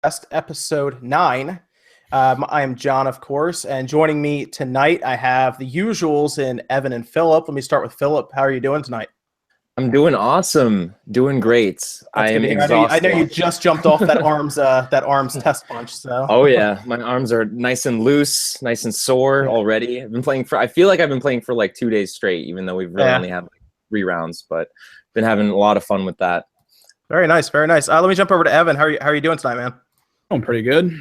Episode 9. I am John, of course, and joining me tonight, I have the usuals in Evan and Philip. Let me start with Philip. How are you doing tonight? I'm doing awesome, doing great. That's I good am to hear. I know you exhausted. just jumped off that arms test punch. So Oh yeah, my arms are nice and loose, nice and sore yeah, already. I feel like I've been playing for like 2 days straight, even though we've really yeah, only had like 3 rounds, but been having a lot of fun with that. very nice, very nice. Let me jump over to Evan. How are you doing tonight, man? Doing pretty good.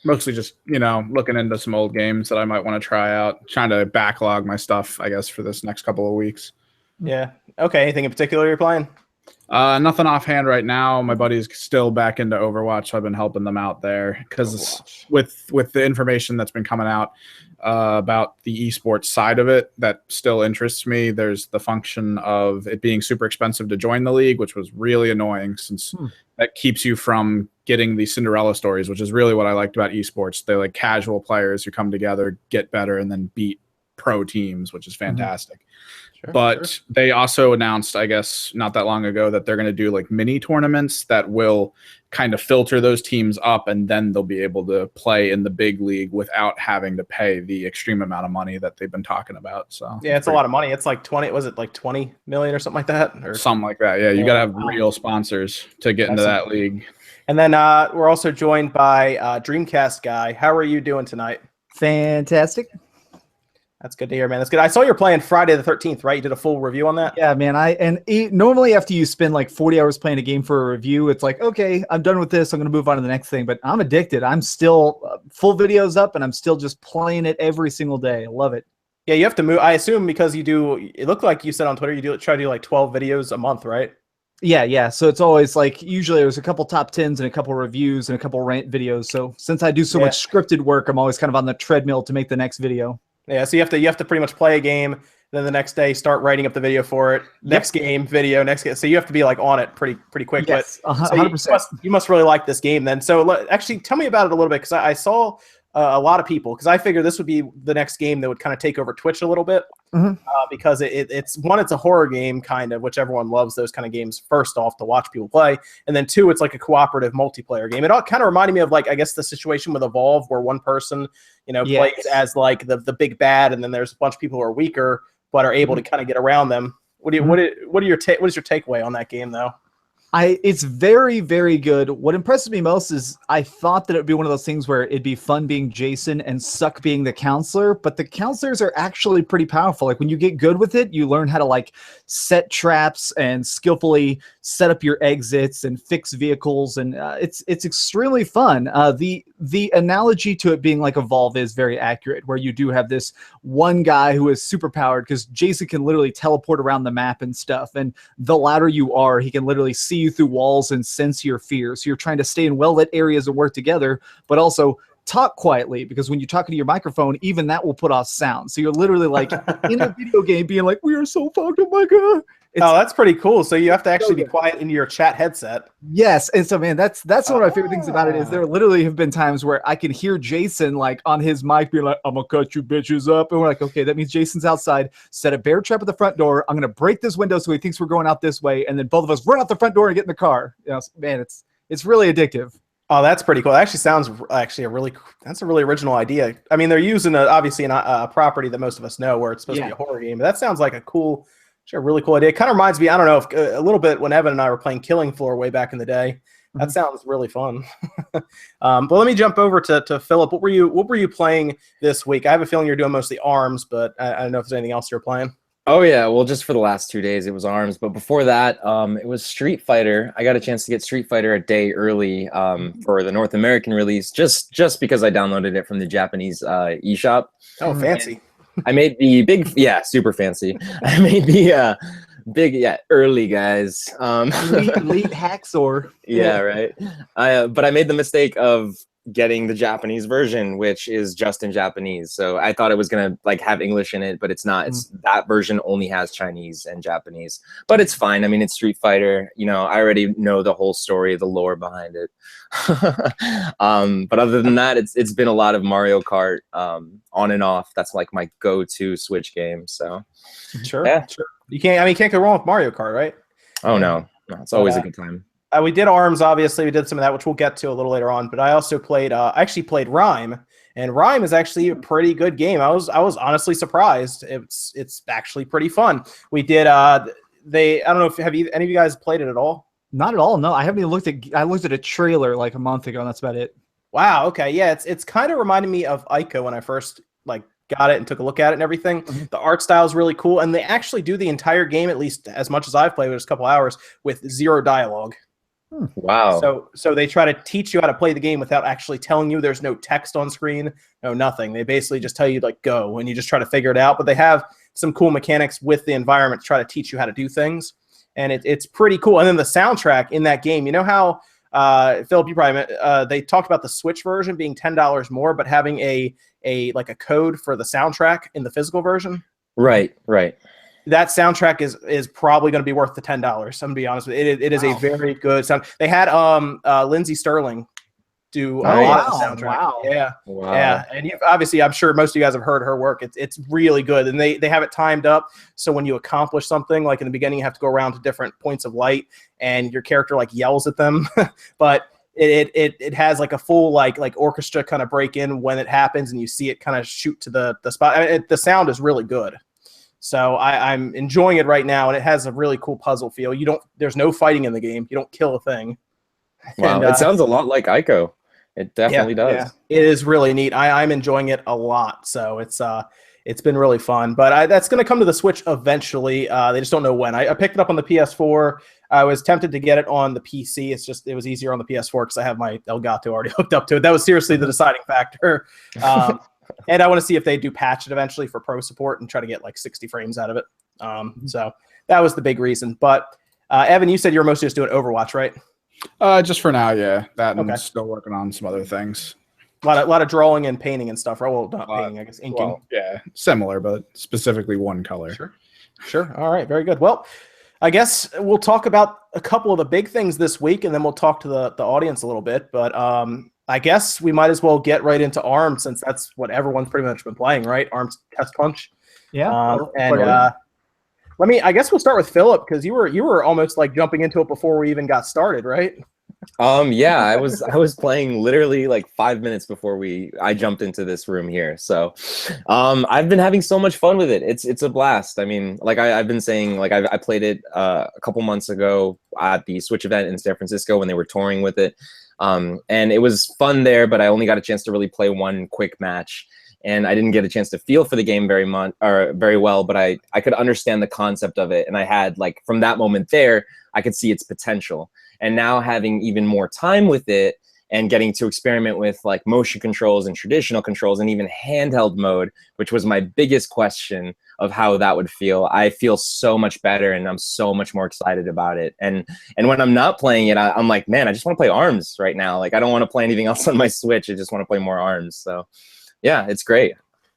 Mostly just, looking into some old games that I might want to try out. Trying to backlog my stuff, I guess, for this next couple of weeks. Yeah. Okay. Anything in particular you're playing? Nothing offhand right now. My buddy's still back into Overwatch, so I've been helping them out there because with the information that's been coming out about the esports side of it, that still interests me. There's the function of it being super expensive to join the league, which was really annoying since that keeps you from getting the Cinderella stories, which is really what I liked about esports. They're like casual players who come together, get better, and then beat pro teams, which is fantastic. But they also announced, I guess, not that long ago that they're going to do like mini tournaments that will kind of filter those teams up, and then they'll be able to play in the big league without having to pay the extreme amount of money that they've been talking about. So yeah, it's a lot of money. It's like 20. Was it like 20 million or something like that? Or something like that. Yeah, you got to have real sponsors to get into that league. And then we're also joined by DreamcastGuy. How are you doing tonight? Fantastic. That's good to hear, man. That's good. I saw you're playing Friday the 13th, right? You did a full review on that? Yeah, man. Normally after you spend like 40 hours playing a game for a review, it's like, okay, I'm done with this. I'm going to move on to the next thing. But I'm addicted. I'm still full videos up, and I'm still just playing it every single day. I love it. Yeah, you have to move. I assume because you do. It looked like you said on Twitter you try to do like 12 videos a month, right? Yeah. So it's always like usually there's a couple top 10s and a couple reviews and a couple rant videos. So since I do so much scripted work, I'm always kind of on the treadmill to make the next video. Yeah, so you have to pretty much play a game, then the next day start writing up the video for it. Next game, video, next game. So you have to be like on it pretty quick. Yes, but 100%. So you must really like this game then. So actually, tell me about it a little bit because I saw a lot of people because I figured this would be the next game that would kind of take over Twitch a little bit because it's a horror game kind of, which everyone loves those kind of games. First off, to watch people play, and then two, it's like a cooperative multiplayer game. It all kind of reminded me of like I guess the situation with Evolve where one person plays as like the big bad, and then there's a bunch of people who are weaker but are able to kind of get around them. What is your takeaway on that game though? It's very, very good. What impresses me most is I thought that it would be one of those things where it'd be fun being Jason and suck being the counselor, but the counselors are actually pretty powerful. Like when you get good with it, you learn how to like set traps and skillfully set up your exits and fix vehicles, and it's extremely fun. The analogy to it being like Evolve is very accurate, where you do have this one guy who is super powered because Jason can literally teleport around the map and stuff, and the louder you are, he can literally see you through walls and sense your fears. So you're trying to stay in well-lit areas and work together, but also talk quietly, because when you're talking to your microphone, even that will put off sound. So you're literally like in a video game being like, we are so fucked, oh my god. That's pretty cool. So you have to actually be quiet in your chat headset. Yes, and so man, that's one of my favorite things about it is there literally have been times where I can hear Jason like on his mic being like, "I'm gonna cut you bitches up," and we're like, "Okay, that means Jason's outside. Set a bear trap at the front door. I'm gonna break this window so he thinks we're going out this way, and then both of us run out the front door and get in the car." Man, it's really addictive. Oh, that's pretty cool. That actually sounds that's a really original idea. I mean, they're using obviously a property that most of us know where it's supposed to be a horror game, but that sounds like a really cool idea. It kind of reminds me, I don't know, if, a little bit when Evan and I were playing Killing Floor way back in the day. That sounds really fun. But let me jump over to Philip. What were you playing this week? I have a feeling you're doing mostly ARMS, but I don't know if there's anything else you're playing. Oh yeah, well just for the last 2 days it was ARMS, but before that it was Street Fighter. I got a chance to get Street Fighter a day early for the North American release, just because I downloaded it from the Japanese eShop. Oh, fancy. I made the super fancy. I made the early guys. Elite hacksaw. Yeah, right. But I made the mistake of getting the Japanese version, which is just in Japanese. So I thought it was gonna like have English in it, but it's not. It's that version only has Chinese and Japanese. But it's fine. I mean, it's Street Fighter. I already know the whole story, the lore behind it. But other than that, it's been a lot of Mario Kart on and off. That's like my go-to Switch game. So sure. You can't go wrong with Mario Kart, right? Oh no, it's always a good time. We did ARMS, obviously. We did some of that, which we'll get to a little later on. But I also played. I actually played Rime, and Rime is actually a pretty good game. I was honestly surprised. It's actually pretty fun. We did. I don't know if any of you guys played it at all. Not at all. No, I haven't even looked at. I looked at a trailer like a month ago, and that's about it. Wow. Okay. Yeah. It's kind of reminding me of Ico when I first got it and took a look at it and everything. Mm-hmm. The art style is really cool, and they actually do the entire game, at least as much as I've played, which is a couple hours, with zero dialogue. Wow. So they try to teach you how to play the game without actually telling you. There's no text on screen, no nothing. They basically just tell you go, and you just try to figure it out. But they have some cool mechanics with the environment to try to teach you how to do things, and it's pretty cool. And then the soundtrack in that game, you know how Philip, you probably they talked about the Switch version being $10 more, but having a code for the soundtrack in the physical version. Right. That soundtrack is probably going to be worth the $10. I'm going to be honest with you. It is a very good sound. They had Lindsey Sterling do a lot of the soundtrack. Wow. Yeah. And obviously, I'm sure most of you guys have heard her work. It's really good, and they have it timed up. So when you accomplish something, like in the beginning, you have to go around to different points of light, and your character yells at them, but it has a full orchestra kind of break in when it happens, and you see it kind of shoot to the spot. The sound is really good. So I'm enjoying it right now, and it has a really cool puzzle feel. There's no fighting in the game. You don't kill a thing. Wow, and, it sounds a lot like Ico. It definitely does. Yeah. It is really neat. I'm enjoying it a lot. So it's been really fun. But that's going to come to the Switch eventually. They just don't know when. I picked it up on the PS4. I was tempted to get it on the PC. It was easier on the PS4 because I have my Elgato already hooked up to it. That was seriously the deciding factor. And I want to see if they do patch it eventually for pro support and try to get 60 frames out of it. So that was the big reason. But Evan, you said you were mostly just doing Overwatch, right? Just for now, yeah. And still working on some other things. A lot of drawing and painting and stuff, right? Well, not painting, I guess, inking. Well, yeah, similar, but specifically one color. Sure. All right, very good. Well, I guess we'll talk about a couple of the big things this week, and then we'll talk to the audience a little bit. But I guess we might as well get right into ARMS, since that's what everyone's pretty much been playing, right? ARMS Test Punch. Yeah. I guess we'll start with Philip, because you were almost jumping into it before we even got started, right? Yeah, I was playing literally 5 minutes before I jumped into this room here. So I've been having so much fun with it. It's a blast. I mean, I've been saying, I played it a couple months ago at the Switch event in San Francisco when they were touring with it. And it was fun there, but I only got a chance to really play one quick match, and I didn't get a chance to feel for the game very well, but I could understand the concept of it. And I had from that moment there, I could see its potential. And now having even more time with it and getting to experiment with motion controls and traditional controls and even handheld mode, which was my biggest question of how that would feel, I feel so much better, and I'm so much more excited about it. And when I'm not playing it, I'm like, man, I just want to play ARMS right now. I don't want to play anything else on my Switch. I just want to play more ARMS. So yeah, it's great.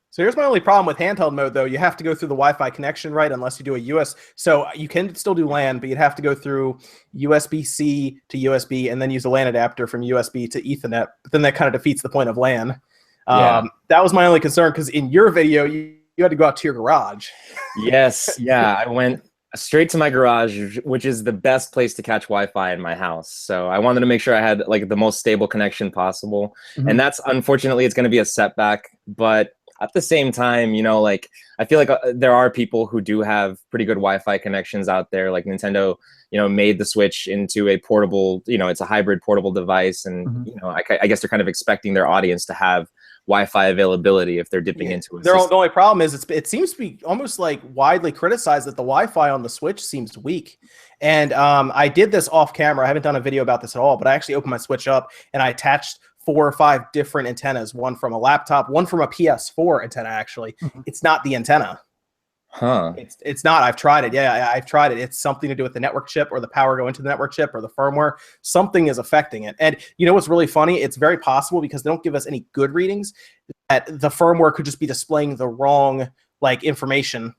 So here's my only problem with handheld mode, though. You have to go through the Wi-Fi connection, right? Unless you do a US. So you can still do LAN, but you'd have to go through USB-C to USB and then use a LAN adapter from USB to Ethernet. But then that kind of defeats the point of LAN. That was my only concern, because in your video, you had to go out to your garage. Yes. Yeah. I went straight to my garage, which is the best place to catch Wi-Fi in my house. So I wanted to make sure I had the most stable connection possible. Mm-hmm. And that's, unfortunately, it's going to be a setback. But at the same time, I feel there are people who do have pretty good Wi-Fi connections out there. Nintendo, made the Switch into a portable, it's a hybrid portable device. And, I guess they're kind of expecting their audience to have Wi-Fi availability if they're dipping into it. The only problem is it seems to be almost widely criticized that the Wi-Fi on the Switch seems weak. And I did this off camera. I haven't done a video about this at all, but I actually opened my Switch up and I attached 4 or 5 different antennas, one from a laptop, one from a PS4 antenna, actually. Mm-hmm. It's not the antenna. Huh. It's not. I've tried it. Yeah, I've tried it. It's something to do with the network chip, or the power go into the network chip, or the firmware. Something is affecting it. And you know what's really funny? It's very possible, because they don't give us any good readings, that the firmware could just be displaying the wrong information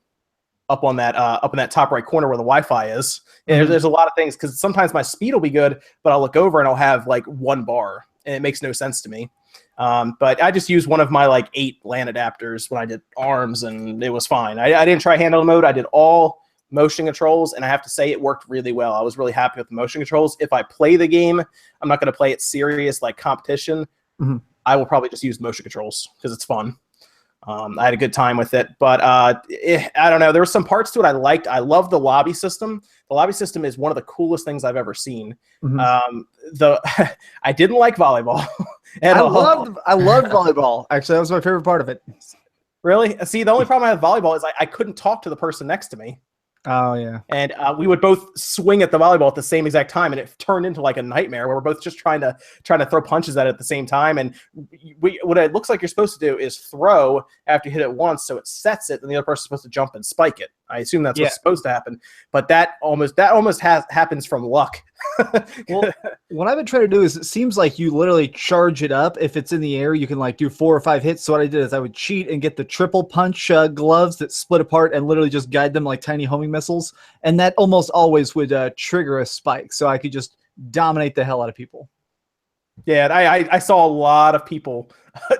up on that top right corner where the Wi-Fi is. And there's a lot of things, because sometimes my speed will be good, but I'll look over and I'll have 1 bar, and it makes no sense to me. But I just used one of my 8 LAN adapters when I did ARMS, and it was fine. I didn't try handheld mode. I did all motion controls, and I have to say it worked really well. I was really happy with the motion controls. If I play the game, I'm not going to play it serious like competition. I will probably just use motion controls because it's fun. I had a good time with it, but I don't know. There were some parts to it I liked. I love the lobby system. The lobby system is one of the coolest things I've ever seen. I didn't like volleyball. I loved volleyball. Actually, that was my favorite part of it. Really? See, the only problem I had with volleyball is I couldn't talk to the person next to me. Oh, yeah. And we would both swing at the volleyball at the same exact time, and it turned into like a nightmare where we're both just trying to throw punches at it at the same time. And what it looks like you're supposed to do is throw after you hit it once, so it sets it, and the other person's supposed to jump and spike it. I assume that's what's supposed to happen, but that almost happens from luck. Well, what I've been trying to do is, it seems like you literally charge it up. If it's in the air, you can like do 4 or 5 hits. So what I did is I would cheat and get the triple punch gloves that split apart and literally just guide them like tiny homing missiles. And that almost always would trigger a spike. So I could just dominate the hell out of people. Yeah, and I saw a lot of people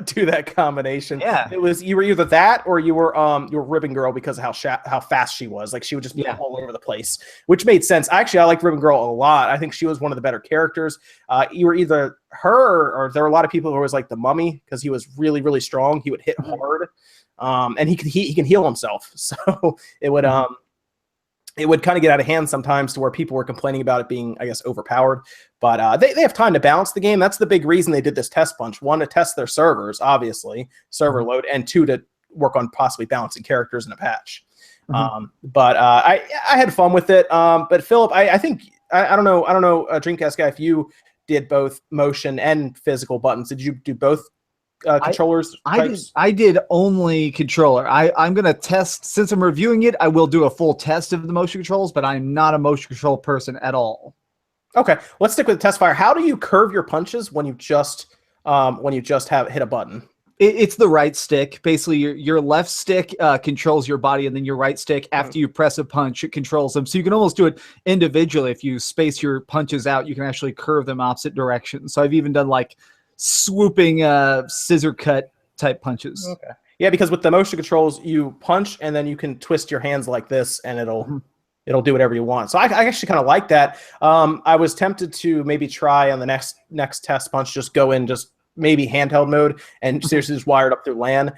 do that combination. Yeah, it was you were either that or you were Ribbon Girl because of how fast she was. Like she would just be all over the place, which made sense. Actually, I liked Ribbon Girl a lot. I think she was one of the better characters. You were either her or there were a lot of people who was like the Mummy because he was really really strong. He would hit hard, and he can heal himself. So it would it would kind of get out of hand sometimes to where people were complaining about it being, I guess, overpowered. But they have time to balance the game. That's the big reason they did this test punch. 1, to test their servers, obviously, server load, and 2, to work on possibly balancing characters in a patch. But I had fun with it. But Philip, I think I don't know, Dreamcast guy, if you did both motion and physical buttons. Did you do both? Controllers? I did only controller. I'm going to test, since I'm reviewing it, I will do a full test of the motion controls, but I'm not a motion control person at all. Okay, let's stick with the test fire. How do you curve your punches when you just have hit a button? It's the right stick. Basically, your left stick controls your body, and then your right stick, after you press a punch, it controls them. So you can almost do it individually. If you space your punches out, you can actually curve them opposite directions. So I've even done like swooping scissor cut type punches. Okay. Yeah, because with the motion controls, you punch and then you can twist your hands like this, and it'll do whatever you want. So I actually kind of like that. I was tempted to maybe try on the next test punch, just go in just maybe handheld mode and seriously just wire it up through LAN,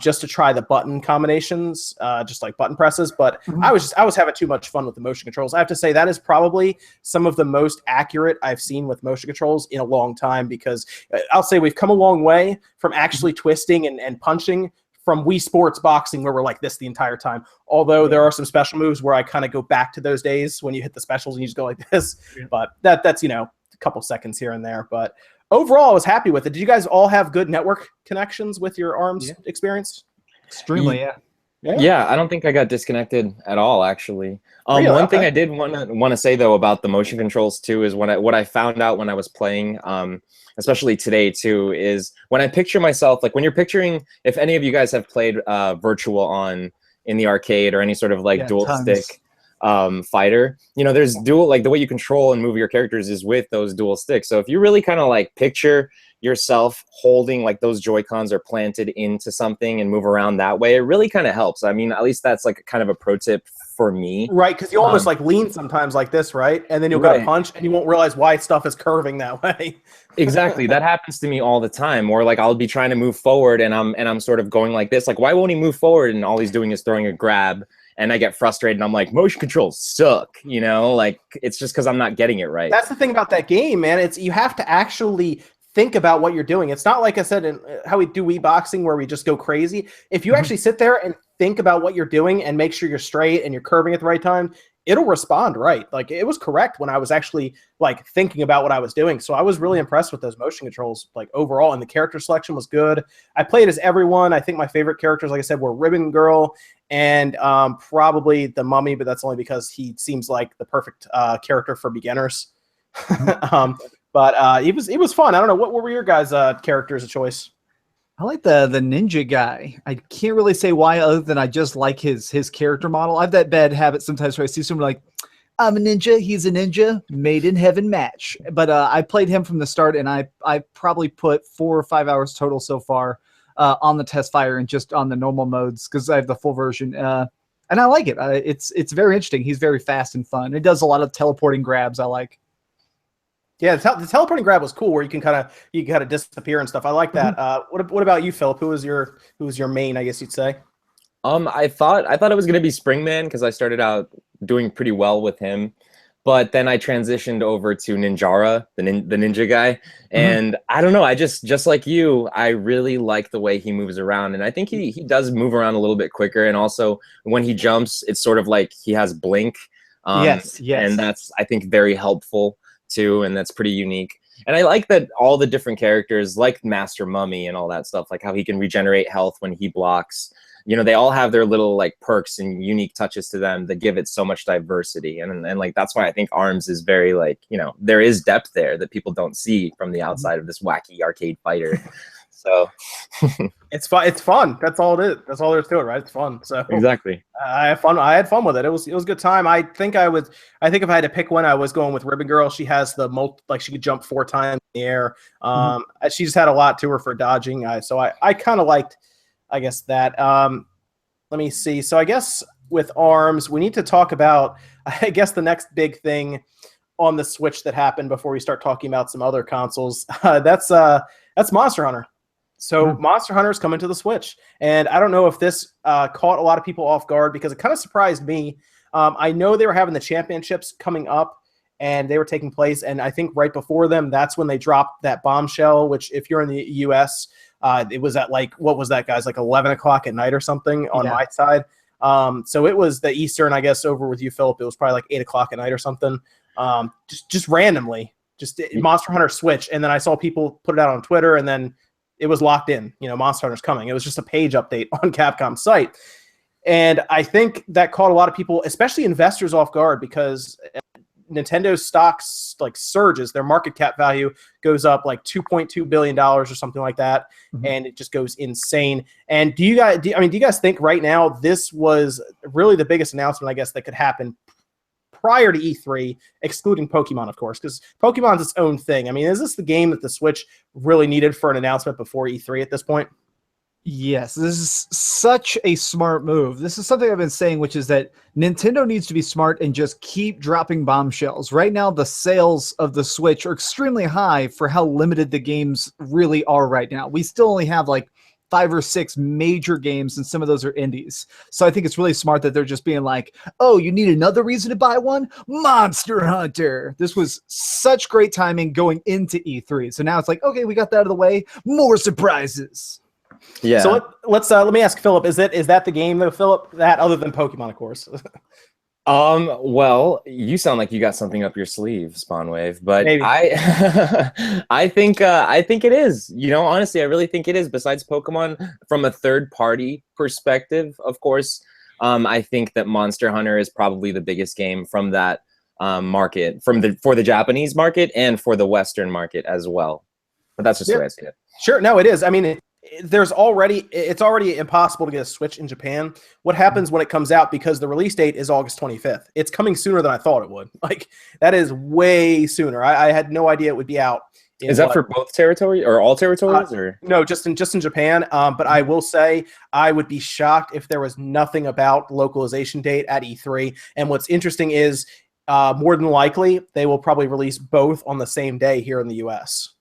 just to try the button combinations, just like button presses. But I was having too much fun with the motion controls. I have to say that is probably some of the most accurate I've seen with motion controls in a long time, because I'll say we've come a long way from actually twisting and punching from Wii Sports boxing, where we're like this the entire time. Although there are some special moves where I kind of go back to those days when you hit the specials and you just go like this. But that's a couple seconds here and there. But overall, I was happy with it. Did you guys all have good network connections with your ARMS experience? Extremely, yeah. I don't think I got disconnected at all, actually. One thing I did want to say though about the motion controls too is what I found out when I was playing, especially today too, is when I picture myself, like when you're picturing, if any of you guys have played Virtual in the arcade or any sort of like dual stick fighter, there's dual, like the way you control and move your characters is with those dual sticks. So if you really kind of like picture yourself holding like those Joy-Cons are planted into something and move around that way, it really kind of helps. I mean, at least that's like kind of a pro tip for me. Right, because you almost like lean sometimes like this, right? And then you'll go to punch and you won't realize why stuff is curving that way. Exactly. That happens to me all the time. Or like I'll be trying to move forward and I'm sort of going like this. Like, why won't he move forward? And all he's doing is throwing a grab. And I get frustrated and I'm like, motion controls suck, like it's just because I'm not getting it right. That's the thing about that game, man. You have to actually think about what you're doing. It's not like I said in how we do Wii boxing where we just go crazy. If you actually sit there and think about what you're doing and make sure you're straight and you're curving at the right time, it'll respond right. Like it was correct when I was actually like thinking about what I was doing. So I was really impressed with those motion controls, like overall, and the character selection was good. I played as everyone. I think my favorite characters, like I said, were Ribbon Girl and probably the Mummy, but that's only because he seems like the perfect character for beginners. But it was fun. I don't know, what were your guys' characters of choice? I like the ninja guy. I can't really say why, other than I just like his character model. I have that bad habit sometimes where I see someone like, I'm a ninja, he's a ninja, made in heaven match. But I played him from the start, and I probably put 4 or 5 hours total so far on the test fire and just on the normal modes, because I have the full version. And I like it. It's very interesting. He's very fast and fun. It does a lot of teleporting grabs I like. Yeah, the teleporting grab was cool, where you can kind of disappear and stuff. I like that. What about you, Philip? Who was your main, I guess you'd say? I thought it was gonna be Springman because I started out doing pretty well with him, but then I transitioned over to Ninjara, the ninja guy, and I don't know. I just like you, I really like the way he moves around, and I think he does move around a little bit quicker, and also when he jumps, it's sort of like he has blink. Yes, and that's, I think, very helpful too, and that's pretty unique. And I like that all the different characters, like Master Mummy and all that stuff, like how he can regenerate health when he blocks. You know, they all have their little like perks and unique touches to them that give it so much diversity. And like that's why I think ARMS is very, like, you know, there is depth there that people don't see from the outside of this wacky arcade fighter. So it's fun. It's fun. That's all it is. That's all there is to it, right? It's fun. So exactly. I had fun. I had fun with it. It was a good time. I think if I had to pick one, I was going with Ribbon Girl. She has the she could jump 4 times in the air. She just had a lot to her for dodging. So I kind of liked, I guess, that. Let me see. So I guess with ARMS, we need to talk about, I guess, the next big thing on the Switch that happened before we start talking about some other consoles. That's Monster Hunter. So Monster Hunter is coming to the Switch, and I don't know if this caught a lot of people off guard, because it kind of surprised me. I know they were having the championships coming up, and they were taking place, and I think right before them, that's when they dropped that bombshell, which if you're in the US, it was at like, what was that, guys? Like 11 o'clock at night or something on my side. So it was the Eastern, I guess, over with you, Philip. It was probably like 8 o'clock at night or something. Just randomly, Monster Hunter Switch, and then I saw people put it out on Twitter, and then it was locked in. You know, Monster Hunter's coming. It was just a page update on Capcom's site, and I think that caught a lot of people, especially investors, off guard, because Nintendo's stocks like surges. Their market cap value goes up like $2.2 billion or something like that, and it just goes insane. And do you guys think right now this was really the biggest announcement, I guess, that could happen prior to E3, excluding Pokemon, of course, because Pokemon's its own thing? I mean, is this the game that the Switch really needed for an announcement before E3 at this point? Yes, this is such a smart move. This is something I've been saying, which is that Nintendo needs to be smart and just keep dropping bombshells. Right now, the sales of the Switch are extremely high for how limited the games really are right now. We still only have like 5 or 6 major games, and some of those are indies. So I think it's really smart that they're just being like, oh, you need another reason to buy one? Monster Hunter. This was such great timing going into E3. So now it's like, okay, we got that out of the way. More surprises. Yeah. So let me ask Philip, is that the game though, Philip? That, other than Pokemon, of course. Well, you sound like you got something up your sleeve, Spawnwave, but Maybe. I think it is. You know, honestly, I really think it is. Besides Pokemon, from a third-party perspective, of course, I think that Monster Hunter is probably the biggest game from that market, for the Japanese market and for the Western market as well. But that's just the way I see it. Sure, no, it is. I mean, it's already impossible to get a Switch in Japan. What happens when it comes out, because the release date is August 25th? It's coming sooner than I thought it would. Like, that is way sooner. I had no idea it would be out. Is that for both territory or all territories, or no? Just in Japan. But I will say I would be shocked if there was nothing about localization date at E3. And what's interesting is, more than likely, they will probably release both on the same day here in the US.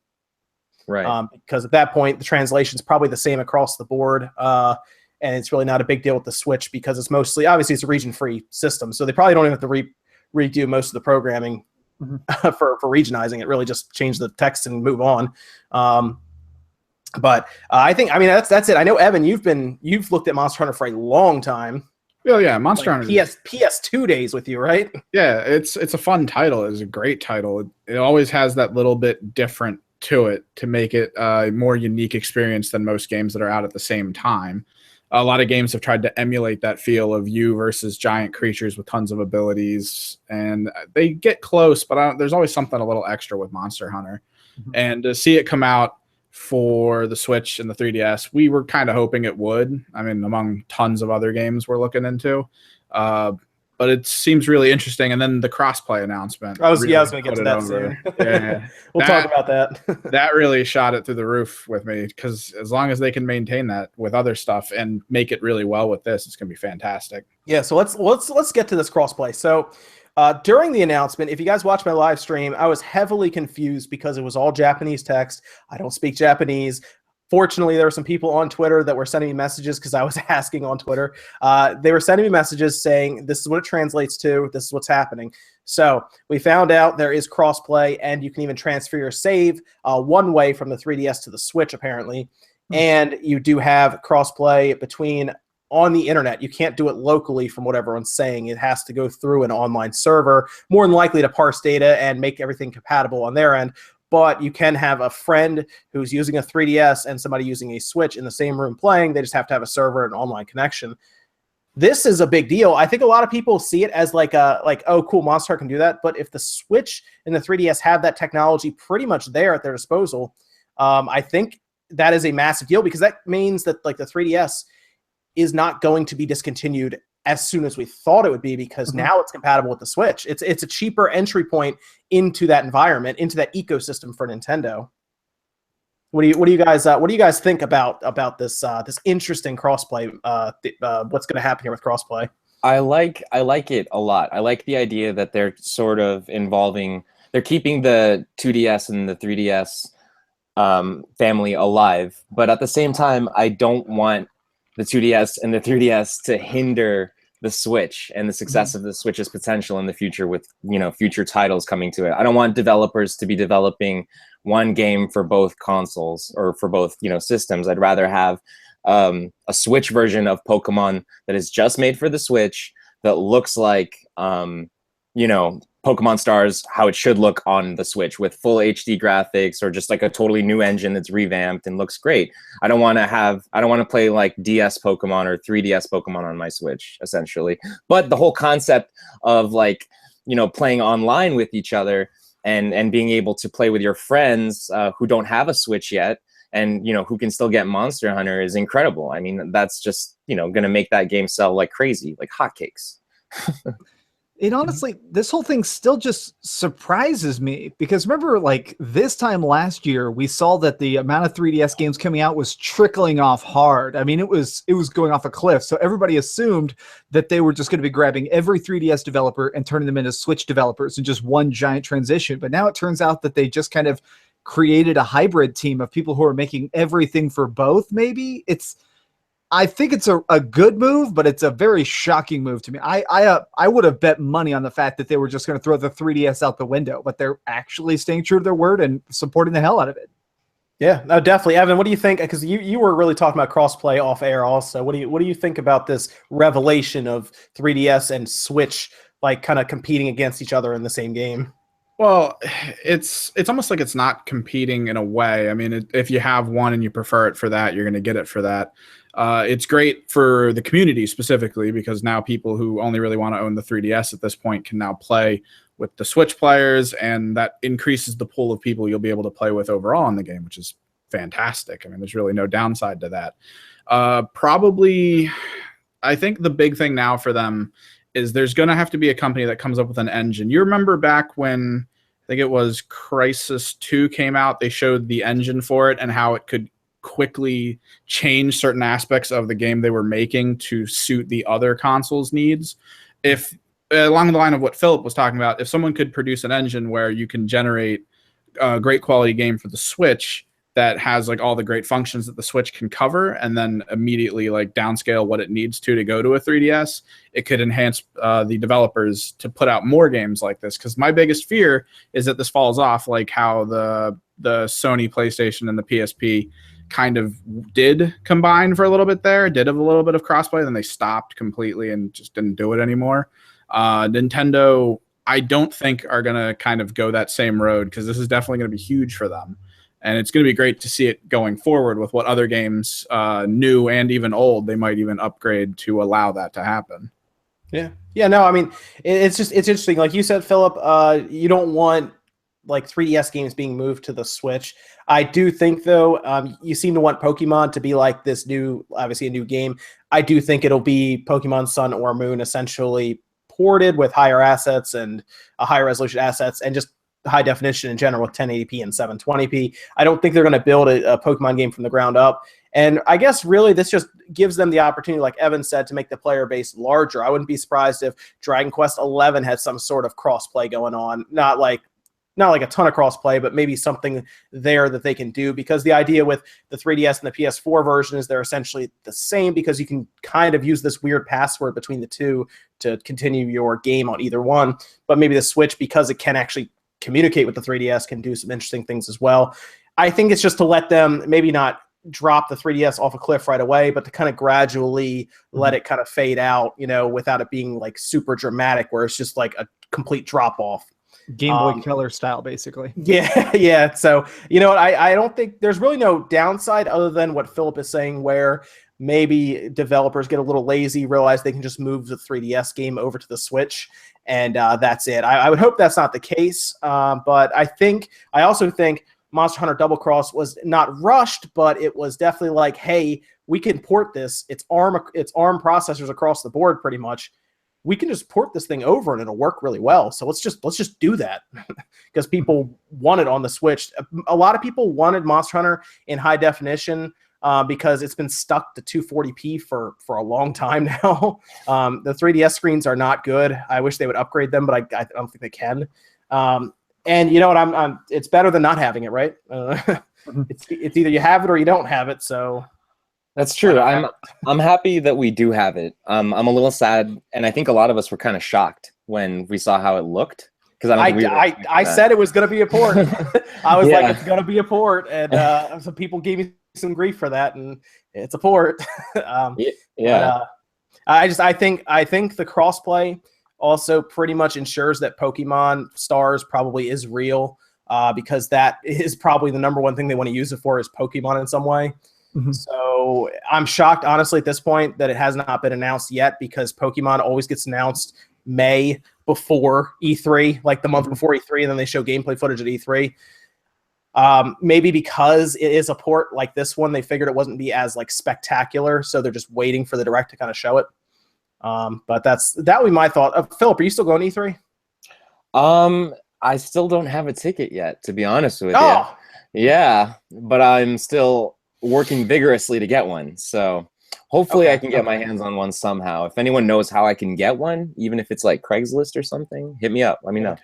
Right. Because at that point, the translation is probably the same across the board. And it's really not a big deal with the Switch, because it's obviously it's a region-free system. So they probably don't even have to redo most of the programming for regionizing it. Really just change the text and move on. But I think, that's it. I know, Evan, you've looked at Monster Hunter for a long time. Oh yeah, Monster Hunter. PS2 days with you, right? Yeah, it's a fun title. It's a great title. It always has that little bit different to it to make it a more unique experience than most games that are out at the same time. A lot of games have tried to emulate that feel of you versus giant creatures with tons of abilities, and they get close, but there's always something a little extra with Monster Hunter. And to see it come out for the Switch and the 3DS, we were kind of hoping it would. I mean, among tons of other games we're looking into. but it seems really interesting. And then the crossplay announcement. I was really going to get to put it that over. soon. Yeah. We'll talk about that. That really shot it through the roof with me, because as long as they can maintain that with other stuff and make it really well with this, it's going to be fantastic. Yeah, so let's get to this crossplay. So during the announcement, if you guys watched my live stream, I was heavily confused because it was all Japanese text. I don't speak Japanese. Fortunately, there were some people on Twitter that were sending me messages because I was asking on Twitter. They were sending me messages saying, this is what it translates to. This is what's happening. So we found out there is crossplay, and you can even transfer your save one way from the 3DS to the Switch, apparently. And you do have crossplay between on the internet. You can't do it locally from what everyone's saying. It has to go through an online server, more than likely to parse data and make everything compatible on their end. But you can have a friend who's using a 3DS and somebody using a Switch in the same room playing. They just have to have a server and online connection. This is a big deal. I think a lot of people see it as like, oh, cool, Monster Hunter can do that. But if the Switch and the 3DS have that technology pretty much there at their disposal, I think that is a massive deal, because that means that like the 3DS is not going to be discontinued as soon as we thought it would be, because now it's compatible with the Switch. It's a cheaper entry point into that environment, into that ecosystem for Nintendo. What do you guys think about this this interesting crossplay? What's going to happen here with crossplay? I like it a lot. I like the idea that they're sort of involving. They're keeping the 2DS and the 3DS family alive, but at the same time, I don't want the 2DS and the 3DS to hinder the Switch and the success of the Switch's potential in the future with, future titles coming to it. I don't want developers to be developing one game for both consoles or for both, systems. I'd rather have a Switch version of Pokemon that is just made for the Switch, that looks like, Pokemon Stars, how it should look on the Switch, with full HD graphics, or just like a totally new engine that's revamped and looks great. I don't want to play like DS Pokemon or 3DS Pokemon on my Switch, essentially. But the whole concept of like, playing online with each other and being able to play with your friends who don't have a Switch yet, and who can still get Monster Hunter, is incredible. I mean, that's just going to make that game sell like crazy, like hotcakes. And honestly, this whole thing still just surprises me, because remember, like this time last year, we saw that the amount of 3DS games coming out was trickling off hard. I mean, it was going off a cliff. So everybody assumed that they were just going to be grabbing every 3DS developer and turning them into Switch developers in just one giant transition. But now it turns out that they just kind of created a hybrid team of people who are making everything for both. Maybe I think it's a good move, but it's a very shocking move to me. I would have bet money on the fact that they were just going to throw the 3DS out the window, but they're actually staying true to their word and supporting the hell out of it. Yeah, no, definitely. Evan, what do you think? Because you were really talking about crossplay off air also. What do you think about this revelation of 3DS and Switch like kind of competing against each other in the same game? Well, it's almost like it's not competing in a way. I mean, if you have one and you prefer it for that, you're going to get it for that. It's great for the community specifically, because now people who only really want to own the 3DS at this point can now play with the Switch players, and that increases the pool of people you'll be able to play with overall in the game, which is fantastic. I mean, there's really no downside to that. Probably, I think the big thing now for them is there's going to have to be a company that comes up with an engine. You remember back when, I think it was Crysis 2 came out, they showed the engine for it and how it could quickly change certain aspects of the game they were making to suit the other console's needs. If along the line of what Philip was talking about, if someone could produce an engine where you can generate a great quality game for the Switch that has like all the great functions that the Switch can cover, and then immediately like downscale what it needs to go to a 3DS, it could enhance the developers to put out more games like this. Because my biggest fear is that this falls off like how the Sony PlayStation and the PSP kind of did combine for a little bit there, did have a little bit of crossplay, then they stopped completely and just didn't do it anymore. Nintendo, I don't think are going to kind of go that same road, because this is definitely going to be huge for them. And it's going to be great to see it going forward with what other games, new and even old, they might even upgrade to allow that to happen. Yeah. Yeah, no, I mean, it's interesting. Like you said, Philip, you don't want like 3DS games being moved to the Switch. I do think, though, you seem to want Pokemon to be like this obviously a new game. I do think it'll be Pokemon Sun or Moon, essentially ported with higher assets and higher resolution assets and just high definition in general with 1080p and 720p. I don't think they're going to build a Pokemon game from the ground up. And I guess really this just gives them the opportunity, like Evan said, to make the player base larger. I wouldn't be surprised if Dragon Quest 11 had some sort of crossplay going on. Not like a ton of crossplay, but maybe something there that they can do, because the idea with the 3DS and the PS4 version is they're essentially the same, because you can kind of use this weird password between the two to continue your game on either one. But maybe the Switch, because it can actually communicate with the 3DS, can do some interesting things as well. I think it's just to let them maybe not drop the 3DS off a cliff right away, but to kind of gradually let it kind of fade out, without it being like super dramatic where it's just like a complete drop off. Game Boy Color style, basically. Yeah. So, I don't think there's really no downside other than what Philip is saying, where maybe developers get a little lazy, realize they can just move the 3DS game over to the Switch, and that's it. I would hope that's not the case, but I also think Monster Hunter Double Cross was not rushed, but it was definitely like, hey, we can port this. It's ARM processors across the board pretty much. We can just port this thing over and it'll work really well. So let's just do that, because people want it on the Switch. A lot of people wanted Monster Hunter in high definition because it's been stuck to 240p for a long time now. The 3DS screens are not good. I wish they would upgrade them, but I don't think they can. And you know what? It's better than not having it, right? It's either you have it or you don't have it. So. That's true. I'm happy that we do have it. I'm a little sad, and I think a lot of us were kind of shocked when we saw how it looked, because I said it was going to be a port. I was like, it's going to be a port, and some people gave me some grief for that, and it's a port. I think the crossplay also pretty much ensures that Pokemon Stars probably is real, because that is probably the number one thing they want to use it for, is Pokemon in some way. So I'm shocked, honestly, at this point that it has not been announced yet, because Pokemon always gets announced May before E3, like the month before E3, and then they show gameplay footage at E3. Maybe because it is a port like this one, they figured it wasn't be as like spectacular, so they're just waiting for the Direct to kind of show it. But that would be my thought. Philip, are you still going to E3? I still don't have a ticket yet, to be honest with you. Yeah, but I'm still working vigorously to get one, so hopefully I can get my hands on one somehow. If anyone knows how I can get one, even if it's like Craigslist or something, hit me up, let me know.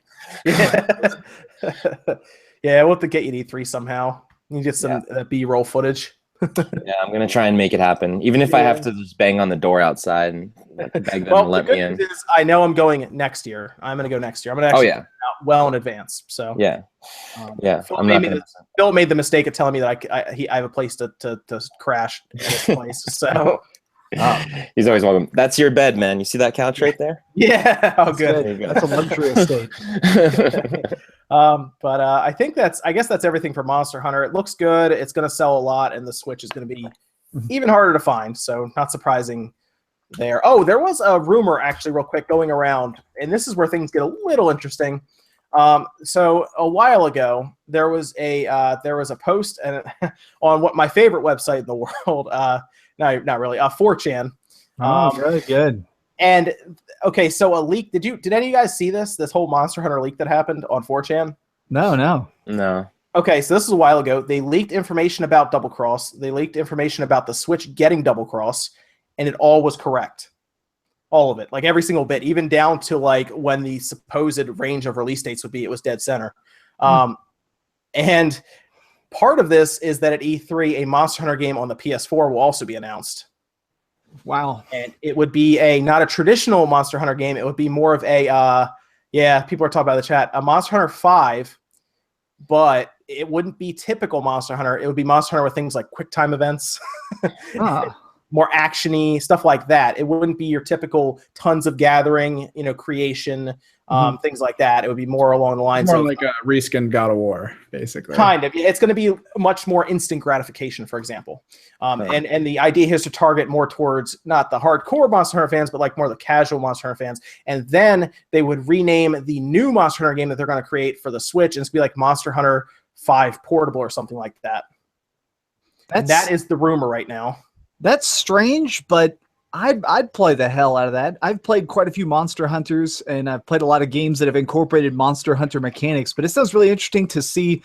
Yeah, we'll have to get you to E3 somehow. You get some B-roll footage. Yeah, I'm gonna try and make it happen, even if I have to just bang on the door outside and beg them to let me in. I know I'm going next year. I'm gonna go next year. I'm gonna actually out well in advance. So Phil made the mistake of telling me that I have a place to crash at this place. So he's always welcome. That's your bed, man. You see that couch right there? Yeah. Oh, good. That's a luxury estate. But I guess that's everything for Monster Hunter. It looks good. It's going to sell a lot, and the Switch is going to be even harder to find. So not surprising there. Oh, there was a rumor actually real quick going around, and this is where things get a little interesting. So a while ago, there was a post and on what my favorite website in the world, no, not really, 4chan. Very good. And okay, so a leak. Did any of you guys see this whole Monster Hunter leak that happened on 4chan? No. Okay, so this is a while ago. They leaked information about Double Cross. They leaked information about the Switch getting Double Cross, and it all was correct. All of it, like every single bit, even down to like when the supposed range of release dates would be, it was dead center. And part of this is that at E3, a Monster Hunter game on the PS4 will also be announced. Wow. And it would be not a traditional Monster Hunter game. It would be more of a, people are talking about the chat, a Monster Hunter 5, but it wouldn't be typical Monster Hunter. It would be Monster Hunter with things like quick time events. More actiony stuff like that. It wouldn't be your typical tons of gathering, creation, things like that. It would be more along the lines more of like a reskinned God of War, basically. Kind of. It's going to be much more instant gratification, for example. And the idea here is to target more towards not the hardcore Monster Hunter fans, but like more the casual Monster Hunter fans. And then they would rename the new Monster Hunter game that they're going to create for the Switch, and it's be like Monster Hunter 5 Portable or something like that. That is the rumor right now. That's strange, but I'd play the hell out of that. I've played quite a few Monster Hunters, and I've played a lot of games that have incorporated Monster Hunter mechanics, but it sounds really interesting to see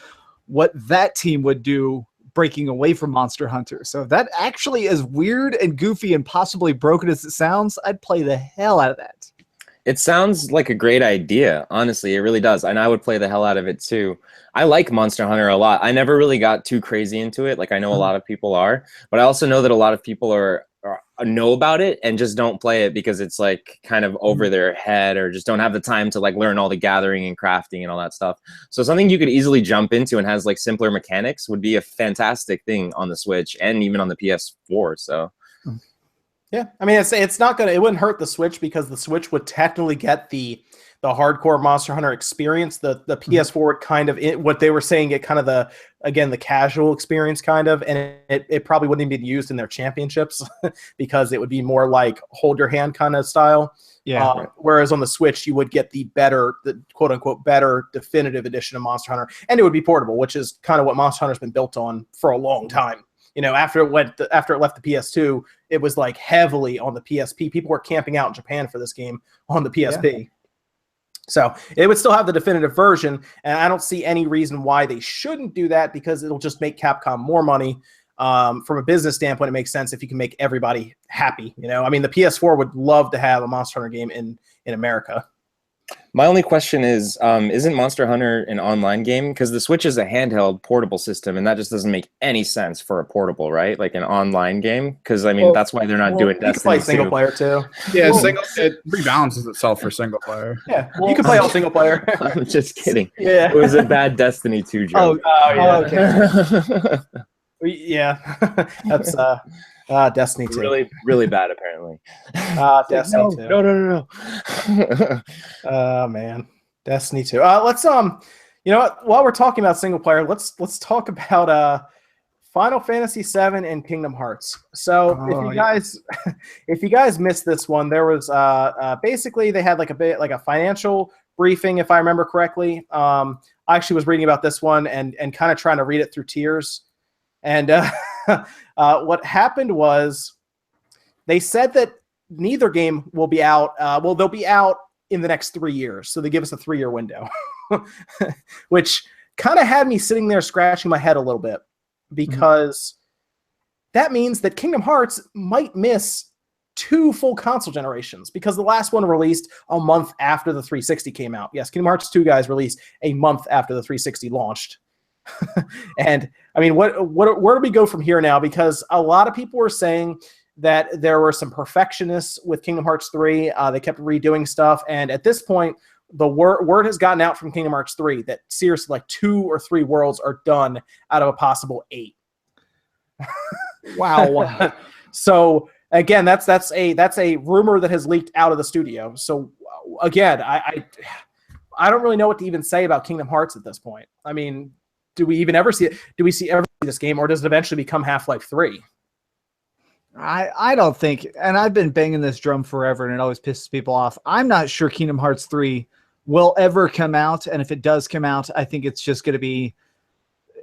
what that team would do breaking away from Monster Hunter. So if that actually is weird and goofy and possibly broken as it sounds, I'd play the hell out of that. It sounds like a great idea. Honestly, it really does. And I would play the hell out of it too. I like Monster Hunter a lot. I never really got too crazy into it. Like I know a lot of people are, but I also know that a lot of people know about it and just don't play it because it's like kind of over their head, or just don't have the time to like learn all the gathering and crafting and all that stuff. So something you could easily jump into and has like simpler mechanics would be a fantastic thing on the Switch and even on the PS4. So yeah, I mean, it's not gonna, it wouldn't hurt the Switch because the Switch would technically get the hardcore Monster Hunter experience. The PS4 would kind of, what they were saying, get kind of the casual experience kind of, and it probably wouldn't even be used in their championships because it would be more like hold your hand kind of style. Yeah. Whereas on the Switch, you would get the quote unquote better definitive edition of Monster Hunter, and it would be portable, which is kind of what Monster Hunter's been built on for a long time. You know, after it left the PS2, it was like heavily on the PSP. People were camping out in Japan for this game on the PSP. Yeah. So it would still have the definitive version, and I don't see any reason why they shouldn't do that because it'll just make Capcom more money. From a business standpoint, it makes sense if you can make everybody happy. You know, I mean, the PS4 would love to have a Monster Hunter game in America. My only question is, isn't Monster Hunter an online game? Because the Switch is a handheld portable system, and that just doesn't make any sense for a portable, right? Like an online game. Because I mean, that's why they're not doing Destiny. You can play single player too. Yeah, it rebalances itself for single player. Yeah, you can play all single player. I'm just kidding. Yeah, it was a bad Destiny 2 joke. Oh yeah. Okay. Yeah, that's Destiny 2. Really, really bad, apparently. Destiny 2. No. Oh man, Destiny 2. Let's you know what? While we're talking about single player, let's talk about Final Fantasy VII and Kingdom Hearts. So if you guys missed this one, there was basically they had like a financial briefing, if I remember correctly. I actually was reading about this one and kind of trying to read it through tears. And what happened was they said that neither game will be out. They'll be out in the next 3 years. So they give us a 3-year window, which kind of had me sitting there scratching my head a little bit because that means that Kingdom Hearts might miss 2 full console generations because the last one released a month after the 360 came out. Yes, Kingdom Hearts 2 guys released a month after the 360 launched. And I mean, where do we go from here now? Because a lot of people were saying that there were some perfectionists with Kingdom Hearts 3. They kept redoing stuff. And at this point, the word has gotten out from Kingdom Hearts 3 that seriously like 2 or 3 worlds are done out of a possible 8. Wow. So again, that's a rumor that has leaked out of the studio. So again, I don't really know what to even say about Kingdom Hearts at this point. I mean, do we even ever see it? Do we ever see this game, or does it eventually become Half-Life 3? I don't think, and I've been banging this drum forever, and it always pisses people off. I'm not sure Kingdom Hearts 3 will ever come out, and if it does come out, I think it's just going to be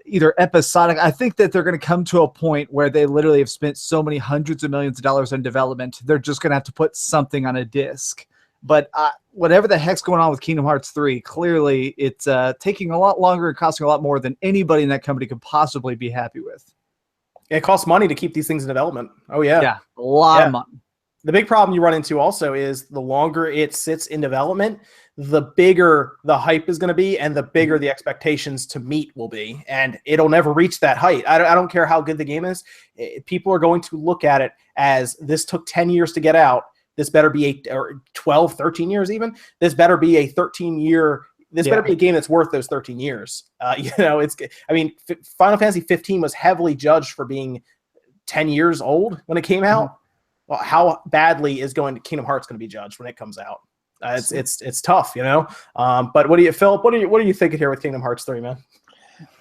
either episodic. I think that they're going to come to a point where they literally have spent so many hundreds of millions of dollars on development, they're just going to have to put something on a disc. But whatever the heck's going on with Kingdom Hearts 3, clearly it's taking a lot longer and costing a lot more than anybody in that company could possibly be happy with. It costs money to keep these things in development. Oh, yeah. Yeah, a lot of money. The big problem you run into also is the longer it sits in development, the bigger the hype is going to be and the bigger the expectations to meet will be. And it'll never reach that height. I don't care how good the game is. People are going to look at it as this took 10 years to get out. This better be 12, 13 years even. This better be a 13-year. This better be a game that's worth those 13 years. Final Fantasy 15 was heavily judged for being 10 years old when it came out. Well, how badly is Kingdom Hearts going to be judged when it comes out? It's tough, But what do you, Philip? What are you thinking here with Kingdom Hearts 3, man?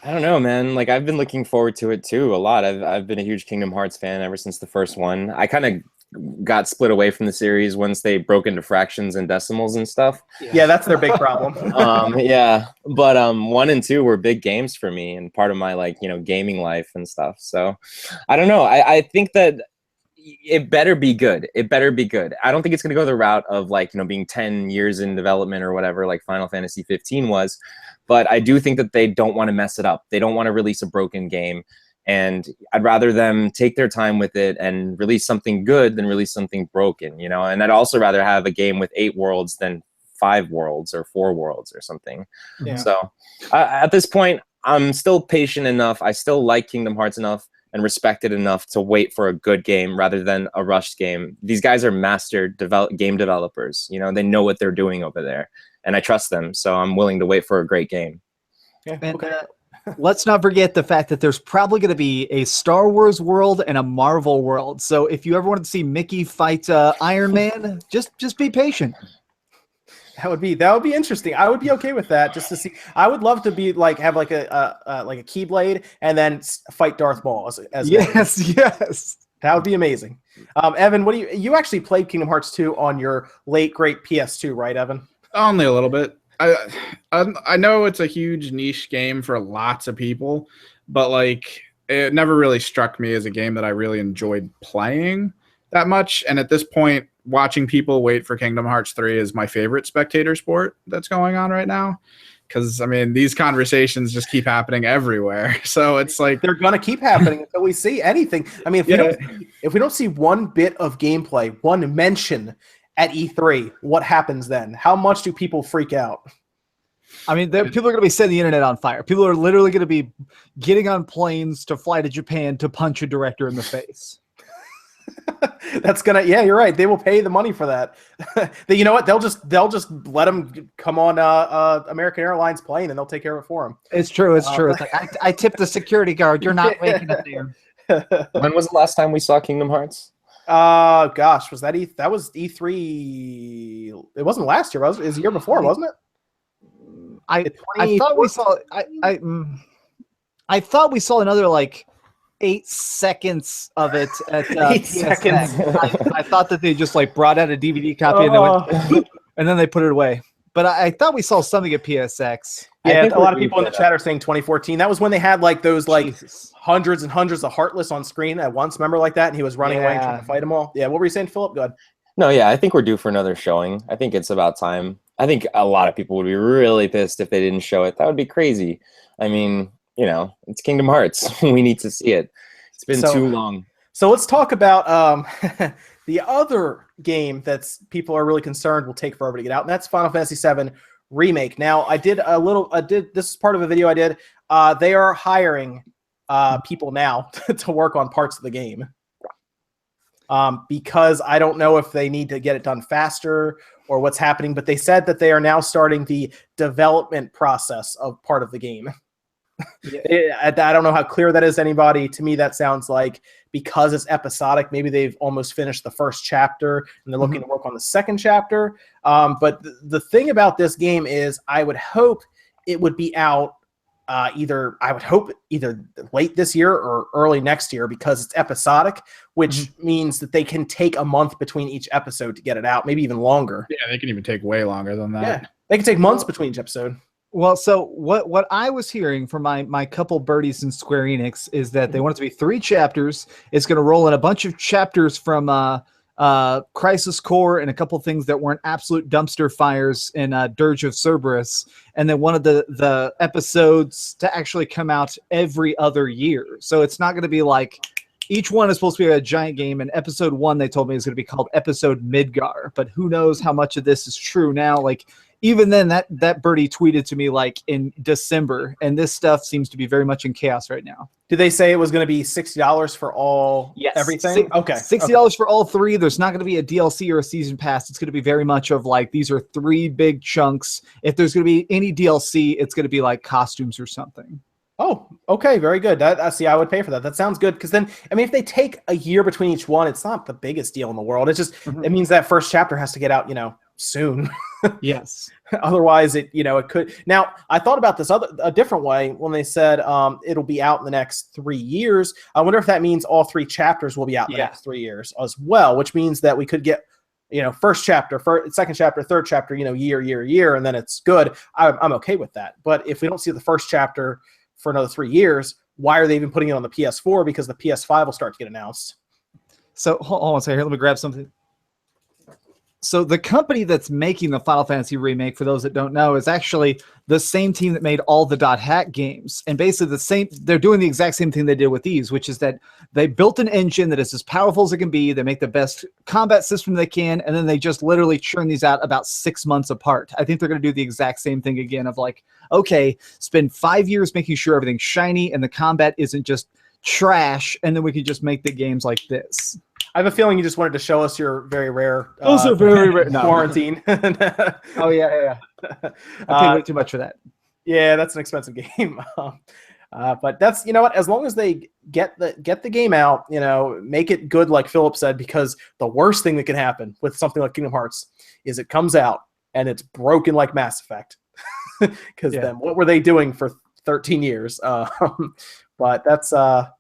I don't know, man. Like I've been looking forward to it too a lot. I've been a huge Kingdom Hearts fan ever since the first one. I kind of got split away from the series once they broke into fractions and decimals and stuff. Yeah, that's their big problem. But 1 and 2 were big games for me and part of my gaming life and stuff. So I don't know. I think that it better be good. It better be good. I don't think it's going to go the route of like, being 10 years in development or whatever, like Final Fantasy 15 was. But I do think that they don't want to mess it up. They don't want to release a broken game. And I'd rather them take their time with it and release something good than release something broken, And I'd also rather have a game with 8 worlds than 5 worlds or 4 worlds or something. Yeah. So at this point, I'm still patient enough. I still like Kingdom Hearts enough and respect it enough to wait for a good game rather than a rushed game. These guys are master game developers. They know what they're doing over there, and I trust them. So I'm willing to wait for a great game. Yeah. And, okay. Let's not forget the fact that there's probably going to be a Star Wars world and a Marvel world. So if you ever wanted to see Mickey fight Iron Man, just be patient. That would be interesting. I would be okay with that just to see. I would love to be like have like a Keyblade and then fight Darth Maul as yes, yes. That would be amazing. Evan, what you actually played Kingdom Hearts 2 on your late great PS2, right, Evan? Only a little bit. I know it's a huge niche game for lots of people, but like it never really struck me as a game that I really enjoyed playing that much. And at this point, watching people wait for Kingdom Hearts 3 is my favorite spectator sport that's going on right now. Because, these conversations just keep happening everywhere. So it's like they're going to keep happening until we see anything. If we don't see one bit of gameplay, one mention at E3, what happens then? How much do people freak out? People are going to be setting the internet on fire. People are literally going to be getting on planes to fly to Japan to punch a director in the face. You're right. They will pay the money for that. You know what? They'll just let them come on American Airlines plane and they'll take care of it for them. It's true. It's true. It's like I tipped the security guard. You're not making it there. When was the last time we saw Kingdom Hearts? Gosh, was that that was E3? It wasn't last year. It was the year before, wasn't it? I thought we saw. I thought we saw another like 8 seconds of it at 8 seconds. I thought that they just like brought out a DVD copy and they went, and then they put it away. But I thought we saw something at PSX. Yeah, a lot of people in the chat are saying 2014. That was when they had like those like hundreds and hundreds of Heartless on screen at once. Remember like that? And he was running away and trying to fight them all. Yeah, what were you saying, Philip? Go ahead. No, yeah, I think we're due for another showing. I think it's about time. I think a lot of people would be really pissed if they didn't show it. That would be crazy. It's Kingdom Hearts. We need to see it. It's been too long. So let's talk about the other game that's people are really concerned will take forever to get out, and that's Final Fantasy VII Remake. Now, this is part of a video I did. They are hiring people now to work on parts of the game. Because I don't know if they need to get it done faster or what's happening, but they said that they are now starting the development process of part of the game. I don't know how clear that is to anybody. To me, that sounds like because it's episodic, maybe they've almost finished the first chapter and they're looking to work on the second chapter. But the thing about this game is I would hope it would be out either late this year or early next year because it's episodic, which means that they can take a month between each episode to get it out, maybe even longer. Yeah, they can even take way longer than that. Yeah, they can take months between each episode. Well, so what I was hearing from my couple birdies in Square Enix is that they want it to be 3 chapters. It's going to roll in a bunch of chapters from Crisis Core and a couple things that weren't absolute dumpster fires in Dirge of Cerberus, and then one of the episodes to actually come out every other year. So it's not going to be like each one is supposed to be a giant game, and episode 1 they told me is going to be called Episode Midgar, but who knows how much of this is true now. Like even then, that birdie tweeted to me like in December, and this stuff seems to be very much in chaos right now. Did they say it was going to be $60 for all everything? Okay. $60 for all 3. There's not going to be a DLC or a season pass. It's going to be very much of like, these are 3 big chunks. If there's going to be any DLC, it's going to be like costumes or something. Oh, okay. Very good. I would pay for that. That sounds good. Because then, if they take a year between each one, it's not the biggest deal in the world. It's just, it means that first chapter has to get out, soon. Yes. Otherwise, it could. Now, I thought about this a different way when they said it'll be out in the next 3 years. I wonder if that means all 3 chapters will be out in the next 3 years as well, which means that we could get, first chapter, second chapter, third chapter, year, and then it's good. I'm okay with that. But if we don't see the first chapter for another 3 years, why are they even putting it on the PS4? Because the PS5 will start to get announced. So hold on a second here. Let me grab something. So the company that's making the Final Fantasy remake, for those that don't know, is actually the same team that made all the .hack games. And basically they're doing the exact same thing they did with these, which is that they built an engine that is as powerful as it can be. They make the best combat system they can, and then they just literally churn these out about 6 months apart. I think they're going to do the exact same thing again of like, okay, spend 5 years making sure everything's shiny and the combat isn't just trash, and then we can just make the games like this. I have a feeling you just wanted to show us your very rare Those are very rare. No. quarantine. Oh, yeah. I paid way too much for that. Yeah, that's an expensive game. But that's, you know what, as long as they get the game out, you know, make it good like Philip said, because the worst thing that can happen with something like Kingdom Hearts is it comes out and it's broken like Mass Effect. Because then what were they doing for 13 years? But that's bad.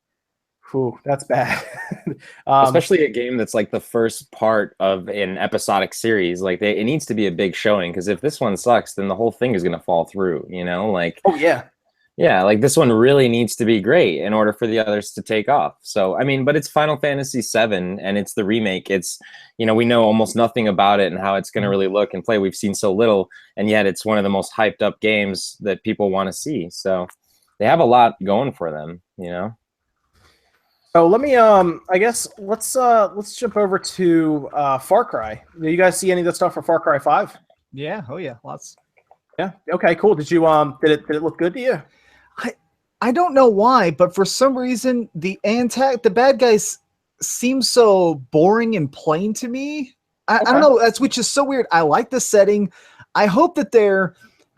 Especially a game that's like the first part of an episodic series. Like it needs to be a big showing, because if this one sucks, then the whole thing is going to fall through, you know? Like, oh yeah, like this one really needs to be great in order for the others to take off. So, I mean, but it's Final Fantasy VII and it's the remake. It's, you know, we know almost nothing about it and how it's going to really look and play. We've seen so little, and yet it's one of the most hyped up games that people want to see. So they have a lot going for them, you know? So let me I guess let's jump over to Far Cry. Do you guys see any of the stuff for Far Cry 5? Yeah, oh yeah, lots. Yeah. Okay, cool. Did you did it look good to you? I don't know why, but for some reason the bad guys seem so boring and plain to me. I don't know, which is so weird. I like the setting. I hope that they're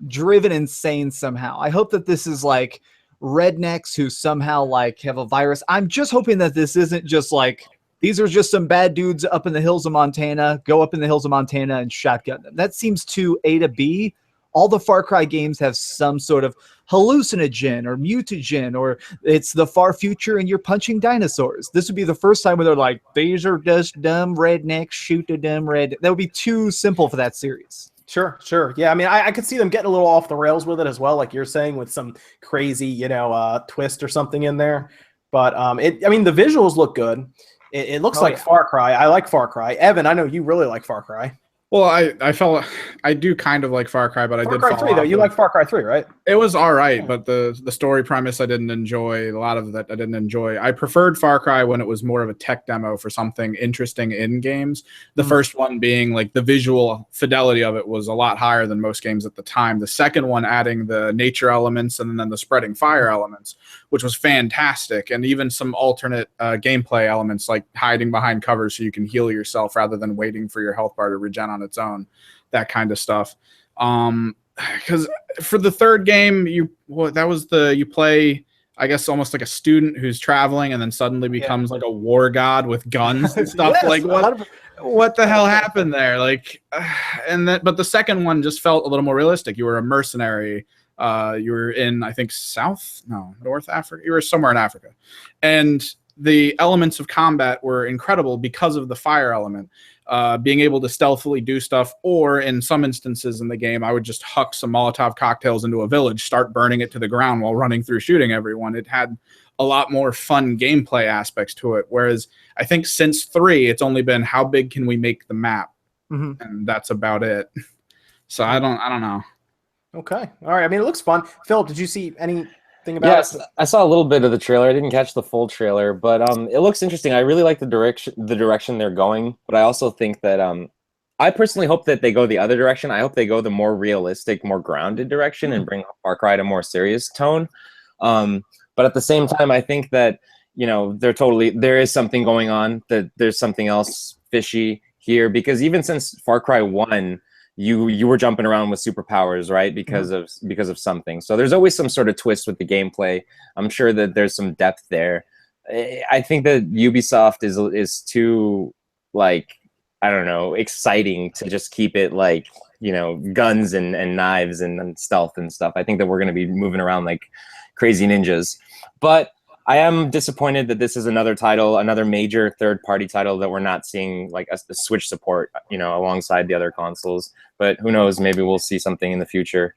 driven insane somehow. I hope that this is like rednecks who somehow like have a virus. I'm just hoping that this isn't just like, these are just some bad dudes up in the hills of Montana, go up in the hills of Montana and shotgun them. That seems too A to B. All the Far Cry games have some sort of hallucinogen or mutagen, or it's the far future and you're punching dinosaurs. This would be the first time where they're like, these are just dumb rednecks, shoot a dumb red. That would be too simple for that series. Sure. Yeah, I mean, I could see them getting a little off the rails with it as well, like you're saying, with some crazy, you know, twist or something in there. But I mean, the visuals look good. It looks like Far Cry. I like Far Cry. Evan, I know you really like Far Cry. Well, I do kind of like Far Cry, but Far Cry 3 though. You like Far Cry 3, right? It was all right, but the story premise I didn't enjoy. A lot of that I didn't enjoy. I preferred Far Cry when it was more of a tech demo for something interesting in games. The first one being like the visual fidelity of it was a lot higher than most games at the time. The second one adding the nature elements and then the spreading fire elements, which was fantastic, and even some alternate gameplay elements like hiding behind covers so you can heal yourself rather than waiting for your health bar to regen on its own, that kind of stuff. Because for the third game, you play, I guess, almost like a student who's traveling and then suddenly becomes like a war god with guns and stuff. Yes, like what the hell happened there? Like, but the second one just felt a little more realistic. You were a mercenary. You were in, I think, North Africa. You were somewhere in Africa, and the elements of combat were incredible because of the fire element. Being able to stealthily do stuff, or in some instances in the game, I would just huck some Molotov cocktails into a village, start burning it to the ground while running through shooting everyone. It had a lot more fun gameplay aspects to it. Whereas I think since 3, it's only been how big can we make the map, and that's about it. So I don't know. Okay, all right. I mean, it looks fun. Philip, did you see anything about it? I saw a little bit of the trailer. I didn't catch the full trailer, but it looks interesting. I really like the direction they're going, but I also think that I personally hope that they go the other direction. I hope they go the more realistic, more grounded direction and bring Far Cry to a more serious tone. But at the same time, I think that, you know, there is something going on, that there's something else fishy here, because even since Far Cry 1, you were jumping around with superpowers, right? Because of something. So there's always some sort of twist with the gameplay. I'm sure that there's some depth there. I think that Ubisoft is too, like, I don't know, exciting to just keep it like, you know, guns and knives and stealth and stuff. I think that we're going to be moving around like crazy ninjas. But I am disappointed that this is another title, another major third-party title that we're not seeing like a Switch support, you know, alongside the other consoles. But who knows? Maybe we'll see something in the future.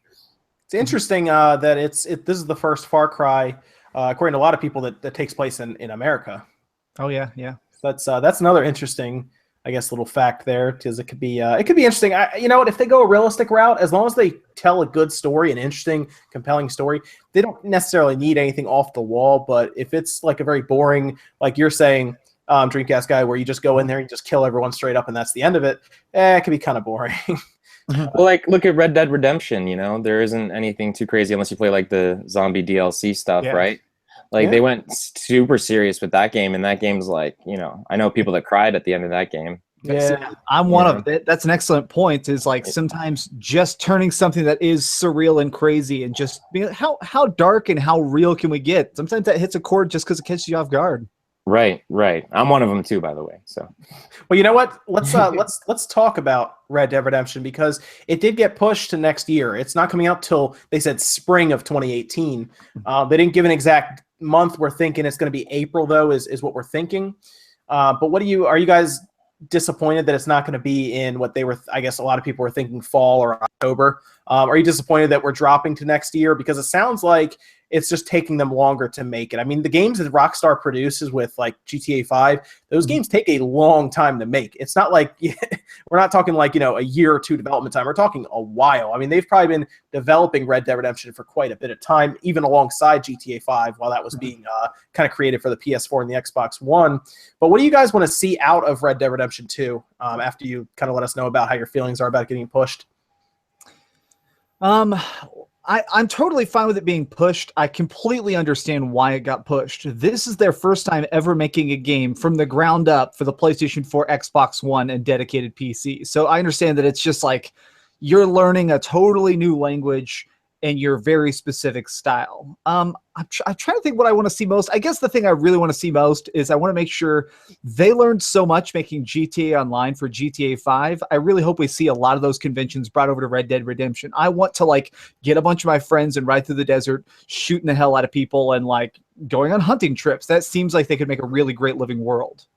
It's interesting that this is the first Far Cry, according to a lot of people, that takes place in America. Oh yeah. That's another interesting, I guess, little fact there, because it could be interesting. You know what? If they go a realistic route, as long as they tell a good story, an interesting, compelling story, they don't necessarily need anything off the wall. But if it's like a very boring, like you're saying, Dreamcast Guy, where you just go in there and just kill everyone straight up and that's the end of it, it can be kind of boring. Well, like look at Red Dead Redemption. You know, there isn't anything too crazy unless you play like the zombie DLC stuff, right? Like they went super serious with that game, and that game's like, you know, I know people that cried at the end of that game. Yeah, I'm one of it. That's an excellent point. Is like sometimes just turning something that is surreal and crazy, and just being how dark and how real can we get? Sometimes that hits a chord just because it catches you off guard. Right. I'm one of them too, by the way. So, well, you know what? Let's talk about Red Dead Redemption, because it did get pushed to next year. It's not coming out till, they said, spring of 2018. They didn't give an exact month. We're thinking it's going to be April, though, is what we're thinking. But are you guys disappointed that it's not going to be in what they were, I guess a lot of people were thinking fall or October? Are you disappointed that we're dropping to next year? Because it sounds like it's just taking them longer to make it. I mean, the games that Rockstar produces with like GTA 5, those games take a long time to make. It's not like, we're not talking like, a year or two development time. We're talking a while. I mean, they've probably been developing Red Dead Redemption for quite a bit of time, even alongside GTA 5 while that was being kind of created for the PS4 and the Xbox One. But what do you guys want to see out of Red Dead Redemption 2 after you kind of let us know about how your feelings are about getting pushed? I'm totally fine with it being pushed. I completely understand why it got pushed. This is their first time ever making a game from the ground up for the PlayStation 4, Xbox One, and dedicated PC. So I understand that it's just like you're learning a totally new language and your very specific style. I'm trying to think what I want to see most. I guess the thing I really want to see most is I want to make sure they learned so much making GTA Online for GTA 5. I really hope we see a lot of those conventions brought over to Red Dead Redemption. I want to like get a bunch of my friends and ride through the desert, shooting the hell out of people and like going on hunting trips. That seems like they could make a really great living world.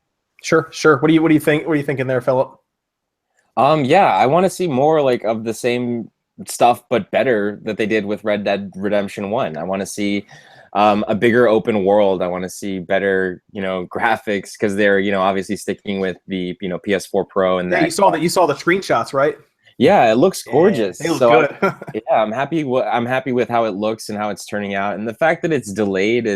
Sure. What do you think? What are you thinking there, Philip? Yeah, I want to see more like of the same stuff but better that they did with Red Dead Redemption 1. I want to see a bigger open world. I want to see better, graphics, because they're, obviously sticking with the, PS4 Pro and you saw the screenshots, right? Yeah, it looks gorgeous. They look good. I'm happy with how it looks and how it's turning out. And the fact that it's delayed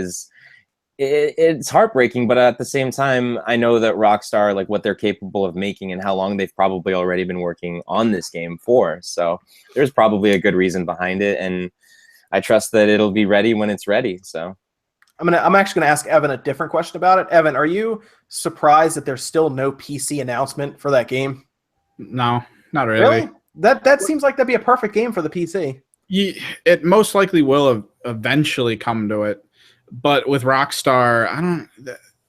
it's heartbreaking, but at the same time, I know that Rockstar, like what they're capable of making and how long they've probably already been working on this game for. So there's probably a good reason behind it, and I trust that it'll be ready when it's ready. So I'm actually gonna ask Evan a different question about it. Evan, are you surprised that there's still no PC announcement for that game? No, not really. That seems like that'd be a perfect game for the PC. It most likely will eventually come to it. But with Rockstar,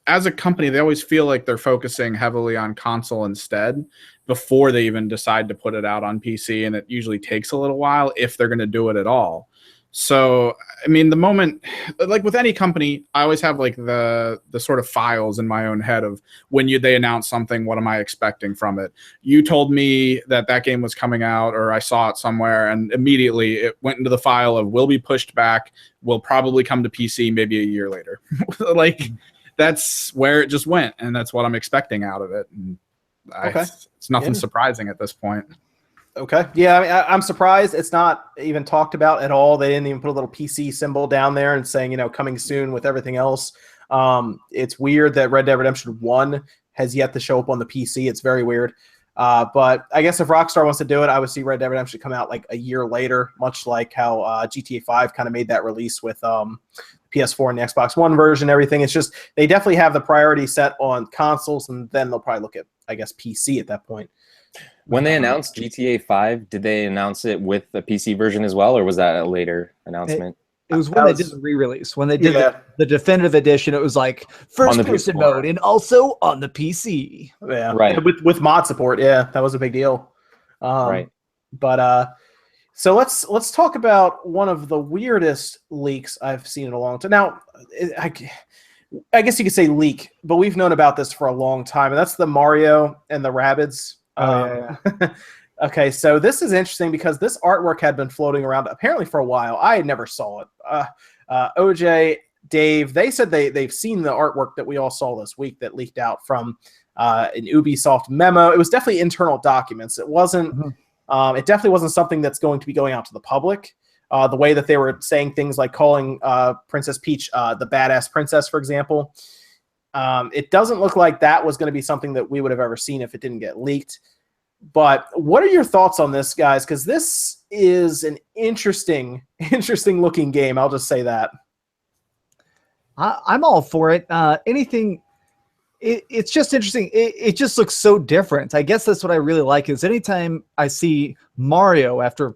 as a company, they always feel like they're focusing heavily on console instead before they even decide to put it out on PC. And it usually takes a little while if they're going to do it at all. So, I mean, the moment, like with any company, I always have like the sort of files in my own head of when they announce something, what am I expecting from it? You told me that game was coming out, or I saw it somewhere, and immediately it went into the file of will be pushed back, will probably come to PC maybe a year later. Like that's where it just went, and that's what I'm expecting out of it. And it's nothing surprising at this point. Okay. Yeah, I mean, I'm surprised it's not even talked about at all. They didn't even put a little PC symbol down there and saying, coming soon with everything else. It's weird that Red Dead Redemption 1 has yet to show up on the PC. It's very weird. But I guess if Rockstar wants to do it, I would see Red Dead Redemption come out like a year later, much like how GTA 5 kind of made that release with PS4 and the Xbox One version, everything. It's just they definitely have the priority set on consoles, and then they'll probably look at, I guess, PC at that point. When they announced GTA 5, did they announce it with the PC version as well, or was that a later announcement? It was when they did the re-release. When they did the definitive edition, it was like first-person mode and also on the PC. Yeah, right. With mod support, that was a big deal. Right. But so let's talk about one of the weirdest leaks I've seen in a long time. Now, I guess you could say leak, but we've known about this for a long time, and that's the Mario and the Rabbids. Okay, so this is interesting because this artwork had been floating around apparently for a while. I never saw it. OJ Dave, they said they've seen the artwork that we all saw this week that leaked out from an Ubisoft memo. It was definitely internal documents. It wasn't. It definitely wasn't something that's going to be going out to the public. The way that they were saying things like calling Princess Peach the badass princess, for example. It doesn't look like that was going to be something that we would have ever seen if it didn't get leaked. But what are your thoughts on this, guys? Because this is an interesting looking game. I'll just say that. I'm all for it. Anything. It's just interesting. It just looks so different. I guess that's what I really like is anytime I see Mario after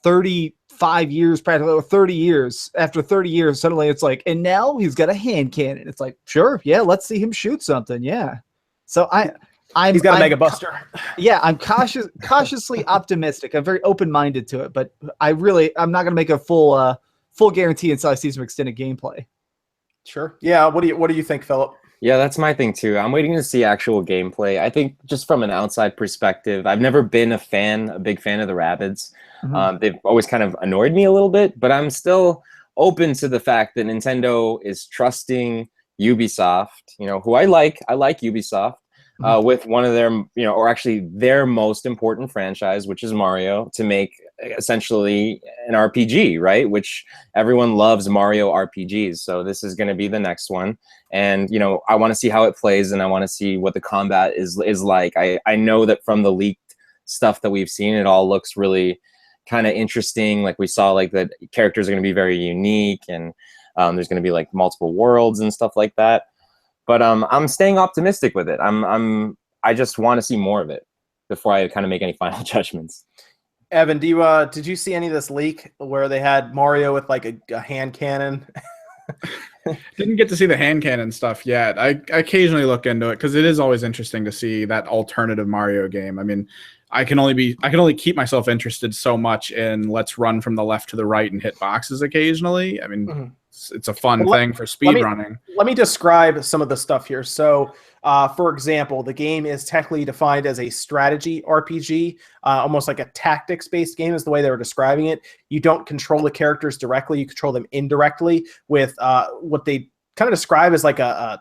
35 years, practically, or 30 years, after 30 years, suddenly it's like, and now he's got a hand cannon. It's like, sure, yeah, let's see him shoot something. Yeah. So he's got a Mega Buster. Yeah, I'm cautiously optimistic. I'm very open-minded to it, but I'm not going to make a full guarantee until I see some extended gameplay. Sure. Yeah. What do you think, Philip? Yeah, that's my thing too. I'm waiting to see actual gameplay. I think just from an outside perspective, I've never been a big fan of the Rabbids. They've always kind of annoyed me a little bit, but I'm still open to the fact that Nintendo is trusting Ubisoft, who I like Ubisoft, with one of their, or actually their most important franchise, which is Mario, to make essentially an RPG, right? Which everyone loves Mario RPGs. So this is going to be the next one. And, I want to see how it plays and I want to see what the combat is like. I know that from the leaked stuff that we've seen, it all looks really kind of interesting. Like we saw like that characters are going to be very unique and there's going to be like multiple worlds and stuff like that. But I'm staying optimistic with it. I just want to see more of it before I kind of make any final judgments. Evan, did you see any of this leak where they had Mario with like a hand cannon? Didn't get to see the hand cannon stuff yet. I occasionally look into it because it is always interesting to see that alternative Mario game. I mean, I can only keep myself interested so much in let's run from the left to the right and hit boxes occasionally. I mean, it's a fun thing for speed running. Let me describe some of the stuff here. So, for example, the game is technically defined as a strategy RPG, almost like a tactics-based game is the way they were describing it. You don't control the characters directly. You control them indirectly with what they kind of describe as like a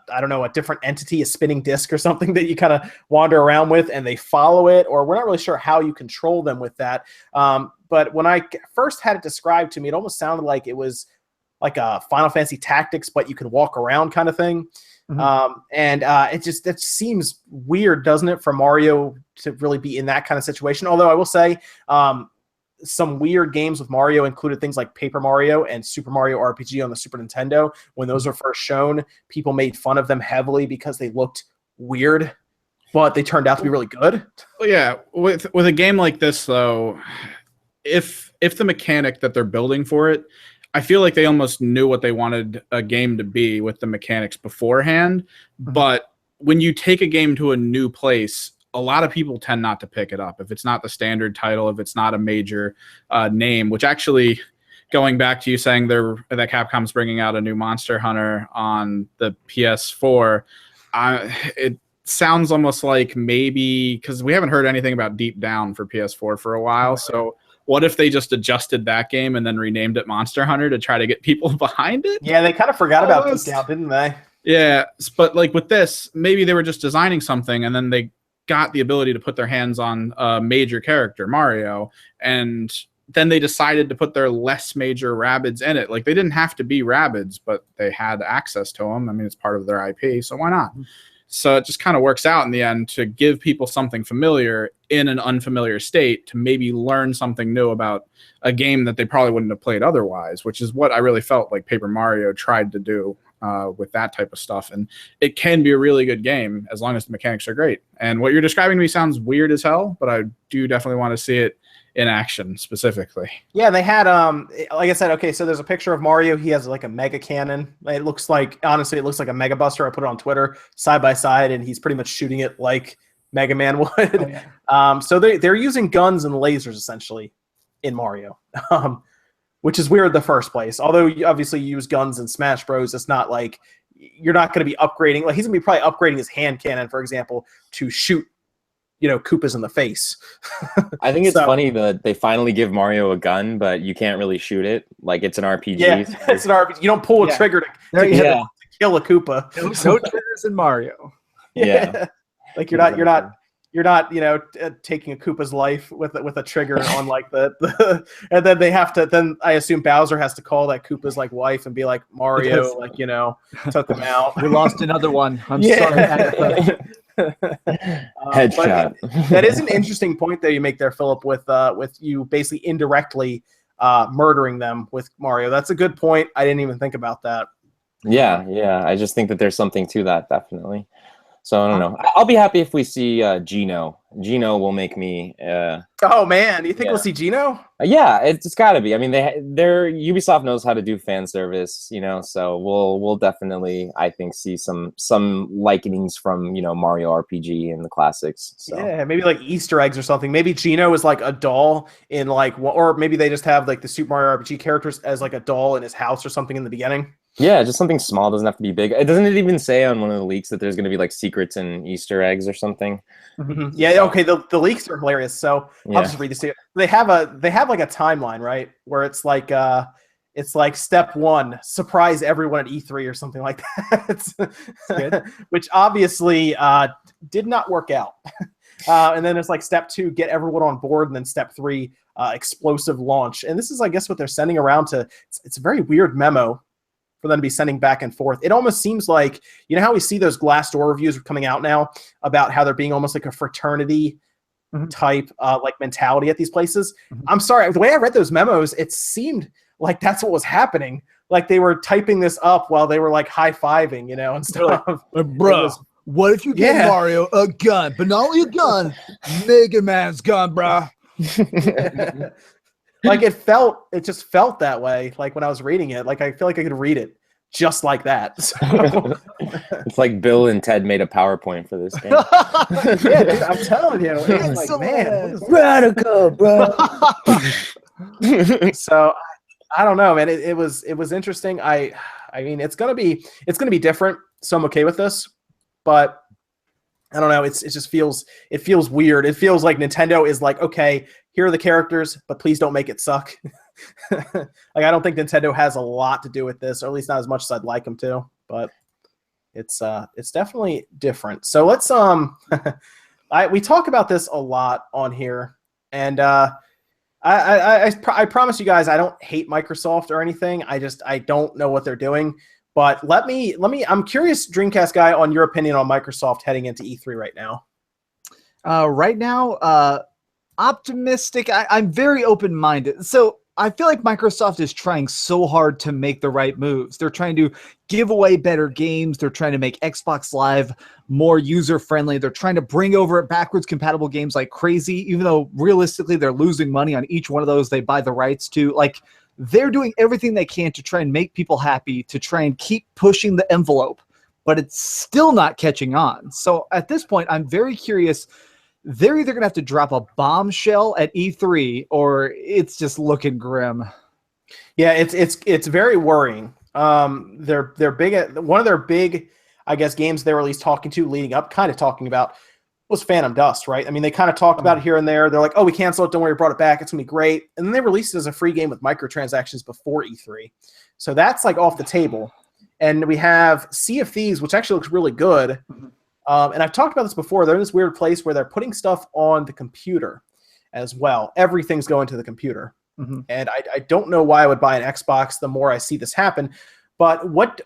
different entity, a spinning disc or something that you kind of wander around with, and they follow it, or we're not really sure how you control them with that. But when I first had it described to me, it almost sounded like it was like a Final Fantasy Tactics, but you could walk around kind of thing. It seems weird, doesn't it, for Mario to really be in that kind of situation? Although I will say some weird games with Mario included things like Paper Mario and Super Mario RPG on the Super Nintendo. When those were first shown, people made fun of them heavily because they looked weird, but they turned out to be really good. Well, yeah, with a game like this, though, if the mechanic that they're building for it, I feel like they almost knew what they wanted a game to be with the mechanics beforehand. But when you take a game to a new place, a lot of people tend not to pick it up if it's not the standard title, if it's not a major name, which actually, going back to you saying that Capcom's bringing out a new Monster Hunter on the PS4, it sounds almost like maybe, because we haven't heard anything about Deep Down for PS4 for a while, so what if they just adjusted that game and then renamed it Monster Hunter to try to get people behind it? Yeah, they kind of forgot about Deep Down, didn't they? Yeah, but like with this, maybe they were just designing something and then they got the ability to put their hands on a major character, Mario, and then they decided to put their less major Rabbids in it. Like, they didn't have to be Rabbids, but they had access to them. I mean, it's part of their IP, so why not? So it just kind of works out in the end to give people something familiar in an unfamiliar state to maybe learn something new about a game that they probably wouldn't have played otherwise, which is what I really felt like Paper Mario tried to do with that type of stuff. And it can be a really good game as long as the mechanics are great. And what you're describing to me sounds weird as hell, but I do definitely want to see it in action specifically. Yeah, they had like I said, okay, so there's a picture of Mario. He has like a mega cannon. It looks like a Mega Buster. I put it on Twitter side by side, and he's pretty much shooting it like Mega Man would. Oh, yeah. So they're using guns and lasers essentially in Mario, which is weird in the first place. Although you obviously use guns in Smash Bros, it's not like you're not going to be upgrading. Like, he's going to be probably upgrading his hand cannon, for example, to shoot Koopas in the face. I think it's funny that they finally give Mario a gun, but you can't really shoot it. Like it's an RPG. Yeah, it's an RPG. You don't pull a trigger to kill a Koopa. No triggers in Mario. Yeah. Like you're not taking a Koopa's life with a trigger on like the and then they have to, then I assume Bowser has to call that Koopa's like wife and be like, Mario, like, took them out. We lost another one. I'm sorry. Headshot. That is an interesting point that you make there, Philip, with you basically indirectly murdering them with Mario. That's a good point. I didn't even think about that. Yeah. I just think that there's something to that, definitely. So I don't know. I'll be happy if we see Gino. Gino will make me. Oh man, you think we'll see Gino? Yeah, it's got to be. I mean, they're Ubisoft knows how to do fan service, So we'll definitely, I think, see some likenings from Mario RPG and the classics. So. Yeah, maybe like Easter eggs or something. Maybe Gino is like a doll in or maybe they just have like the Super Mario RPG characters as like a doll in his house or something in the beginning. Yeah, just something small. Doesn't have to be big. Doesn't it even say on one of the leaks that there's going to be like secrets and Easter eggs or something? Mm-hmm. Yeah. Okay. The leaks are hilarious. So I'll just read this to you. They have like a timeline, right? Where it's like step 1, surprise everyone at E3 or something like that. Which obviously did not work out. And then there's like step 2, get everyone on board, and then step 3, explosive launch. And this is, I guess, what they're sending around to. It's a very weird memo for them to be sending back and forth. It almost seems like, how we see those Glassdoor reviews coming out now about how they're being almost like a fraternity type like mentality at these places. I'm sorry, the way I read those memos, it seemed like that's what was happening. Like they were typing this up while they were like high-fiving, and stuff. Bro, what if you give Mario a gun, but not only a gun, Mega Man's gun, bro? Like it just felt that way. Like when I was reading it, like I feel like I could read it just like that. So. It's like Bill and Ted made a PowerPoint for this game. Yeah, dude, I'm telling you, it's like, man, radical, bro. So I don't know, man. It was interesting. I mean, it's gonna be different. So I'm okay with this, but I don't know. It feels weird. It feels like Nintendo is like, okay, here are the characters, but please don't make it suck. Like I don't think Nintendo has a lot to do with this, or at least not as much as I'd like them to. But it's definitely different. So let's we talk about this a lot on here, and I promise you guys I don't hate Microsoft or anything. I don't know what they're doing. But let me. I'm curious, Dreamcast guy, on your opinion on Microsoft heading into E3 right now. Right now, optimistic. I'm very open-minded. So I feel like Microsoft is trying so hard to make the right moves. They're trying to give away better games. They're trying to make Xbox Live more user-friendly. They're trying to bring over backwards compatible games like crazy, even though realistically they're losing money on each one of those they buy the rights to. Like, they're doing everything they can to try and make people happy, to try and keep pushing the envelope, but it's still not catching on. So at this point, I'm very curious. They're either going to have to drop a bombshell at E3 or it's just looking grim. Yeah, it's very worrying. They're big. One of their big, I guess, games they were at least talking about was Phantom Dust, right? I mean, they kind of talked about it here and there. They're like, oh, we canceled it. Don't worry, we brought it back. It's going to be great. And then they released it as a free game with microtransactions before E3. So that's like off the table. And we have Sea of Thieves, which actually looks really good. And I've talked about this before. They're in this weird place where they're putting stuff on the computer as well. Everything's going to the computer. And I don't know why I would buy an Xbox the more I see this happen. But what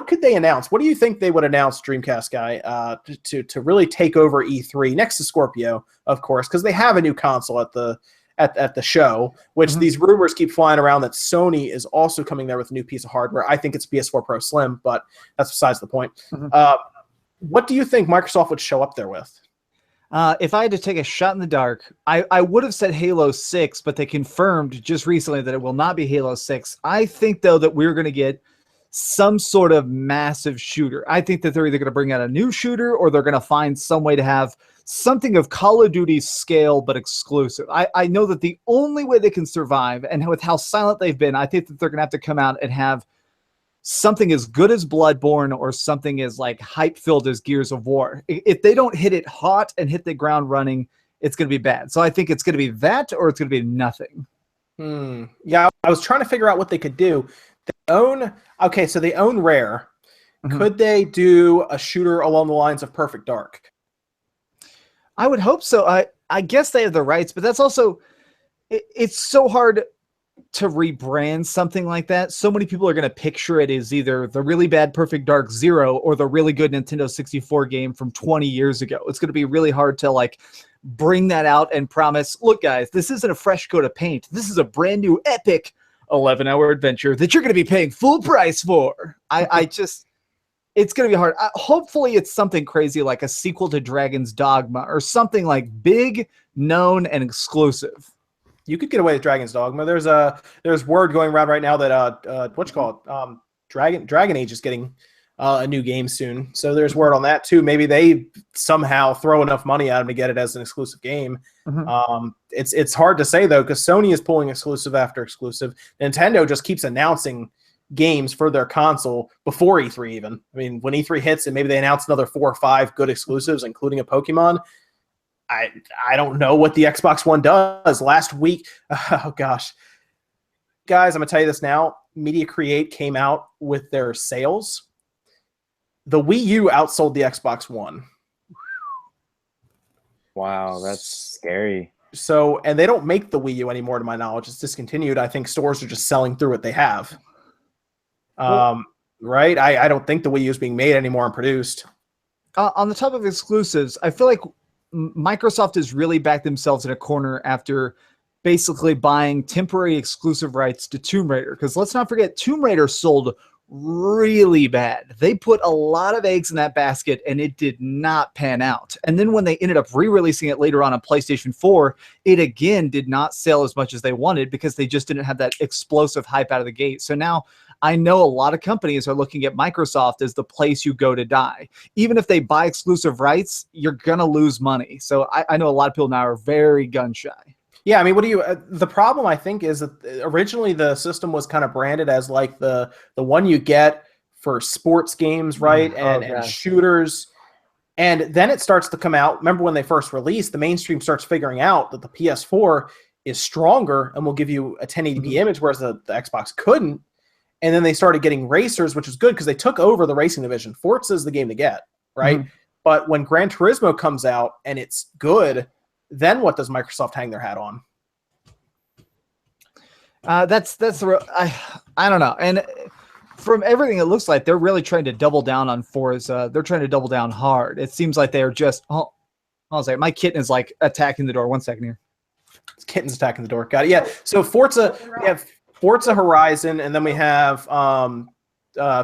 could they announce? What do you think they would announce, Dreamcast guy, to really take over E3 next to Scorpio, of course, because they have a new console at the show, which these rumors keep flying around that Sony is also coming there with a new piece of hardware. I think it's PS4 Pro Slim, but that's besides the point. What do you think Microsoft would show up there with? If I had to take a shot in the dark, I would have said Halo 6, but they confirmed just recently that it will not be Halo 6. I think, though, that we're going to get some sort of massive shooter. I think that they're either going to bring out a new shooter or they're going to find some way to have something of Call of Duty's scale but exclusive. I know that the only way they can survive, and with how silent they've been, I think that they're going to have to come out and have something as good as Bloodborne or something as like hype filled as Gears of War. If they don't hit it hot and hit the ground running, it's going to be bad. So I think it's going to be that, or it's going to be nothing. Yeah, I was trying to figure out what they could do. They own Rare. Could they do a shooter along the lines of Perfect Dark? I would hope so. I guess they have the rights, but that's also it's so hard to rebrand something like that. So many people are going to picture it as either the really bad Perfect Dark Zero or the really good Nintendo 64 game from 20 years ago. It's going to be really hard to like bring that out and promise, look guys, this isn't a fresh coat of paint. This is a brand new epic 11-hour adventure that you're going to be paying full price for. It's going to be hard. Hopefully it's something crazy like a sequel to Dragon's Dogma or something like big, known, and exclusive. You could get away with Dragon's Dogma. There's word going around right now that Dragon Age is getting a new game soon. So there's word on that too. Maybe they somehow throw enough money at them to get it as an exclusive game. It's hard to say though, because Sony is pulling exclusive after exclusive. Nintendo just keeps announcing games for their console before E3 even. I mean, when E3 hits and maybe they announce another 4 or 5 good exclusives, including a Pokemon. I don't know what the Xbox One does. Last week, oh gosh. Guys, I'm going to tell you this now. Media Create came out with their sales. The Wii U outsold the Xbox One. Wow, that's scary. So, and they don't make the Wii U anymore, to my knowledge. It's discontinued. I think stores are just selling through what they have. Right? I don't think the Wii U is being made anymore and produced. On the top of exclusives, I feel like Microsoft has really backed themselves in a corner after basically buying temporary exclusive rights to Tomb Raider. Because let's not forget, Tomb Raider sold really bad. They put a lot of eggs in that basket and it did not pan out. And then when they ended up re-releasing it later on PlayStation 4, it again did not sell as much as they wanted because they just didn't have that explosive hype out of the gate. So now I know a lot of companies are looking at Microsoft as the place you go to die. Even if they buy exclusive rights, you're going to lose money. So I know a lot of people now are very gun shy. Yeah, I mean, the problem I think is that originally the system was kind of branded as like the one you get for sports games, right? And shooters. And then it starts to come out. Remember when they first released, the mainstream starts figuring out that the PS4 is stronger and will give you a 1080p image, whereas the Xbox couldn't. And then they started getting racers, which is good because they took over the racing division. Forza is the game to get, right? But when Gran Turismo comes out and it's good, then what does Microsoft hang their hat on? I don't know. And from everything it looks like, they're really trying to double down on Forza. They're trying to double down hard. It seems like they are just. I was like, my kitten is like attacking the door. 1 second here. This kitten's attacking the door. Got it. Yeah. So Forza, we have Forza Horizon, and then we have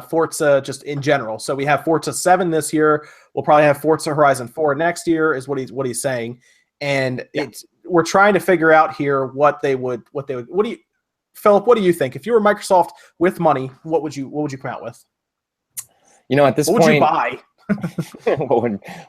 Forza just in general. So we have Forza 7 this year. We'll probably have Forza Horizon 4 next year, is what he's saying. And we're trying to figure out here what do you, Philip, what do you think? If you were Microsoft with money, what would you come out with? You know, at this point, what would you buy?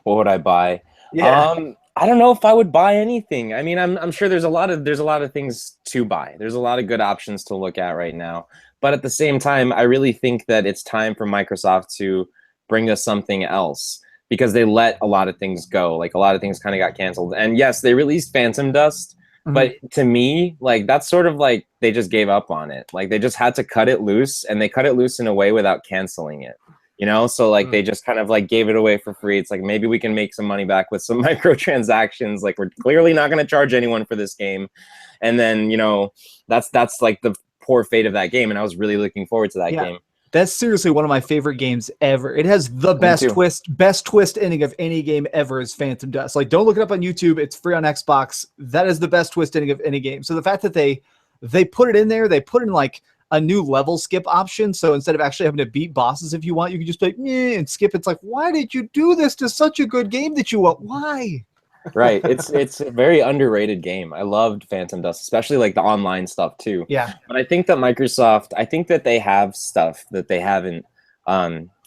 what would I buy? Yeah. I don't know if I would buy anything. I mean, I'm sure there's a lot of things to buy. There's a lot of good options to look at right now. But at the same time, I really think that it's time for Microsoft to bring us something else, because they let a lot of things go. Like a lot of things kind of got canceled. And yes, they released Phantom Dust, but to me, like that's sort of like they just gave up on it. Like they just had to cut it loose, and they cut it loose in a way without canceling it. You know, so like they just kind of like gave it away for free. It's like maybe we can make some money back with some microtransactions. Like we're clearly not going to charge anyone for this game, and then that's like the poor fate of that game. And I was really looking forward to that game. That's seriously one of my favorite games ever. It has the best twist ending of any game ever is Phantom Dust. Like don't look it up on YouTube. It's free on Xbox. That is the best twist ending of any game. So the fact that they put it in there, they put in like a new level skip option. So instead of actually having to beat bosses if you want, you can just be like, meh, and skip. It's like, why did you do this to such a good game that you want? Why? Right. It's a very underrated game. I loved Phantom Dust, especially like the online stuff too. Yeah. But I think that Microsoft, they have stuff that they haven't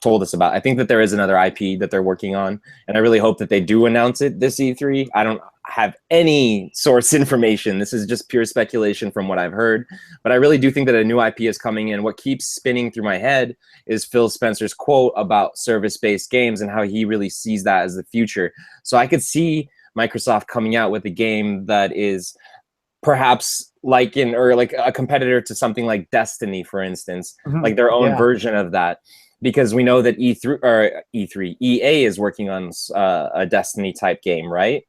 told us about. I think that there is another IP that they're working on, and I really hope that they do announce it this E3. I don't have any source information. This is just pure speculation from what I've heard, but I really do think that a new IP is coming in. What keeps spinning through my head is Phil Spencer's quote about service-based games and how he really sees that as the future. So I could see Microsoft coming out with a game that is perhaps like a competitor to something like Destiny, for instance, like their own version of that. Because we know that EA is working on a Destiny type game, right?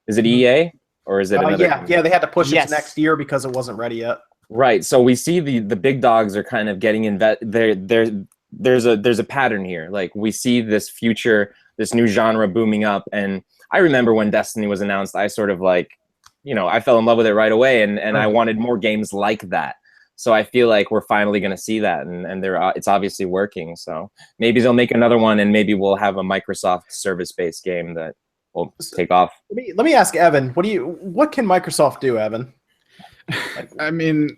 Is it EA or is it another? Yeah, they had to push it to next year because it wasn't ready yet. Right. So we see the big dogs are kind of getting there's a pattern here. Like we see this future, this new genre booming up. And I remember when Destiny was announced, I sort of like, I fell in love with it right away, and I wanted more games like that. So I feel like we're finally going to see that, and it's obviously working. So maybe they'll make another one, and maybe we'll have a Microsoft service-based game that will take off. Let me ask Evan, what can Microsoft do, Evan? I mean,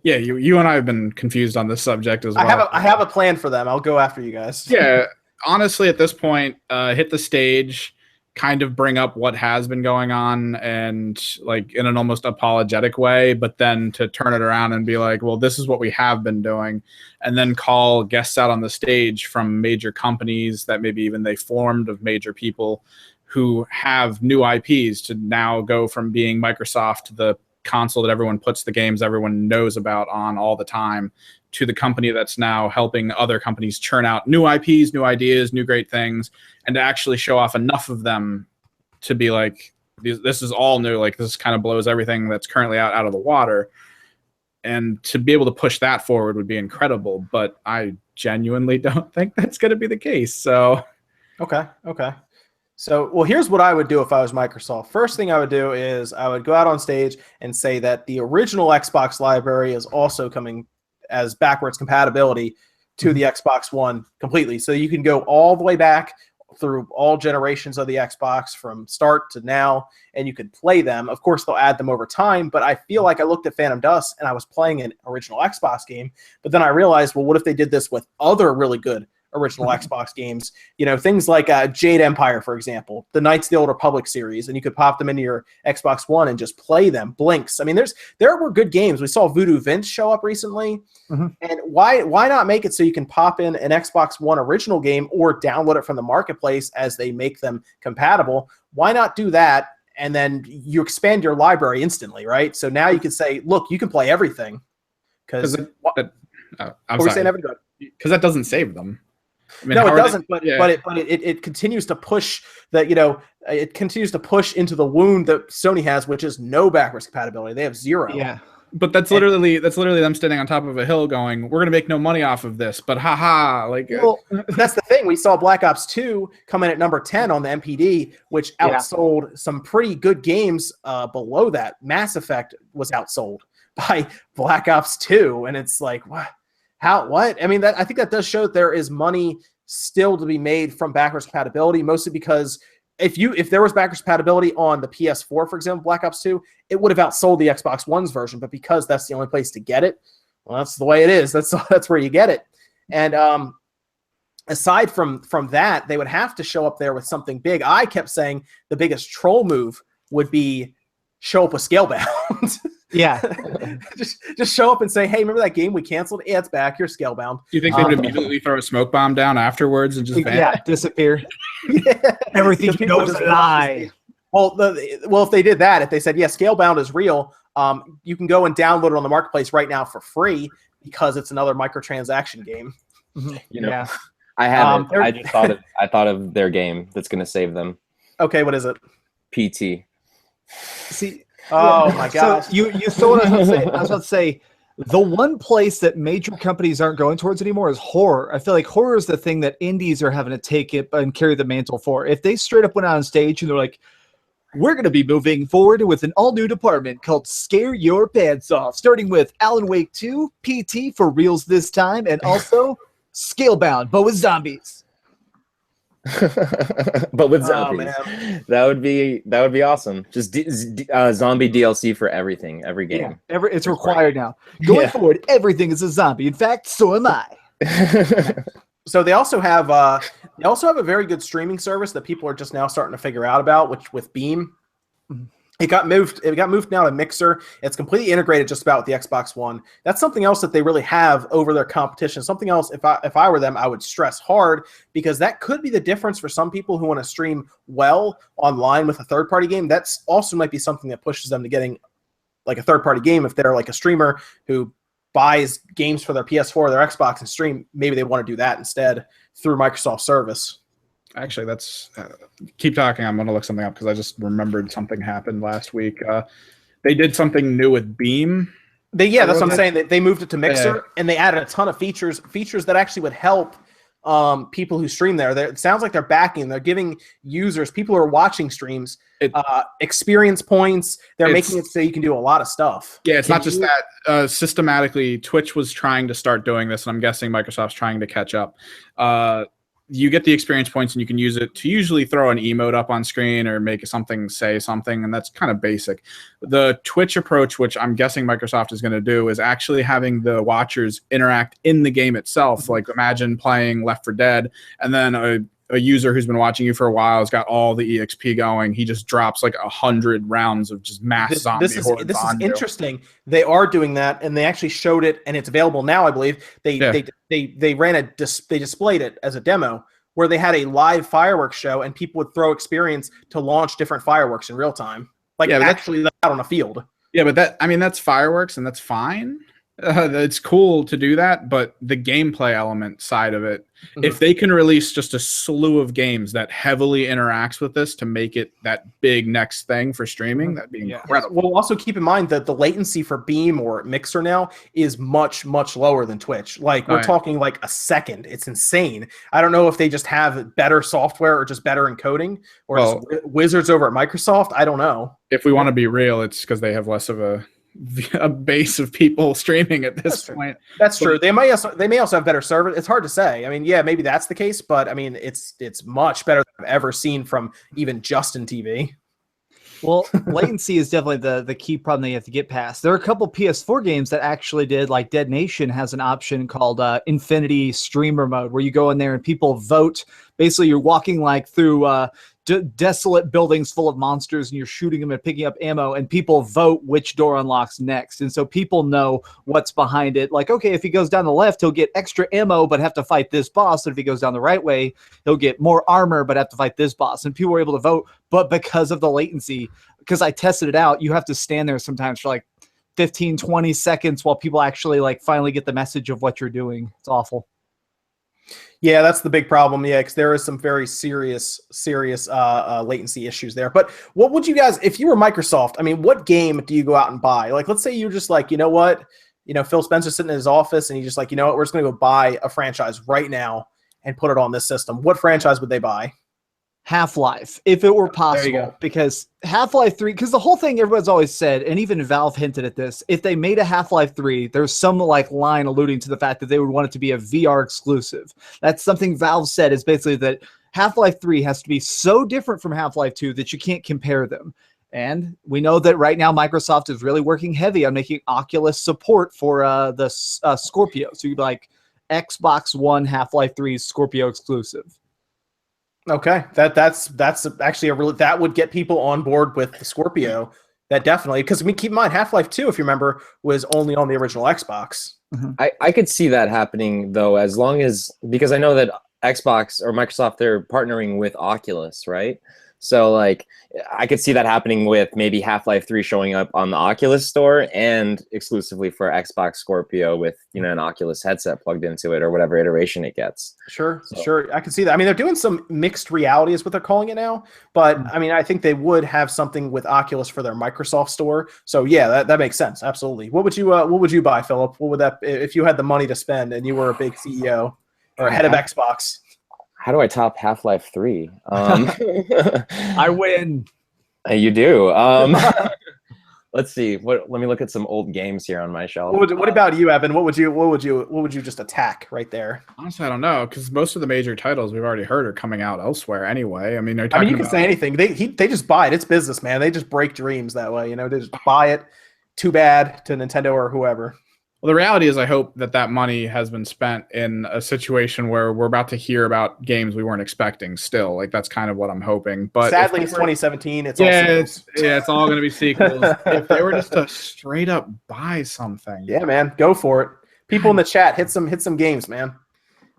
yeah, you and I have been confused on this subject as well. I have a plan for them. I'll go after you guys. Yeah, honestly, at this point, hit the stage, kind of bring up what has been going on, and like in an almost apologetic way, but then to turn it around and be like, well, this is what we have been doing, and then call guests out on the stage from major companies that maybe even they formed of major people who have new IPs to now go from being Microsoft, the console that everyone puts the games everyone knows about on all the time, to the company that's now helping other companies churn out new IPs, new ideas, new great things, and to actually show off enough of them to be like, this is all new. Like this kind of blows everything that's currently out of the water. And to be able to push that forward would be incredible. But I genuinely don't think that's going to be the case. So, okay. So, well, here's what I would do if I was Microsoft. First thing I would do is I would go out on stage and say that the original Xbox library is also coming as backwards compatibility to the Xbox One completely. So you can go all the way back through all generations of the Xbox from start to now, and you can play them. Of course, they'll add them over time, but I feel like I looked at Phantom Dust and I was playing an original Xbox game, but then I realized, well, what if they did this with other really good original Xbox games, things like Jade Empire, for example, the Knights of the Old Republic series, and you could pop them into your Xbox One and just play them. Blinks. I mean, there were good games. We saw Voodoo Vince show up recently, and why not make it so you can pop in an Xbox One original game or download it from the marketplace as they make them compatible? Why not do that? And then you expand your library instantly, right? So now you can say, look, you can play everything. Because that doesn't save them. I mean, no, it doesn't. But it continues to push that. It continues to push into the wound that Sony has, which is no backwards compatibility. They have zero. Yeah. But that's literally them standing on top of a hill, going, "We're gonna make no money off of this." But haha, like. Well, that's the thing. We saw Black Ops 2 come in at number 10 on the MPD, which outsold some pretty good games below that. Mass Effect was outsold by Black Ops 2, and it's like, what? What? I mean, I think that does show that there is money still to be made from backwards compatibility, mostly because if there was backwards compatibility on the PS4, for example, Black Ops 2, it would have outsold the Xbox One's version, but because that's the only place to get it, well, that's the way it is. That's where you get it. And aside from that, they would have to show up there with something big. I kept saying the biggest troll move would be show up with Scalebound. Yeah. just show up and say, hey, remember that game we canceled? Yeah, it's back. You're Scalebound. Do you think they would immediately throw a smoke bomb down afterwards and just disappear? Everything you know is a lie. Well, if they did that, if they said, yeah, Scalebound is real, you can go and download it on the marketplace right now for free because it's another microtransaction game. I have it. I thought of their game that's going to save them. Okay, what is it? PT. See. Oh my gosh! So you saw what I was about to say. The one place that major companies aren't going towards anymore is horror. I feel like horror is the thing that indies are having to take it and carry the mantle for. If they straight up went out on stage and they're like, we're going to be moving forward with an all-new department called Scare Your Pants Off, starting with Alan Wake 2, PT for reals this time, and also Scalebound, but with zombies. But with zombies, that would be awesome. Just zombie DLC for everything, every game. Yeah, it's required now. Going forward, everything is a zombie. In fact, so am I. So they also have a very good streaming service that people are just now starting to figure out about, which with Beam. It got moved now to Mixer. It's completely integrated just about with the Xbox One. That's something else that they really have over their competition. Something else, if I were them, I would stress hard, because that could be the difference for some people who want to stream well online with a third-party game. That's also might be something that pushes them to getting like a third-party game. If they're like a streamer who buys games for their PS4 or their Xbox and stream, maybe they want to do that instead through Microsoft service. Actually, that's keep talking. I'm going to look something up because I just remembered something happened last week. They did something new with Beam. That's what I'm saying. They moved it to Mixer, and they added a ton of features that actually would help people who stream there. It sounds like they're giving users, people who are watching streams, experience points. They're making it so you can do a lot of stuff. Yeah, it's not just that. Systematically, Twitch was trying to start doing this, and I'm guessing Microsoft's trying to catch up. You get the experience points, and you can use it to usually throw an emote up on screen or make something say something, and that's kind of basic. The Twitch approach, which I'm guessing Microsoft is going to do, is actually having the watchers interact in the game itself. Like, imagine playing Left 4 Dead, and then a user who's been watching you for a while has got all the EXP going. He just drops like 100 rounds of just mass zombie hordes. This is interesting. They are doing that, and they actually showed it, and it's available now, I believe. They displayed it as a demo where they had a live fireworks show, and people would throw experience to launch different fireworks in real time, actually out on a field. Yeah, but that's fireworks, and that's fine. It's cool to do that, but the gameplay element side of it, if they can release just a slew of games that heavily interacts with this to make it that big next thing for streaming, that'd be incredible. Well, also keep in mind that the latency for Beam or Mixer now is much, much lower than Twitch. Like, we're talking like a second. It's insane. I don't know if they just have better software or just better encoding, or just wizards over at Microsoft. I don't know. If we want to be real, it's because they have less of a base of people streaming at this point. That's true. They may also have better service. It's hard to say. I mean, yeah, maybe that's the case, but I mean, it's much better than I've ever seen from even Justin TV. Well, latency is definitely the key problem that you have to get past. There are a couple PS4 games that actually did, like Dead Nation has an option called Infinity Streamer Mode, where you go in there and people vote. Basically, you're walking like through desolate buildings full of monsters, and you're shooting them and picking up ammo, and people vote which door unlocks next. And so people know what's behind it. Like, okay, if he goes down the left, he'll get extra ammo, but have to fight this boss. And if he goes down the right way, he'll get more armor, but have to fight this boss. And people were able to vote, but because of the latency, because I tested it out, you have to stand there sometimes for like 15, 20 seconds while people actually like finally get the message of what you're doing. It's awful. Yeah, that's the big problem. Yeah, because there is some very serious latency issues there. But what would you guys, if you were Microsoft, I mean, what game do you go out and buy? Like, let's say you're just like, you know what? You know, Phil Spencer's sitting in his office, and he's just like, you know what? We're just going to go buy a franchise right now and put it on this system. What franchise would they buy? Half-Life, if it were possible, because Half-Life 3, because the whole thing everyone's always said, and even Valve hinted at this, if they made a Half-Life 3, there's some like line alluding to the fact that they would want it to be a VR exclusive. That's something Valve said, is basically that Half-Life 3 has to be so different from Half-Life 2 that you can't compare them. And we know that right now Microsoft is really working heavy on making Oculus support for the Scorpio. So you'd be like Xbox One Half-Life 3 Scorpio exclusive. Okay, that's actually that would get people on board with the Scorpio. That definitely, because keep in mind, Half-Life 2, if you remember, was only on the original Xbox. I could see that happening though, as long as, because I know that Xbox or Microsoft, they're partnering with Oculus, right? So like, I could see that happening with maybe Half-Life 3 showing up on the Oculus store and exclusively for Xbox Scorpio with, you know, an Oculus headset plugged into it or whatever iteration it gets. Sure. I can see that. I mean, they're doing some mixed reality is what they're calling it now. But I mean, I think they would have something with Oculus for their Microsoft store. So yeah, that makes sense. Absolutely. What would you buy, Philip? What would that, if you had the money to spend and you were a big CEO or head of Xbox? How do I top Half-Life 3? I win. You do. Let's see. Let me look at some old games here on my shelf. What about you, Evan? What would you just attack right there? Honestly, I don't know, because most of the major titles we've already heard are coming out elsewhere anyway. I mean, you can say anything. They just buy it. It's business, man. They just break dreams that way. You know, they just buy it. Too bad to Nintendo or whoever. Well, the reality is I hope that money has been spent in a situation where we're about to hear about games we weren't expecting still. Like, that's kind of what I'm hoping. But sadly, it's 2017. It's it's all going to be sequels. If they were just to straight up buy something. Yeah, man, go for it. People in the chat, hit some games, man.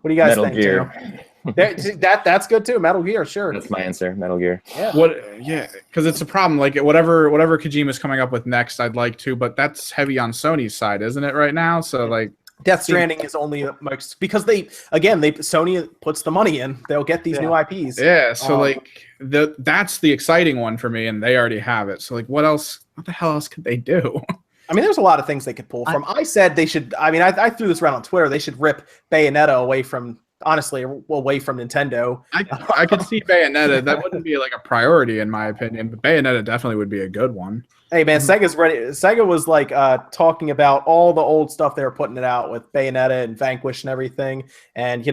What do you guys Metal think? Gear. That's good too. Metal Gear, sure. That's my answer. Metal Gear. Yeah. Because it's a problem. Like whatever Kojima's coming up with next, I'd like to, but that's heavy on Sony's side, isn't it, right now? So like, Death Stranding is only because Sony puts the money in. They'll get these new IPs. Yeah. So that's the exciting one for me, and they already have it. So like, what the hell else could they do? I mean, there's a lot of things they could pull from. I said they should. I mean, I threw this around on Twitter. They should rip Bayonetta away from Nintendo. I could see Bayonetta. That wouldn't be like a priority in my opinion, but Bayonetta definitely would be a good one. Hey man, Sega's ready. Sega was like talking about all the old stuff they were putting it out with Bayonetta and Vanquish and everything. And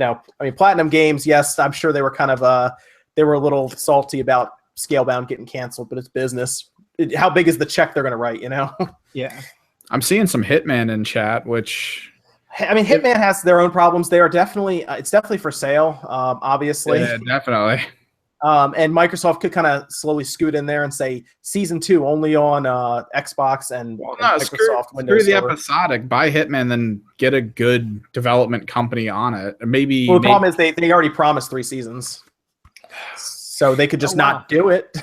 Platinum Games, yes, I'm sure they were kind of they were a little salty about Scalebound getting canceled, but it's business. How big is the check they're going to write? Yeah, I'm seeing some Hitman in chat, which. I mean, Hitman has their own problems. They are definitely, it's definitely for sale, obviously. Yeah, definitely. And Microsoft could kind of slowly scoot in there and say Season 2 only on Xbox and Microsoft Windows. Screw the episodic. Buy Hitman, then get a good development company on it. Maybe. Well, the problem is they already promised 3 seasons, so they could just not do it.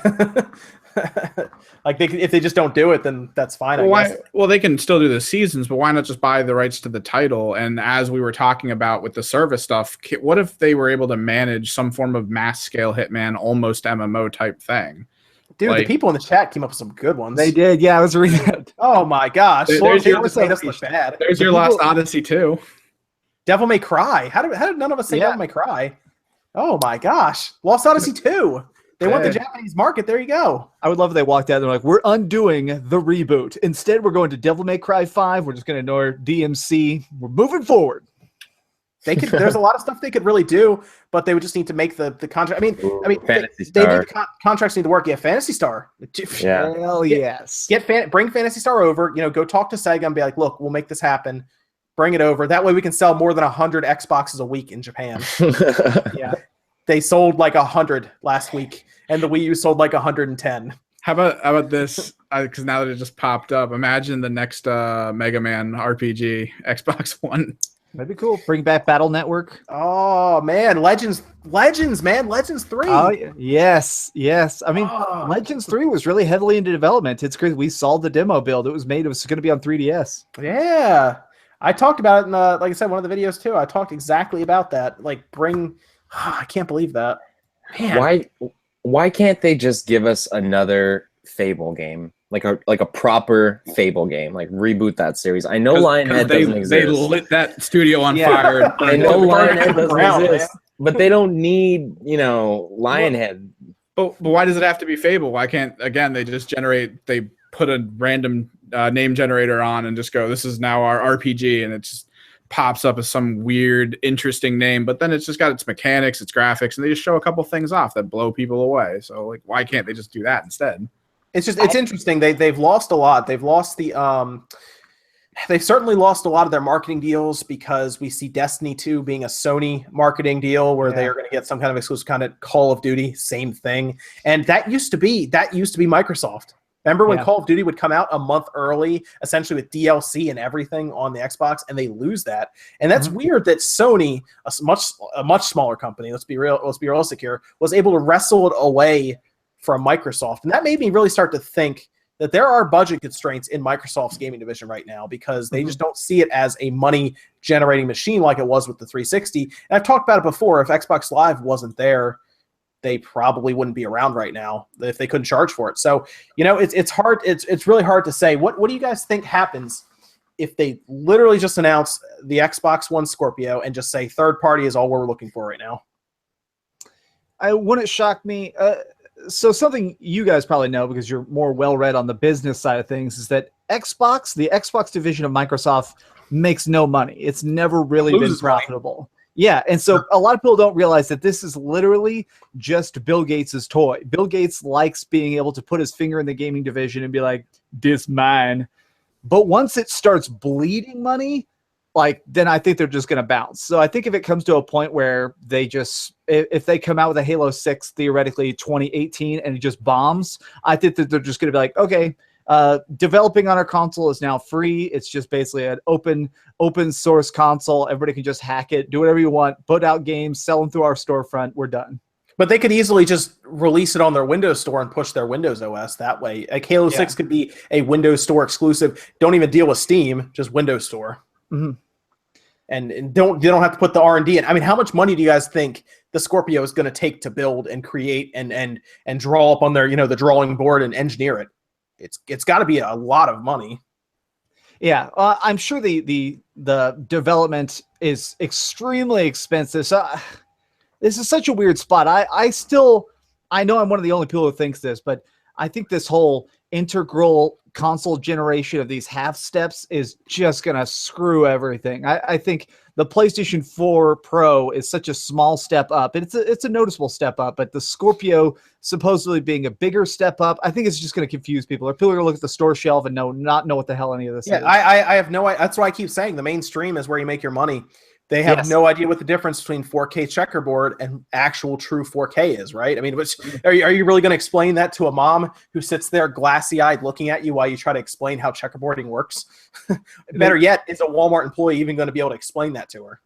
If they just don't do it, then that's fine. I guess. Well, they can still do the seasons, but why not just buy the rights to the title? And as we were talking about with the service stuff, what if they were able to manage some form of mass scale Hitman, almost MMO type thing? Dude, the people in the chat came up with some good ones. They did. Yeah, I was reading it. Oh my gosh. There's your Lost Odyssey too. Devil May Cry. How did none of us say Devil May Cry? Oh my gosh. Lost Odyssey 2. They want the Japanese market. There you go. I would love if they walked out and they're like, we're undoing the reboot. Instead, we're going to Devil May Cry 5. We're just going to ignore DMC. We're moving forward. They could. There's a lot of stuff they could really do, but they would just need to make the contract. I mean, contracts need to work. Yeah, Phantasy Star. Yeah. Hell yes. Bring Phantasy Star over. Go talk to Sega and be like, look, we'll make this happen. Bring it over. That way we can sell more than 100 Xboxes a week in Japan. Yeah. They sold like 100 last week, and the Wii U sold like 110. How about this? Because now that it just popped up, imagine the next Mega Man RPG, Xbox One. That'd be cool. Bring back Battle Network. Oh man, Legends, man, Legends 3. Oh yes. I mean, Legends 3 was really heavily into development. It's crazy. We saw the demo build. It was going to be on 3DS. Yeah, I talked about it in like I said, one of the videos too. I talked exactly about that. Like bring. I can't believe that. Man. Why can't they just give us another Fable game? Like a proper Fable game. Like reboot that series. I know Lionhead doesn't exist. They lit that studio on fire. I know Lionhead doesn't exist. But they don't need, Lionhead. But why does it have to be Fable? Why can't they just they put a random name generator on and just go, this is now our RPG, and it's pops up as some weird, interesting name, but then it's just got its mechanics, its graphics, and they just show a couple things off that blow people away. So, like, why can't they just do that instead? It's interesting. They've lost a lot. They've lost they've certainly lost a lot of their marketing deals because we see Destiny 2 being a Sony marketing deal where they are going to get some kind of exclusive content. Call of Duty, same thing. And that used to be Microsoft. Remember when Call of Duty would come out a month early, essentially with DLC and everything on the Xbox, and they lose that. And that's weird that Sony, a much smaller company, let's be realistic here, was able to wrestle it away from Microsoft. And that made me really start to think that there are budget constraints in Microsoft's gaming division right now because they just don't see it as a money-generating machine like it was with the 360. And I've talked about it before. If Xbox Live wasn't there, they probably wouldn't be around right now if they couldn't charge for it. So, it's hard. It's really hard to say. What do you guys think happens if they literally just announce the Xbox One Scorpio and just say third party is all we're looking for right now? I wouldn't shock me. So something you guys probably know because you're more well-read on the business side of things is that the Xbox division of Microsoft makes no money. It's never really been profitable. Money. Yeah, and so a lot of people don't realize that this is literally just Bill Gates' toy. Bill Gates likes being able to put his finger in the gaming division and be like, "This mine." But once it starts bleeding money, like, then I think they're just going to bounce. So I think if it comes to a point where they just, if they come out with a Halo 6, theoretically 2018, and it just bombs, I think that they're just going to be like, okay, developing on our console is now free. It's just basically an open source console. Everybody can just hack it, do whatever you want, put out games, sell them through our storefront. We're done. But they could easily just release it on their Windows Store and push their Windows OS that way. Like Halo 6 could be a Windows Store exclusive. Don't even deal with Steam, just Windows Store. Mm-hmm. And you don't have to put the R&D in. I mean, how much money do you guys think the Scorpio is going to take to build and create and draw up on their, the drawing board and engineer it? It's got to be a lot of money. Yeah, I'm sure the development is extremely expensive. So this is such a weird spot. I know I'm one of the only people who thinks this, but I think this whole integral console generation of these half steps is just going to screw everything. I think the PlayStation 4 Pro is such a small step up. It's a noticeable step up, but the Scorpio supposedly being a bigger step up, I think it's just going to confuse people. Or people are going to look at the store shelf and not know what the hell any of this is. I have no idea. That's why I keep saying the mainstream is where you make your money. They have no idea what the difference between 4K checkerboard and actual true 4K is, right? I mean, are you really going to explain that to a mom who sits there glassy-eyed looking at you while you try to explain how checkerboarding works? Better yet, is a Walmart employee even going to be able to explain that to her?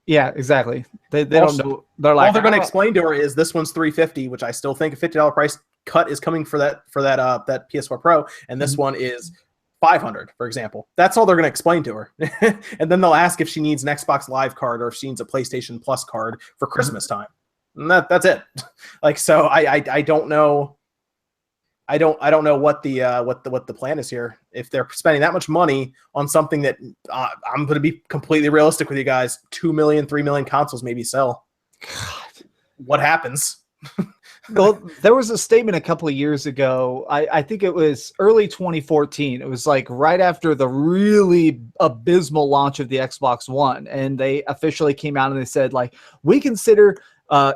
Yeah, exactly. They don't know. They're like, all they're going to explain to her is this one's $350, which I still think a $50 price cut is coming for that PS4 Pro, and this one is $500, for example. That's all they're going to explain to her. And then they'll ask if she needs an Xbox Live card or if she needs a PlayStation Plus card for Christmas time. And that's it. Like, so I don't know. I don't know what the plan is here. If they're spending that much money on something that I'm going to be completely realistic with you guys, 2 million, 3 million consoles maybe sell. God, what happens? Well, there was a statement a couple of years ago. I think it was early 2014. It was like right after the really abysmal launch of the Xbox One. And they officially came out and they said, like, we consider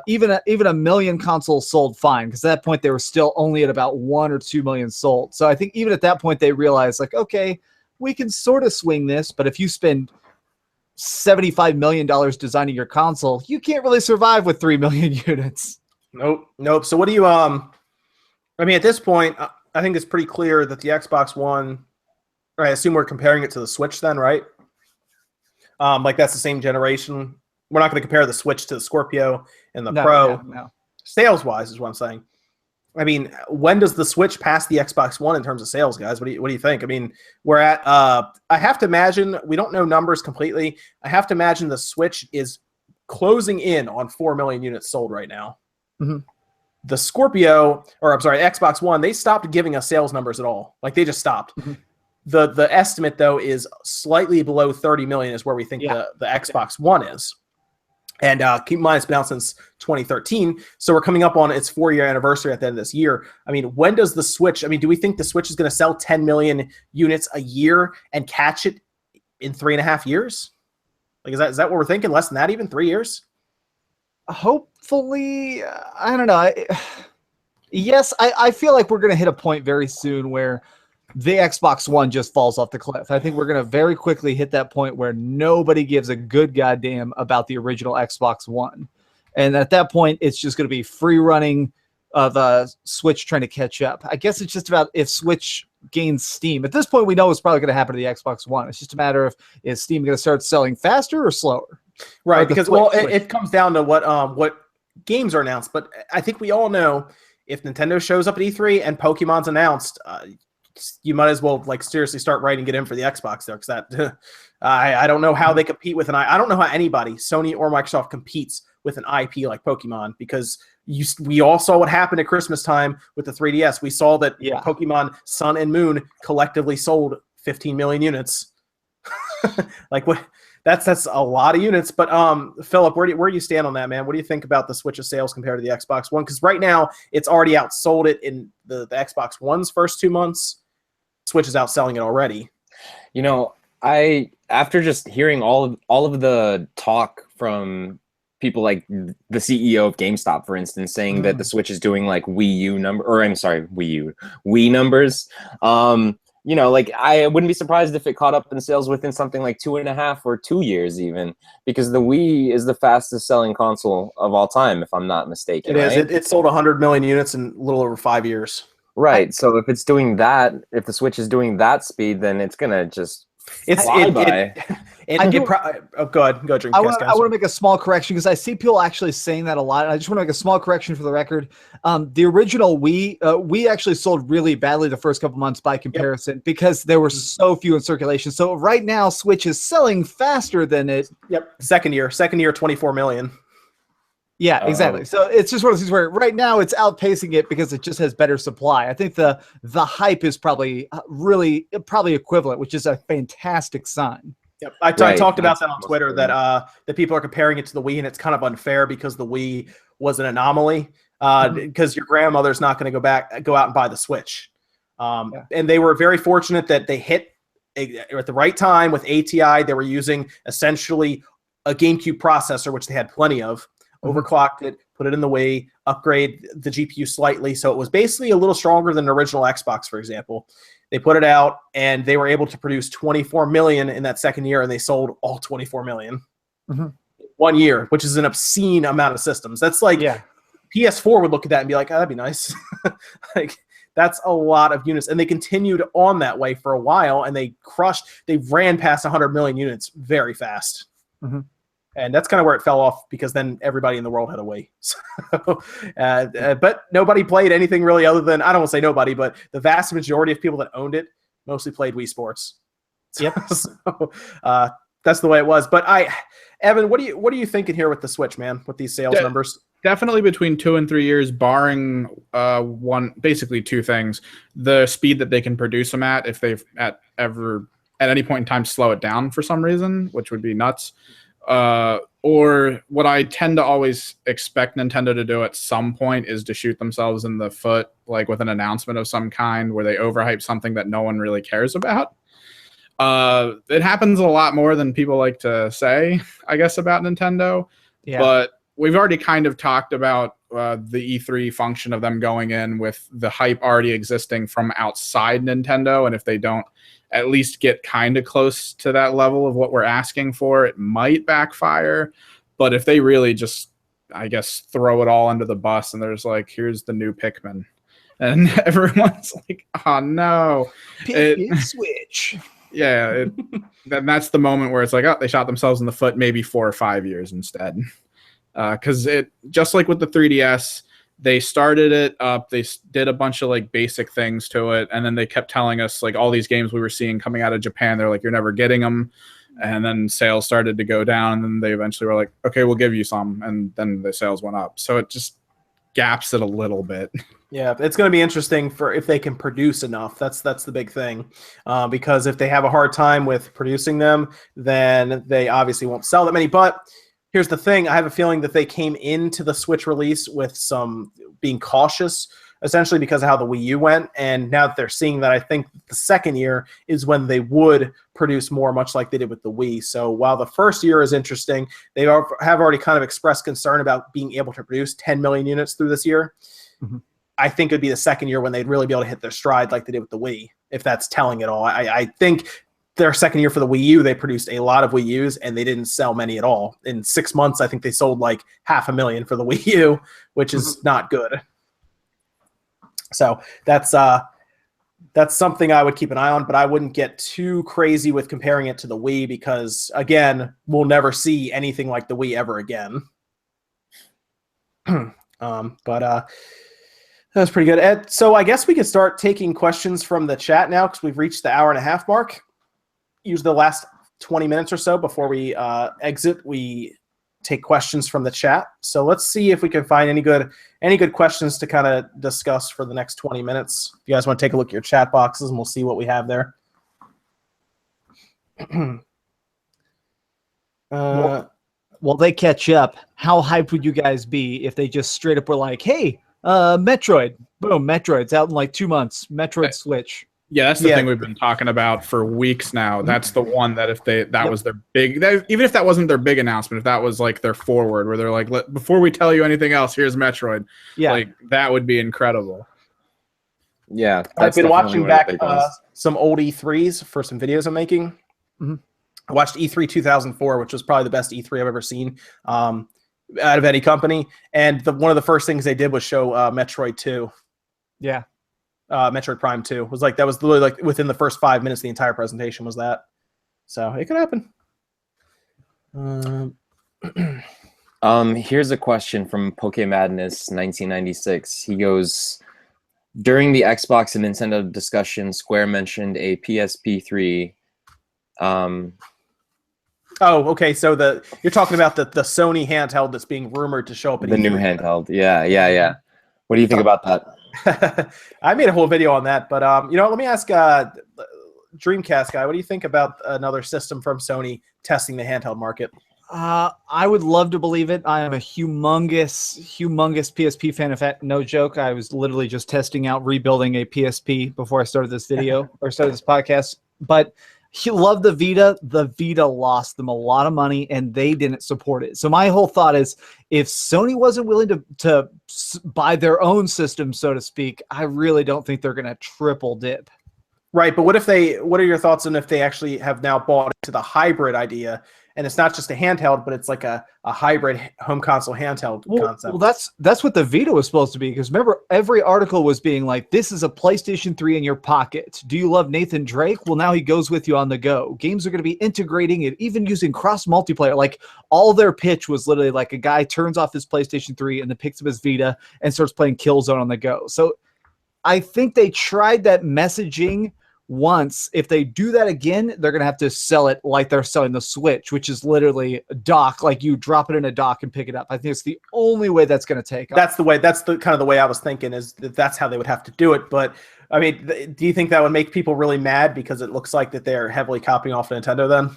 even a million consoles sold fine. Because at that point, they were still only at about 1 or 2 million sold. So I think even at that point, they realized, like, okay, we can sort of swing this. But if you spend $75 million designing your console, you can't really survive with 3 million units. Nope. So what do you I mean, at this point, I think it's pretty clear that the Xbox One, or I assume we're comparing it to the Switch then, right? Like that's the same generation. We're not going to compare the Switch to the Scorpio and the Pro. No. Sales-wise is what I'm saying. I mean, when does the Switch pass the Xbox One in terms of sales, guys? What do you think? I mean, we're at I have to imagine, we don't know numbers completely. I have to imagine the Switch is closing in on 4 million units sold right now. Mm-hmm. The Xbox One, they stopped giving us sales numbers at all. Like they just stopped. Mm-hmm. The estimate though is slightly below 30 million is where we think the Xbox One is. And keep in mind it's been out since 2013, so we're coming up on its 4-year anniversary at the end of this year. I mean, when does the Switch? I mean, do we think the Switch is going to sell 10 million units a year and catch it in 3.5 years? Like, is that what we're thinking? Less than that, even 3 years? Hopefully, I don't know. Yes, I feel like we're going to hit a point very soon where the Xbox One just falls off the cliff. I think we're going to very quickly hit that point where nobody gives a good goddamn about the original Xbox One. And at that point, it's just going to be free running of Switch trying to catch up. I guess it's just about if Switch gains steam. At this point, we know it's probably going to happen to the Xbox One. It's just a matter of, is Steam going to start selling faster or slower? Right, because it comes down to what games are announced. But I think we all know if Nintendo shows up at E3 and Pokemon's announced, you might as well like seriously start writing it in for the Xbox there, because that I don't know how they compete with I don't know how anybody, Sony or Microsoft, competes with an IP like Pokemon, because we all saw what happened at Christmas time with the 3DS. We saw that Pokemon Sun and Moon collectively sold 15 million units. Like what? That's a lot of units. But Philip, where do you stand on that, man? What do you think about the Switch's sales compared to the Xbox One? Because right now it's already outsold it in the Xbox One's first 2 months. Switch is outselling it already. You know, after just hearing all of the talk from people like the CEO of GameStop, for instance, saying that the Switch is doing like Wii numbers. you know, like I wouldn't be surprised if it caught up in sales within something like 2.5 or 2 years even, because the Wii is the fastest selling console of all time, if I'm not mistaken. It is. It sold 100 million units in a little over 5 years. Right. So if it's doing that, if the Switch is doing that speed, then it's gonna just fly by. Go ahead, Dreamcast. I want to make a small correction because I see people actually saying that a lot. And I just want to make a small correction for the record. The original Wii actually sold really badly the first couple months by comparison because there were so few in circulation. So right now, Switch is selling faster than it. Yep. Second year, 24 million. Yeah, exactly. So it's just one of those things where right now it's outpacing it because it just has better supply. I think the hype is probably equivalent, which is a fantastic sign. Yep. I talked about that on Twitter that people are comparing it to the Wii, and it's kind of unfair because the Wii was an anomaly because your grandmother's not going to go out and buy the Switch. And they were very fortunate that they hit at the right time with ATI. They were using essentially a GameCube processor, which they had plenty of. Overclocked it, put it in the Wii, upgrade the GPU slightly, so it was basically a little stronger than the original Xbox, for example. They put it out, and they were able to produce 24 million in that second year, and they sold all 24 million. 1 year, which is an obscene amount of systems. That's like PS4 would look at that and be like, oh, that'd be nice. Like, that's a lot of units, and they continued on that way for a while, and they ran past 100 million units very fast. And that's kind of where it fell off because then everybody in the world had a Wii. So, but nobody played anything really other than, I don't want to say nobody, but the vast majority of people that owned it mostly played Wii Sports. Yep. So that's the way it was. But Evan, what are you thinking here with the Switch, man, with these sales numbers? Definitely between 2 and 3 years, barring basically two things: the speed that they can produce them at, if they've at any point in time slow it down for some reason, which would be nuts. Or what I tend to always expect Nintendo to do at some point is to shoot themselves in the foot, like with an announcement of some kind where they overhype something that no one really cares about. It happens a lot more than people like to say, I guess, about Nintendo. Yeah. But we've already kind of talked about the E3 function of them going in with the hype already existing from outside Nintendo, and if they don't at least get kind of close to that level of what we're asking for, it might backfire. But if they really just, I guess, throw it all under the bus and there's like, here's the new Pikmin, and everyone's like, oh no, Switch. Yeah, that's the moment where it's like, oh, they shot themselves in the foot, maybe 4 or 5 years instead. Because it, just like with the 3DS, they started it up, they did a bunch of like basic things to it, and then they kept telling us like all these games we were seeing coming out of Japan, they're like, you're never getting them. And then sales started to go down, and then they eventually were like, okay, we'll give you some, and then the sales went up. So it just gaps it a little bit. Yeah, it's going to be interesting for if they can produce enough. That's the big thing, because if they have a hard time with producing them, then they obviously won't sell that many. But here's the thing. I have a feeling that they came into the Switch release with some being cautious, essentially because of how the Wii U went. And now that they're seeing that, I think the second year is when they would produce more, much like they did with the Wii. So while the first year is interesting, they have already kind of expressed concern about being able to produce 10 million units through this year. I think it would be the second year when they'd really be able to hit their stride like they did with the Wii, if that's telling it all. I think their second year for the Wii U, they produced a lot of Wii U's, and they didn't sell many at all. In 6 months, I think they sold like 500,000 for the Wii U, which is not good. So that's something I would keep an eye on, but I wouldn't get too crazy with comparing it to the Wii because, again, we'll never see anything like the Wii ever again. But that was pretty good. Ed, so I guess we could start taking questions from the chat now because we've reached the hour-and-a-half mark. Use the last 20 minutes or so before we exit. We take questions from the chat. So let's see if we can find any good questions to kind of discuss for the next 20 minutes. If you guys want to take a look at your chat boxes, and we'll see what we have there. While they catch up, how hyped would you guys be if they just straight up were like, hey, Metroid, boom, Metroid's out in like 2 months, Metroid Switch. Yeah, that's the thing we've been talking about for weeks now. That's the one that if that was their big, even if that wasn't their big announcement, if that was like their forward where they're like, before we tell you anything else, here's Metroid. Yeah, like that would be incredible. Yeah, I've been definitely watching one of the back big ones. some old E3s for some videos I'm making. Mhm. I watched E3 2004, which was probably the best E3 I've ever seen out of any company. And one of the first things they did was show Metroid 2. Yeah. Metroid Prime 2 was like, that was literally like within the first 5 minutes, the entire presentation was that. So it could happen. Here's a question from PokeMadness 1996. He goes, during the Xbox and Nintendo discussion, Square mentioned a PSP3. Oh, okay. So you're talking about the Sony handheld that's being rumored to show up at The new E3. handheld. Yeah. What do you think about that? I made a whole video on that, but let me ask Dreamcast guy, what do you think about another system from Sony testing the handheld market? I would love to believe it. I am a humongous PSP fan. In fact, no joke, I was literally just testing out rebuilding a PSP before I started this video or started this podcast. But he loved the Vita. The Vita lost them a lot of money, and they didn't support it. So my whole thought is, if Sony wasn't willing to buy their own system, so to speak, I really don't think they're going to triple dip. Right, but what are your thoughts on if they actually have now bought into the hybrid idea, and it's not just a handheld, but it's like a hybrid home console handheld concept? Well, that's what the Vita was supposed to be, because remember, every article was being like, this is a PlayStation 3 in your pocket. Do you love Nathan Drake? Well, now he goes with you on the go. Games are going to be integrating it, even using cross multiplayer. Like, all their pitch was literally like a guy turns off his PlayStation 3 and then picks up his Vita and starts playing Killzone on the go. So I think they tried that messaging once. If they do that again, they're going to have to sell it like they're selling the Switch, which is literally a dock. Like, you drop it in a dock and pick it up. I think it's the only way that's going to take off. That's the kind of the way I was thinking, is that's how they would have to do it. But I mean, do you think that would make people really mad because it looks like that they're heavily copying off Nintendo then?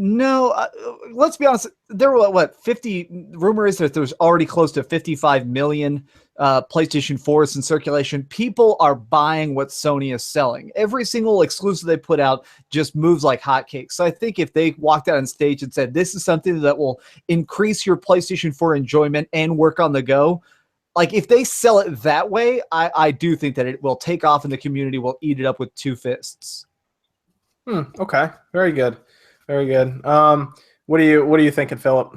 No, let's be honest. There were 50 rumor is that there's already close to 55 million PlayStation 4s in circulation. People are buying what Sony is selling. Every single exclusive they put out just moves like hotcakes. So I think if they walked out on stage and said, this is something that will increase your PlayStation 4 enjoyment and work on the go, like, if they sell it that way, I do think that it will take off and the community will eat it up with two fists. Okay. Very good. Very good. What are you thinking, Philip?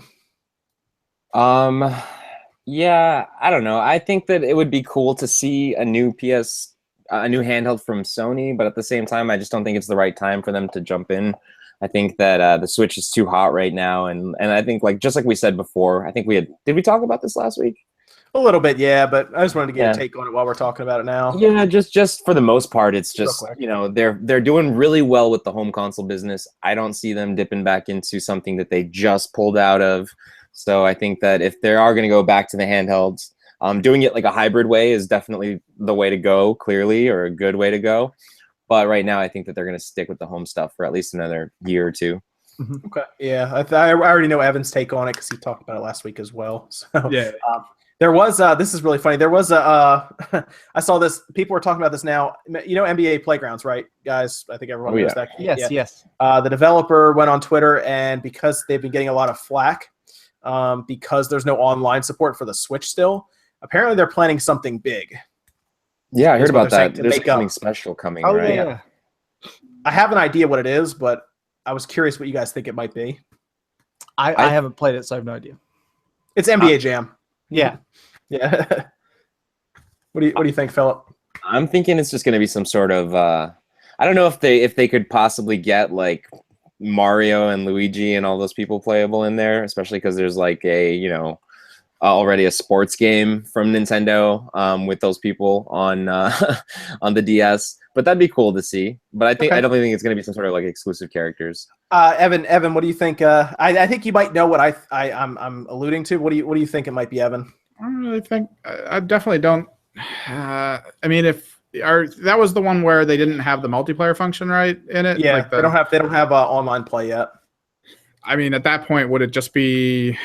Yeah, I don't know. I think that it would be cool to see a new handheld from Sony, but at the same time, I just don't think it's the right time for them to jump in. I think that the Switch is too hot right now, and I think, like, just like we said before, I think did we talk about this last week? A little bit, yeah, but I just wanted to get a take on it while we're talking about it now. Yeah, just for the most part, it's just, they're doing really well with the home console business. I don't see them dipping back into something that they just pulled out of. So I think that if they are going to go back to the handhelds, doing it like a hybrid way is definitely the way to go, clearly, or a good way to go. But right now, I think that they're going to stick with the home stuff for at least another year or two. Okay, yeah, I already know Evan's take on it because he talked about it last week as well. So Yeah. There was this is really funny. There was I saw this. People are talking about this now. You know, NBA Playgrounds, right, guys? I think everyone knows that. Yes. The developer went on Twitter, and because they've been getting a lot of flack, because there's no online support for the Switch still, apparently they're planning something big. Yeah, I heard about that. There's something special coming, Oh, right? yeah. I have an idea what it is, but I was curious what you guys think it might be. I haven't played it, so I have no idea. It's NBA Jam. Yeah. Yeah. What do you think, Philip? I'm thinking it's just going to be some sort of I don't know if they could possibly get like Mario and Luigi and all those people playable in there, especially because there's like already a sports game from Nintendo with those people on on the DS. But that'd be cool to see. But I definitely think it's going to be some sort of like exclusive characters. Evan, what do you think? I think you might know what I'm alluding to. What do you think it might be, Evan? I don't really think. I definitely don't. I mean, that was the one where they didn't have the multiplayer function right in it. Yeah, like they don't have online play yet. I mean, at that point, would it just be?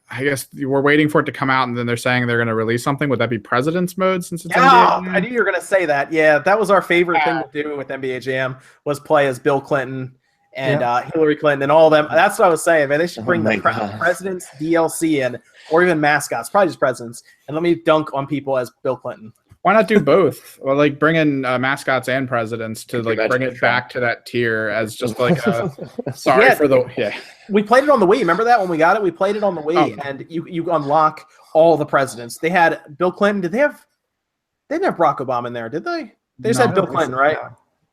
I guess we're waiting for it to come out, and then they're saying they're going to release something. Would that be President's Mode since it's NBA Jam? I knew you were going to say that. Yeah, that was our favorite thing to do with NBA Jam was play as Bill Clinton and Hillary Clinton and all of them. That's what I was saying, man. They should bring the president's DLC in, or even mascots, probably just presidents, and let me dunk on people as Bill Clinton. Why not do both? Or like bring in mascots and presidents to like bring it back to that tier as just like a sorry for the We played it on the Wii. Remember that when we got it? We played it on the Wii, and you unlock all the presidents. They had Bill Clinton. They didn't have Barack Obama in there, did they? They just had Bill Clinton, right?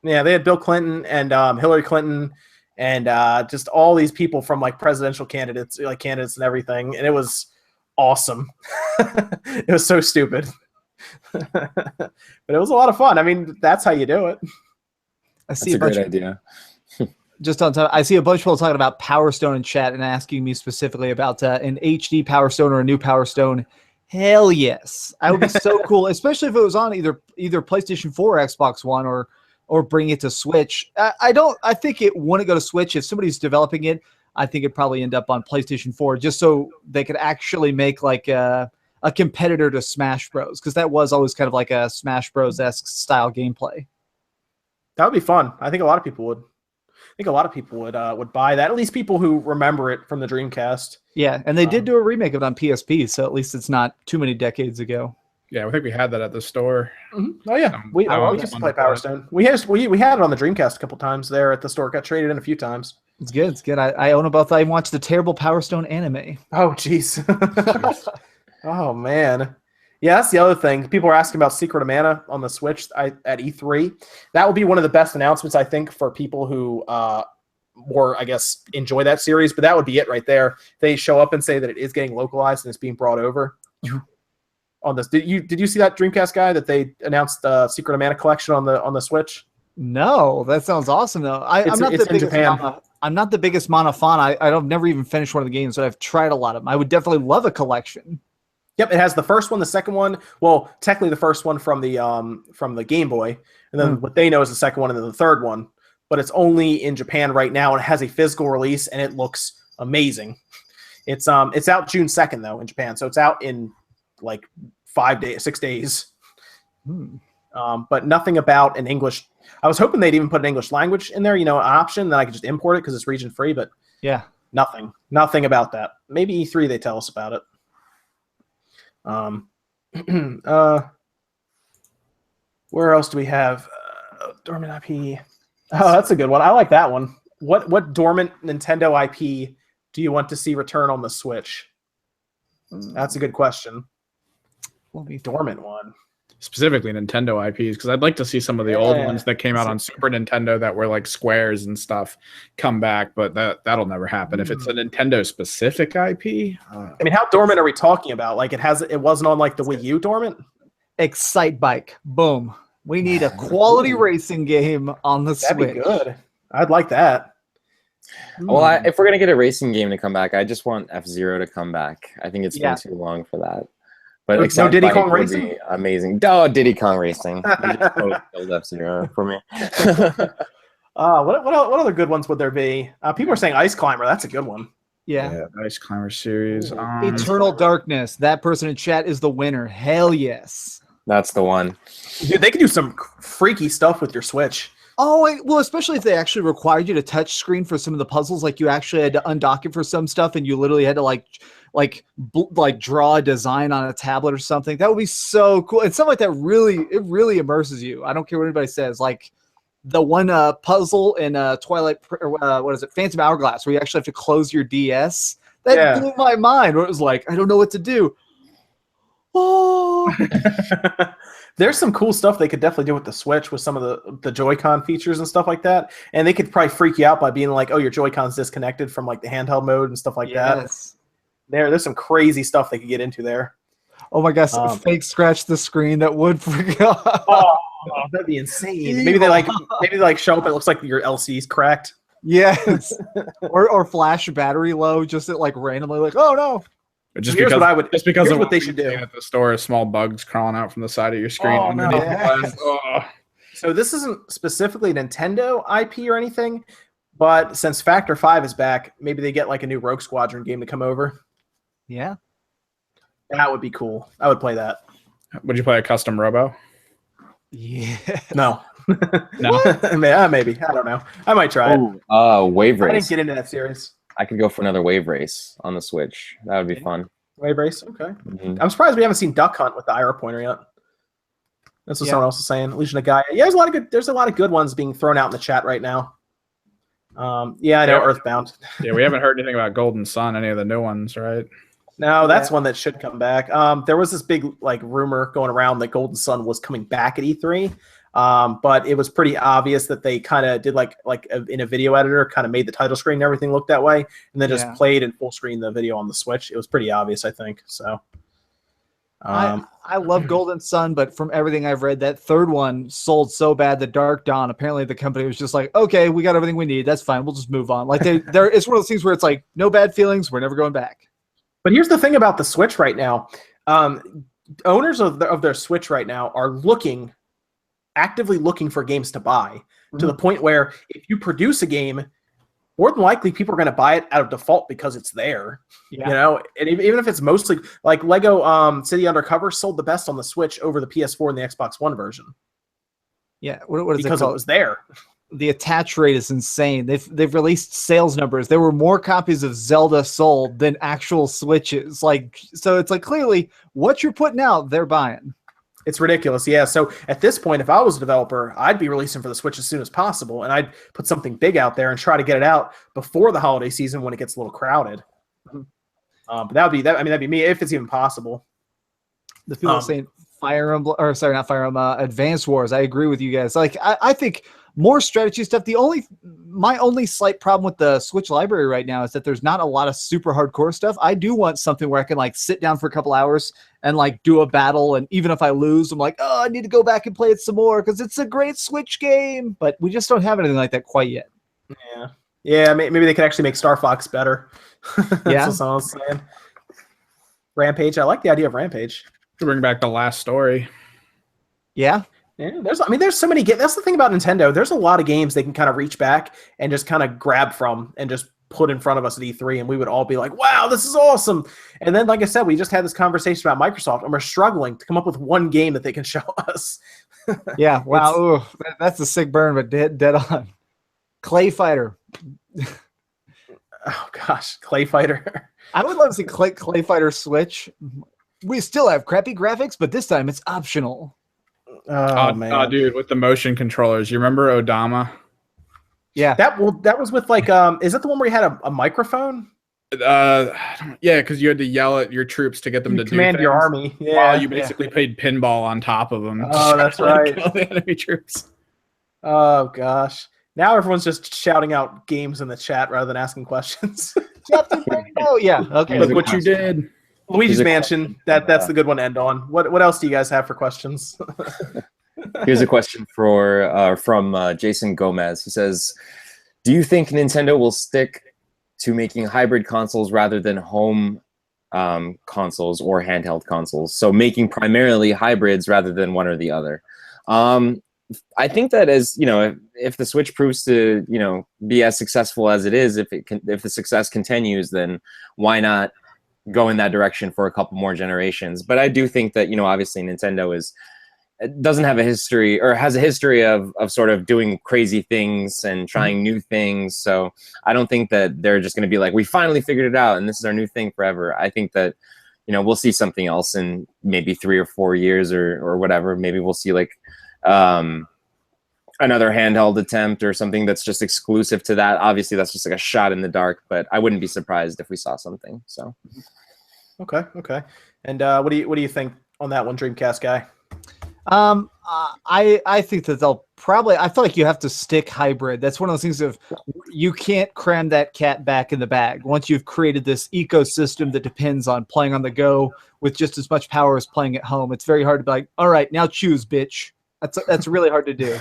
Yeah, they had Bill Clinton and Hillary Clinton and just all these people from like presidential candidates and everything, and it was awesome. It was so stupid. But it was a lot of fun. I mean, that's how you do it. That's a great idea. Just on top, I see a bunch of people talking about Power Stone in chat and asking me specifically about an HD Power Stone or a new Power Stone. Hell yes, I would be so cool, especially if it was on either PlayStation 4 or Xbox One or bring it to Switch. I think it wouldn't go to Switch if somebody's developing it. I think it'd probably end up on PlayStation 4 just so they could actually make like a competitor to Smash Bros, because that was always kind of like a Smash Bros-esque style gameplay. That would be fun. I think a lot of people would. Would buy that. At least people who remember it from the Dreamcast. Yeah, and they did do a remake of it on PSP, so at least it's not too many decades ago. Yeah, I think we had that at the store. Mm-hmm. Oh yeah, we used to play Power Stone. We had it on the Dreamcast a couple times there at the store. Got traded in a few times. It's good. It's good. I own them both. I watched the terrible Power Stone anime. Oh jeez. Oh man. Yeah, that's the other thing. People are asking about Secret of Mana on the Switch at E3. That will be one of the best announcements, I think, for people who more, I guess, enjoy that series. But that would be it right there. They show up and say that it is getting localized and it's being brought over. On this, did you see that Dreamcast guy that they announced the Secret of Mana collection on the Switch? No, that sounds awesome though. I'm not the biggest Mana fan. I've never even finished one of the games, but I've tried a lot of them. I would definitely love a collection. Yep, it has the first one, the second one. Well, technically the first one from the Game Boy, and then what they know is the second one, and then the third one. But it's only in Japan right now, and it has a physical release, and it looks amazing. It's out June 2nd though in Japan, so it's out in like 6 days. But nothing about an English. I was hoping they'd even put an English language in there, an option that I could just import it because it's region free. But yeah, nothing about that. Maybe E3 they tell us about it. Where else do we have dormant IP? Oh, that's a good one. I like that one. What dormant Nintendo IP do you want to see return on the Switch? That's a good question. Dormant one. Specifically Nintendo IPs, because I'd like to see some of the old ones that came out on Super Nintendo that were like squares and stuff come back, but that'll never happen. If it's a Nintendo specific IP, I mean, how dormant are we talking about? Like it wasn't on like the Wii U dormant? Excite Bike, boom. We need a quality racing game on the Switch. That'd be good. I'd like that. Well, if we're gonna get a racing game to come back, I just want F-Zero to come back. I think it's been too long for that. But no Diddy Kong Racing? Amazing. Oh, Diddy Kong Racing. You just killed F-Zero for me. What other good ones would there be? People are saying Ice Climber. That's a good one. Yeah. Ice Climber series. Eternal Darkness. That person in chat is the winner. Hell yes. That's the one. Dude, they could do some freaky stuff with your Switch. Oh, well, especially if they actually required you to touch screen for some of the puzzles. Like you actually had to undock it for some stuff, and you literally had to like draw a design on a tablet or something. That would be so cool. And stuff like that really immerses you. I don't care what anybody says. Like the one puzzle in Twilight, what is it, Phantom Hourglass, where you actually have to close your DS. That blew my mind. Where it was like, I don't know what to do. Oh. There's some cool stuff they could definitely do with the Switch with some of the Joy-Con features and stuff like that. And they could probably freak you out by being like, oh, your Joy-Con's disconnected from like the handheld mode and stuff like that. There's some crazy stuff they could get into there. Oh my gosh, fake scratch the screen, that would freak out. Oh, that'd be insane. Maybe they show up, it looks like your LCD's cracked. Yes. or flash battery low, just like randomly like, oh no. Just because of what they should do at the store, small bugs crawling out from the side of your screen. Oh, no. So this isn't specifically Nintendo IP or anything, but since Factor 5 is back, maybe they get like a new Rogue Squadron game to come over. Yeah. That would be cool. I would play that. Would you play a custom Robo? Yeah. No. No? Maybe. I don't know. I might try it. Wave Race. I didn't get into that series. I could go for another Wave Race on the Switch. That would be fun. Wave Race? Okay. I'm surprised we haven't seen Duck Hunt with the IR pointer yet. That's what someone else is saying. Legion of Gaia. Yeah, there's a lot of good ones being thrown out in the chat right now. Yeah, I know, Earthbound. Yeah, we haven't heard anything about Golden Sun, any of the new ones, right? No, that's one that should come back. There was this big rumor going around that Golden Sun was coming back at E3, but it was pretty obvious that they kind of did in a video editor, kind of made the title screen and everything look that way, and then just played in full screen the video on the Switch. It was pretty obvious, I think. So. I love Golden Sun, but from everything I've read, that third one sold so bad, the Dark Dawn. Apparently, the company was just like, "Okay, we got everything we need. That's fine. We'll just move on." Like it's one of those things where it's like, no bad feelings. We're never going back. But here's the thing about the Switch right now: owners of their Switch right now are actively looking for games to buy, to the point where if you produce a game, more than likely people are going to buy it out of default because it's there. And even if it's mostly like Lego City Undercover sold the best on the Switch over the PS4 and the Xbox One version. Yeah, what is because it called? It was there. The attach rate is insane. They've released sales numbers. There were more copies of Zelda sold than actual Switches. So it's clearly what you're putting out, they're buying. It's ridiculous. Yeah. So at this point, if I was a developer, I'd be releasing for the Switch as soon as possible, and I'd put something big out there and try to get it out before the holiday season when it gets a little crowded. But that'd be me if it's even possible. The people are saying Fire Emblem, or sorry, not Fire Emblem, Advance Wars. I agree with you guys. I think more strategy stuff. My only slight problem with the Switch library right now is that there's not a lot of super hardcore stuff. I do want something where I can sit down for a couple hours and do a battle, and even if I lose, I'm like, oh, I need to go back and play it some more because it's a great Switch game. But we just don't have anything like that quite yet. Yeah. Maybe they could actually make Star Fox better. That's what someone was saying. Rampage. I like the idea of Rampage. To bring back the last story. Yeah. Yeah, there's so many games. That's the thing about Nintendo. There's a lot of games they can kind of reach back and just kind of grab from and just put in front of us at E3, and we would all be like, wow, this is awesome. And then, like I said, we just had this conversation about Microsoft, and we're struggling to come up with one game that they can show us. Yeah, wow. Ooh, that's a sick burn, but dead on. Clay Fighter. Oh, gosh. Clay Fighter. I would love to see Clay Fighter Switch. We still have crappy graphics, but this time it's optional. Oh, man. Oh, dude, with the motion controllers. You remember Odama? Yeah. That was with is that the one where you had a microphone? Yeah, because you had to yell at your troops to get them to command your army. Yeah. While you basically played pinball on top of them. Oh, that's right. Kill the enemy troops. Oh, gosh. Now everyone's just shouting out games in the chat rather than asking questions. Oh, yeah. Okay. Look what you did. Luigi's Mansion. That's the good one to end on. What else do you guys have for questions? Here's a question from Jason Gomez. He says, do you think Nintendo will stick to making hybrid consoles rather than home consoles or handheld consoles? So making primarily hybrids rather than one or the other. I think that if the Switch proves to, be as successful as it is, if the success continues, then why not go in that direction for a couple more generations? But I do think that, obviously Nintendo doesn't have a history, or has a history of sort of doing crazy things and trying new things. So I don't think that they're just going to be like, we finally figured it out and this is our new thing forever. I think that, we'll see something else in maybe 3 or 4 years or whatever. Maybe we'll see another handheld attempt or something that's just exclusive to that. Obviously that's just like a shot in the dark, but I wouldn't be surprised if we saw something. So okay. And what do you think on that one, Dreamcast guy? I think that they'll probably, I feel like you have to stick hybrid. That's one of those things of you can't cram that cat back in the bag. Once you've created this ecosystem that depends on playing on the go with just as much power as playing at home, it's very hard to be like, all right, now choose, bitch. That's really hard to do.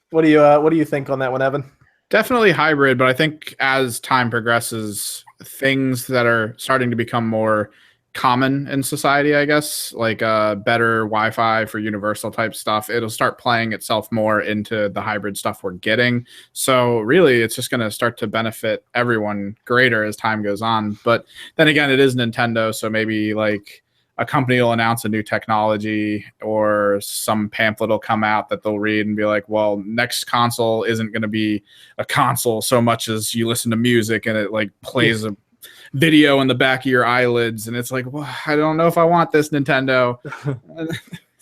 What do you think on that one, Evan? Definitely hybrid, but I think as time progresses, things that are starting to become more common in society, I guess, like better Wi-Fi for universal type stuff, it'll start playing itself more into the hybrid stuff we're getting. So really, it's just going to start to benefit everyone greater as time goes on. But then again, it is Nintendo, so maybe like a company will announce a new technology or some pamphlet will come out that they'll read and be like, well, next console isn't going to be a console so much as you listen to music and it like plays a video in the back of your eyelids. And it's like, well, I don't know if I want this, Nintendo.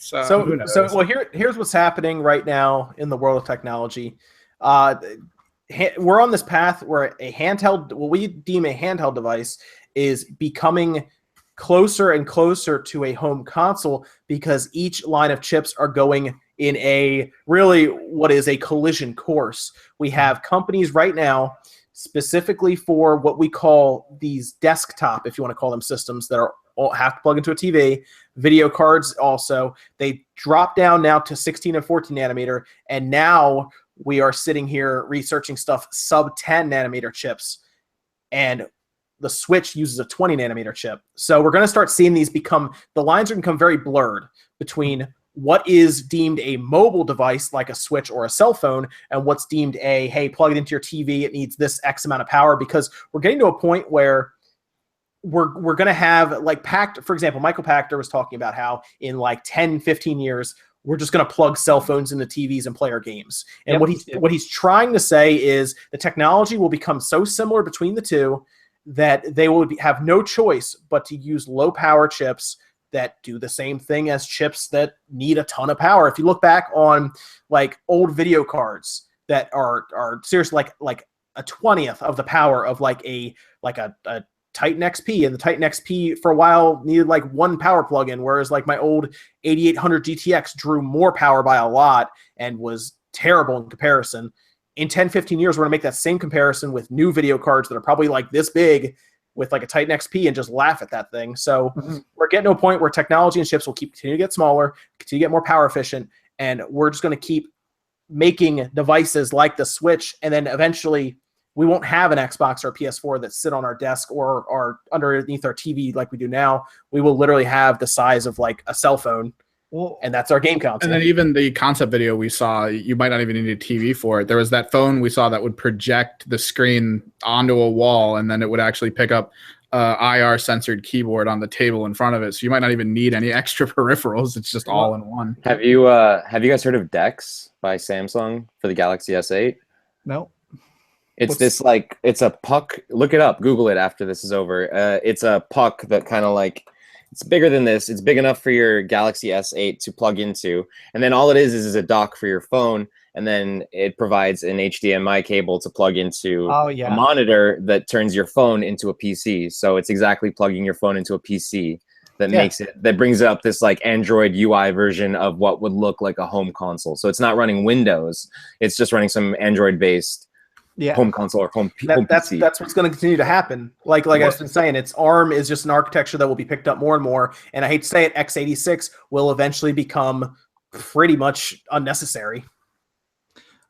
So who knows? well, here's what's happening right now in the world of technology. We're on this path where what we deem a handheld device is becoming closer and closer to a home console because each line of chips are going in what is a collision course. We have companies right now specifically for what we call these desktop, if you want to call them, systems that have to plug into a TV, video cards also. They drop down now to 16 and 14 nanometer, and now we are sitting here researching stuff sub 10 nanometer chips, and the Switch uses a 20 nanometer chip. So we're going to start seeing the lines are going to become very blurred between what is deemed a mobile device like a Switch or a cell phone and what's deemed hey, plug it into your TV, it needs this X amount of power, because we're getting to a point where we're going to have, like, for example, Michael Pachter was talking about how in like 10, 15 years, we're just going to plug cell phones into TVs and play our games. And what he's trying to say is the technology will become so similar between the two that they will have no choice but to use low power chips that do the same thing as chips that need a ton of power. If you look back on like old video cards that are seriously like a 20th of the power of like a Titan XP, and the Titan XP for a while needed like one power plug-in, whereas like my old 8800 GTX drew more power by a lot and was terrible in comparison. In 10, 15 years, we're going to make that same comparison with new video cards that are probably like this big with like a Titan XP and just laugh at that thing. So we're getting to a point where technology and chips will continue to get smaller, continue to get more power efficient, and we're just going to keep making devices like the Switch, and then eventually we won't have an Xbox or a PS4 that sit on our desk or underneath our TV like we do now. We will literally have the size of like a cell phone, and that's our game console. And then even the concept video we saw, you might not even need a TV for it. There was that phone we saw that would project the screen onto a wall, and then it would actually pick up IR censored keyboard on the table in front of it. So you might not even need any extra peripherals. It's just all in one. Have you guys heard of DeX by Samsung for the Galaxy S8? No. It's a puck. Look it up. Google it after this is over. It's a puck that kind of like, it's bigger than this. It's big enough for your Galaxy S8 to plug into. And then all it is a dock for your phone. And then it provides an HDMI cable to plug into a monitor that turns your phone into a PC. So it's exactly plugging your phone into a PC that brings up this like Android UI version of what would look like a home console. So it's not running Windows. It's just running some Android based home console or home PC. That's what's going to continue to happen. Like I've been saying, it's ARM is just an architecture that will be picked up more and more. And I hate to say it, x86 will eventually become pretty much unnecessary.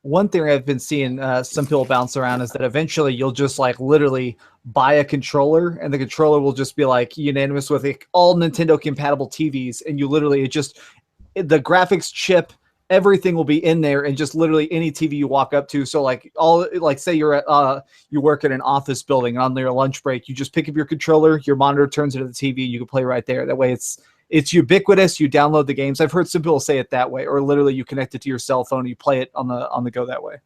One thing I've been seeing some people bounce around is that eventually you'll just like literally buy a controller, and the controller will just be like unanimous with all Nintendo compatible TVs, and you literally the graphics chip, everything will be in there, and just literally any TV you walk up to. So say you're at you work in an office building, and on your lunch break, you just pick up your controller, your monitor turns into the TV, you can play right there. That way it's ubiquitous. You download the games. I've heard some people say it that way, or literally you connect it to your cell phone and you play it on the go that way.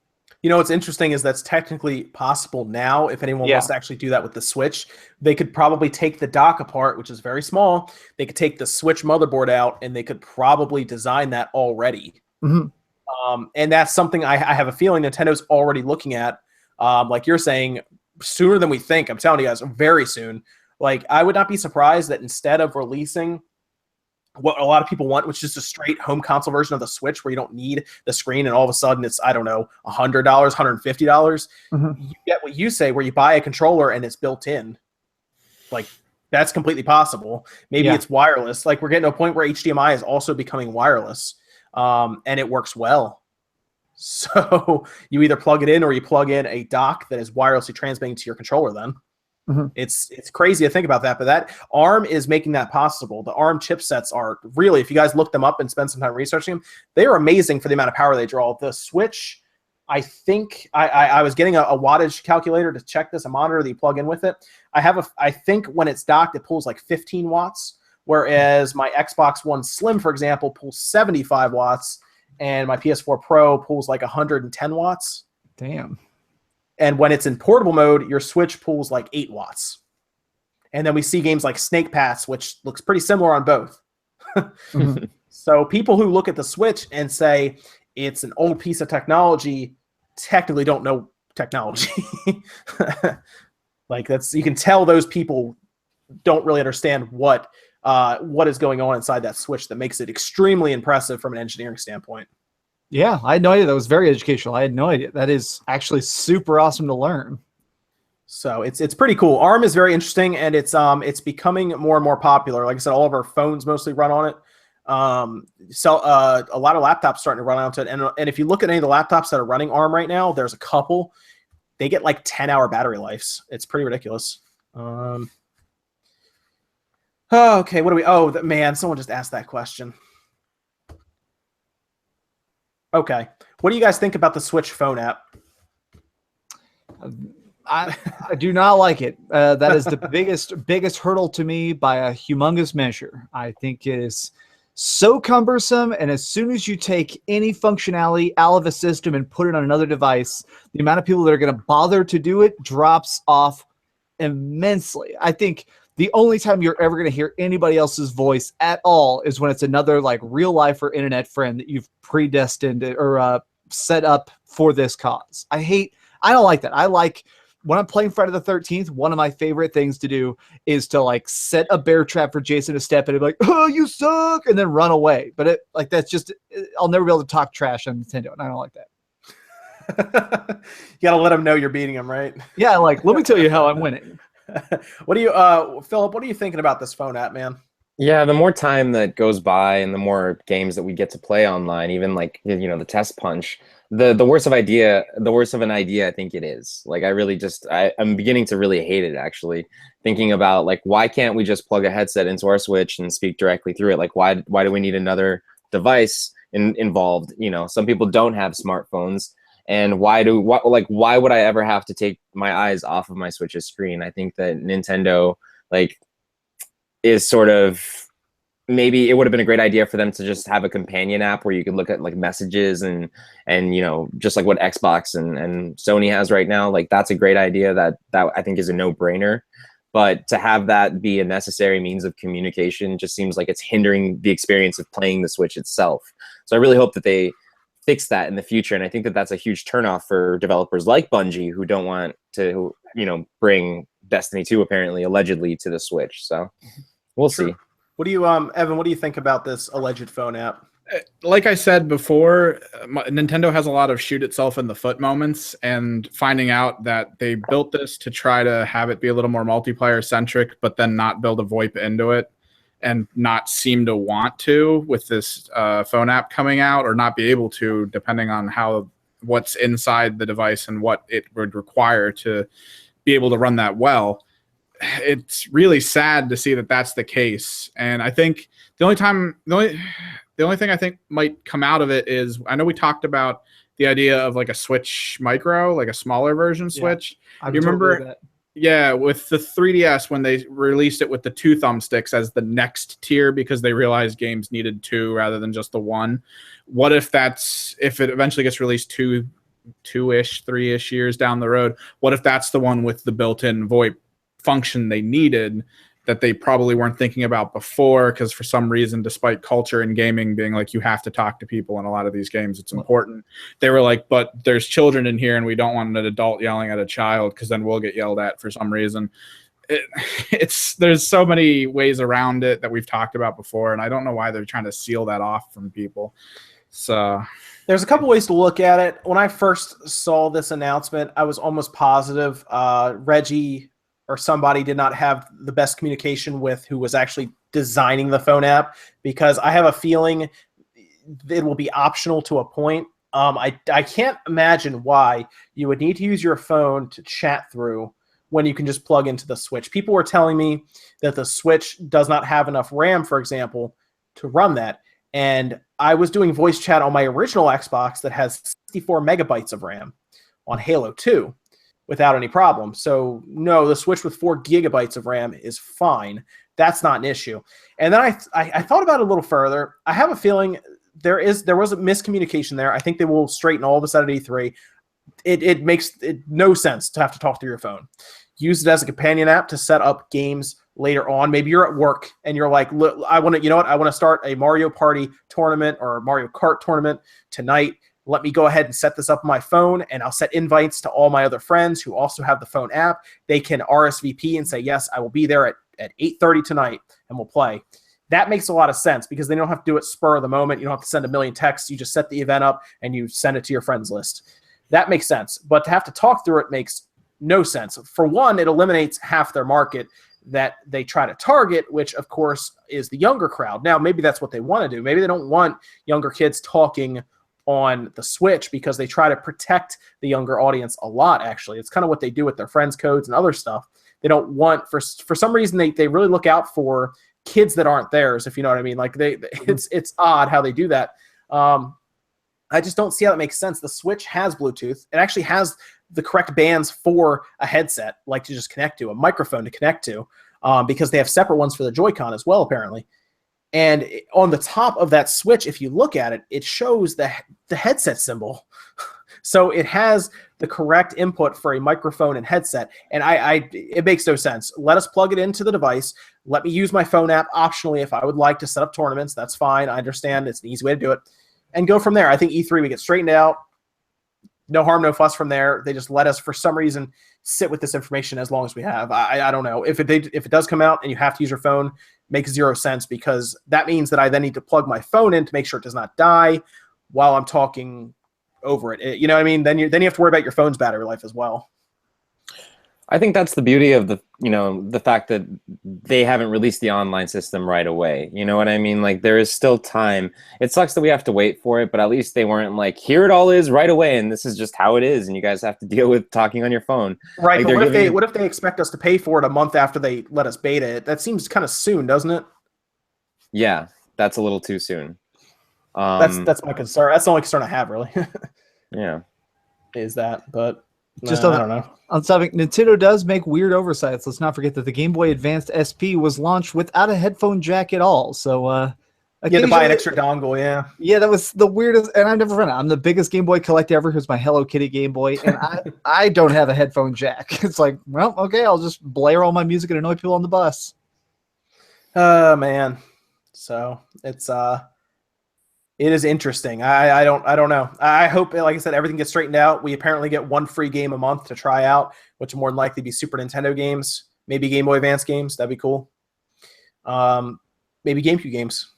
You know, what's interesting is that's technically possible now. If anyone wants to actually do that with the Switch, they could probably take the dock apart, which is very small. They could take the Switch motherboard out, and they could probably design that already. And that's something I have a feeling Nintendo's already looking at. Like you're saying, sooner than we think. I'm telling you guys, very soon. Like, I would not be surprised that instead of releasing what a lot of people want, which is a straight home console version of the Switch where you don't need the screen, and all of a sudden it's, I don't know, $100, $150. You get what you say, where you buy a controller and it's built in. Like, that's completely possible. Maybe it's wireless. Like, we're getting to a point where HDMI is also becoming wireless, and it works well. So you either plug it in or you plug in a dock that is wirelessly transmitting to your controller then. It's crazy to think about that, but that ARM is making that possible. The ARM chipsets are really, if you guys look them up and spend some time researching them, they are amazing for the amount of power they draw. The Switch, I think I was getting a wattage calculator to check this, a monitor that you plug in with it. I think when it's docked, it pulls like 15 watts, whereas my Xbox One Slim, for example, pulls 75 watts, and my PS4 Pro pulls like 110 watts. Damn. And when it's in portable mode, your Switch pulls like 8 watts. And then we see games like Snake Pass, which looks pretty similar on both. So people who look at the Switch and say it's an old piece of technology technically don't know technology. Like you can tell those people don't really understand what is going on inside that Switch that makes it extremely impressive from an engineering standpoint. Yeah, I had no idea. That was very educational. I had no idea. That is actually super awesome to learn. So it's pretty cool. ARM is very interesting, and it's becoming more and more popular. Like I said, all of our phones mostly run on it. So a lot of laptops starting to run onto it, and if you look at any of the laptops that are running ARM right now, there's a couple. They get like 10-hour battery lives. It's pretty ridiculous. Okay, what do we? Oh, man, someone just asked that question. Okay, what do you guys think about the Switch phone app? I do not like it. That is the biggest hurdle to me by a humongous measure. I think it is so cumbersome, and as soon as you take any functionality out of a system and put it on another device, the amount of people that are going to bother to do it drops off immensely. I think the only time you're ever going to hear anybody else's voice at all is when it's another like real life or internet friend that you've predestined or set up for this cause. I don't like that. I like when I'm playing Friday the 13th, one of my favorite things to do is to like set a bear trap for Jason to step in and be like, oh, you suck, and then run away. But I'll never be able to talk trash on Nintendo, and I don't like that. You got to let them know you're beating them, right? Yeah, like, let me tell you how I'm winning. What do you, Philip, what are you thinking about this phone app, man? Yeah, the more time that goes by and the more games that we get to play online, even like, the test punch, the worse of an idea I think it is. Like I'm beginning to really hate it, actually, thinking about like, why can't we just plug a headset into our Switch and speak directly through it? Like, why do we need another device involved? Some people don't have smartphones. And why would I ever have to take my eyes off of my Switch's screen? I think that Nintendo is sort of, maybe it would have been a great idea for them to just have a companion app where you could look at like messages and just like what Xbox and Sony has right now. Like that's a great idea that I think is a no-brainer. But to have that be a necessary means of communication just seems like it's hindering the experience of playing the Switch itself. So I really hope that they fix that in the future, and I think that that's a huge turnoff for developers like Bungie who don't want to bring Destiny 2 allegedly to the Switch. So we'll see. What do you Evan, what do you think about this alleged phone app? Like I said before, Nintendo has a lot of shoot itself in the foot moments, and finding out that they built this to try to have it be a little more multiplayer centric, but then not build a VoIP into it, and not seem to want to with this phone app coming out, or not be able to, depending on what's inside the device and what it would require to be able to run that well. It's really sad to see that that's the case. And I think the only thing I think might come out of it is, I know we talked about the idea of like a Switch Micro, like a smaller version Switch. Yeah, you remember that? Yeah, with the 3DS when they released it with the 2 thumbsticks as the next tier because they realized games needed 2 rather than just the 1. What if if it eventually gets released 2-ish, 3-ish years down the road, what if that's the one with the built-in VoIP function they needed that they probably weren't thinking about before, because for some reason, despite culture and gaming being like you have to talk to people in a lot of these games, it's important, they were like, but there's children in here and we don't want an adult yelling at a child because then we'll get yelled at for some reason. There's so many ways around it that we've talked about before, and I don't know why they're trying to seal that off from people. So there's a couple ways to look at it. When I first saw this announcement, I was almost positive Reggie or somebody did not have the best communication with who was actually designing the phone app, because I have a feeling it will be optional to a point. I can't imagine why you would need to use your phone to chat through when you can just plug into the Switch. People were telling me that the Switch does not have enough RAM, for example, to run that. And I was doing voice chat on my original Xbox that has 64 megabytes of RAM on Halo 2. Without any problem. So no, the Switch with 4 gigabytes of RAM is fine. That's not an issue. And then I thought about it a little further. I have a feeling there was a miscommunication there. I think they will straighten all this out at E3. It makes no sense to have to talk through your phone. Use it as a companion app to set up games later on. Maybe you're at work and you're like, look, I want to, you know what? I want to start a Mario Party tournament or a Mario Kart tournament tonight. Let me go ahead and set this up on my phone, and I'll set invites to all my other friends who also have the phone app. They can RSVP and say, yes, I will be there at 8:30 tonight, and we'll play. That makes a lot of sense because they don't have to do it spur of the moment. You don't have to send a million texts. You just set the event up and you send it to your friends list. That makes sense. But to have to talk through it makes no sense. For one, it eliminates half their market that they try to target, which, of course, is the younger crowd. Now, maybe that's what they want to do. Maybe they don't want younger kids talking on the Switch because they try to protect the younger audience a lot, actually. It's kind of what they do with their friends codes and other stuff. They don't want, for some reason, they really look out for kids that aren't theirs, if you know what I mean. Like it's odd how they do that. I just don't see how that makes sense. The Switch has Bluetooth. It actually has the correct bands for a headset, like to just connect to, a microphone to connect to, because they have separate ones for the Joy-Con as well, apparently. And on the top of that Switch, if you look at it, it shows the headset symbol. So it has the correct input for a microphone and headset. And it makes no sense. Let us plug it into the device. Let me use my phone app optionally if I would like to set up tournaments. That's fine. I understand. It's an easy way to do it. And go from there. I think E3, we get straightened out. No harm, no fuss from there. They just let us, for some reason, sit with this information as long as we have. I don't know. If it does come out and you have to use your phone, makes zero sense, because that means that I then need to plug my phone in to make sure it does not die while I'm talking over it. You know what I mean? Then you have to worry about your phone's battery life as well. I think that's the beauty of the fact that they haven't released the online system right away. You know what I mean? Like, there is still time. It sucks that we have to wait for it, but at least they weren't like, here it all is right away, and this is just how it is, and you guys have to deal with talking on your phone. Right, like, but what if they expect us to pay for it a month after they let us beta it? That seems kind of soon, doesn't it? Yeah, that's a little too soon. That's my concern. That's the only concern I have, really. Yeah. Is that, but just I don't know. On something, Nintendo does make weird oversights. Let's not forget that the Game Boy Advanced SP was launched without a headphone jack at all. So you had to buy an extra dongle, yeah. Yeah, that was the weirdest, and I've never run it. I'm the biggest Game Boy collector ever. Here's my Hello Kitty Game Boy, and I don't have a headphone jack. It's like, well, okay, I'll just blare all my music and annoy people on the bus. Man. So it is interesting. I don't know. I hope, like I said, everything gets straightened out. We apparently get one free game a month to try out, which will more than likely be Super Nintendo games, maybe Game Boy Advance games. That'd be cool. Maybe GameCube games.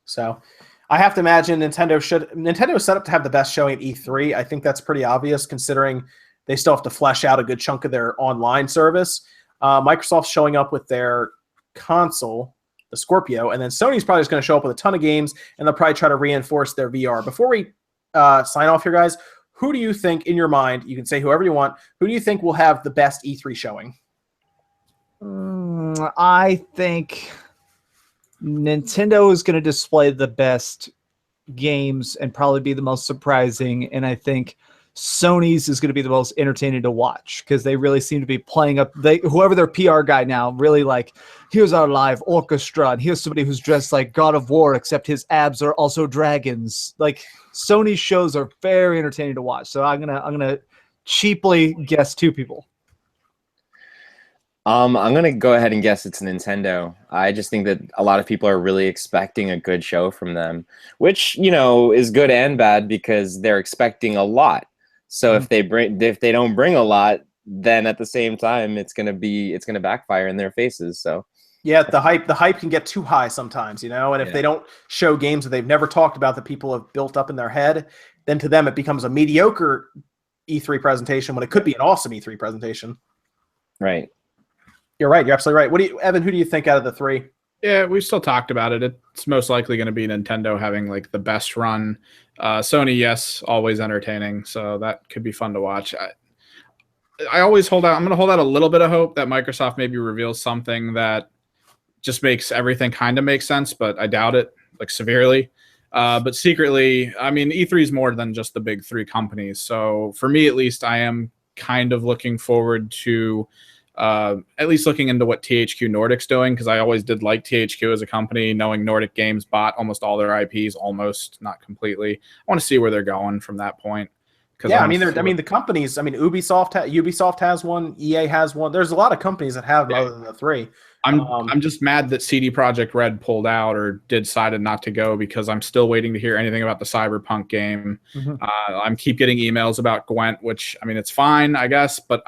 So I have to imagine Nintendo is set up to have the best showing at E3. I think that's pretty obvious considering they still have to flesh out a good chunk of their online service. Microsoft's showing up with their console, the Scorpio, and then Sony's probably just going to show up with a ton of games, and they'll probably try to reinforce their VR. Before we sign off here, guys, who do you think, in your mind, you can say whoever you want, who do you think will have the best E3 showing? I think Nintendo is going to display the best games and probably be the most surprising, and I think Sony's is going to be the most entertaining to watch because they really seem to be playing up. Whoever their PR guy now, really like, here's our live orchestra, and here's somebody who's dressed like God of War, except his abs are also dragons. Like, Sony's shows are very entertaining to watch. So I'm gonna cheaply guess two people. I'm gonna go ahead and guess it's Nintendo. I just think that a lot of people are really expecting a good show from them, which, is good and bad because they're expecting a lot. So if they don't bring a lot, then at the same time it's gonna backfire in their faces. So yeah, the hype can get too high sometimes, and if they don't show games that they've never talked about that people have built up in their head, then to them it becomes a mediocre E3 presentation when it could be an awesome E3 presentation. Right. You're right. You're absolutely right. Evan, who do you think out of the three? Yeah, we've still talked about it. It's most likely going to be Nintendo having like the best run. Sony, yes, always entertaining, so that could be fun to watch. I always hold out. I'm going to hold out a little bit of hope that Microsoft maybe reveals something that just makes everything kind of make sense, but I doubt it, like, severely. But secretly, I mean, E3 is more than just the big three companies. So for me, at least, I am kind of looking forward to at least looking into what THQ Nordic's doing, because I always did like THQ as a company, knowing Nordic Games bought almost all their IPs, almost, not completely. I want to see where they're going from that point. Yeah, I mean, the companies. I mean, Ubisoft has one. EA has one. There's a lot of companies that have them other than the three. I'm just mad that CD Projekt Red pulled out or decided not to go because I'm still waiting to hear anything about the Cyberpunk game. I'm keep getting emails about Gwent, which I mean it's fine, I guess, but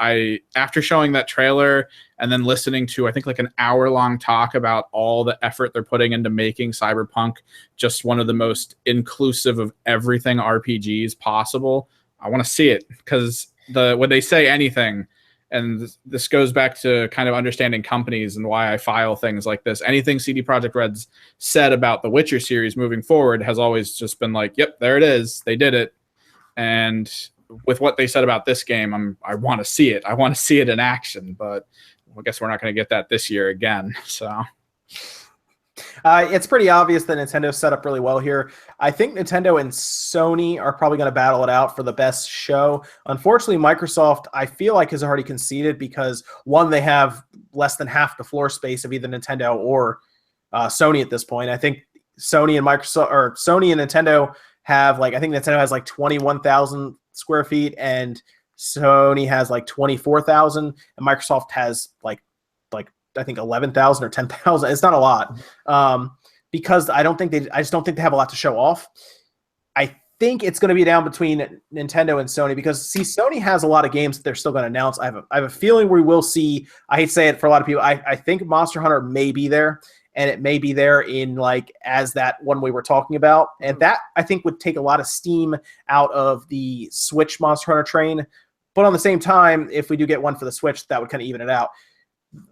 after showing that trailer and then listening to I think like an hour-long talk about all the effort they're putting into making Cyberpunk just one of the most inclusive of everything RPGs possible, I want to see it because when they say anything. And this goes back to kind of understanding companies and why I file things like this. Anything CD Projekt Red's said about the Witcher series moving forward has always just been like, yep, there it is. They did it. And with what they said about this game, I want to see it. I want to see it in action. But I guess we're not going to get that this year again. So... it's pretty obvious that Nintendo's set up really well here. I think Nintendo and Sony are probably going to battle it out for the best show. Unfortunately, Microsoft, I feel like, has already conceded because, one, they have less than half the floor space of either Nintendo or Sony at this point. I think Sony and Nintendo have, like, I think Nintendo has like 21,000 square feet and Sony has like 24,000 and Microsoft has like I think 11,000 or 10,000. It's not a lot because I just don't think they have a lot to show off. I think it's going to be down between Nintendo and Sony because Sony has a lot of games that they're still going to announce. I have a feeling we will see. I hate to say it for a lot of people. I think Monster Hunter may be there, and it may be there in like as that one we were talking about, and that I think would take a lot of steam out of the Switch Monster Hunter train. But on the same time, if we do get one for the Switch, that would kind of even it out.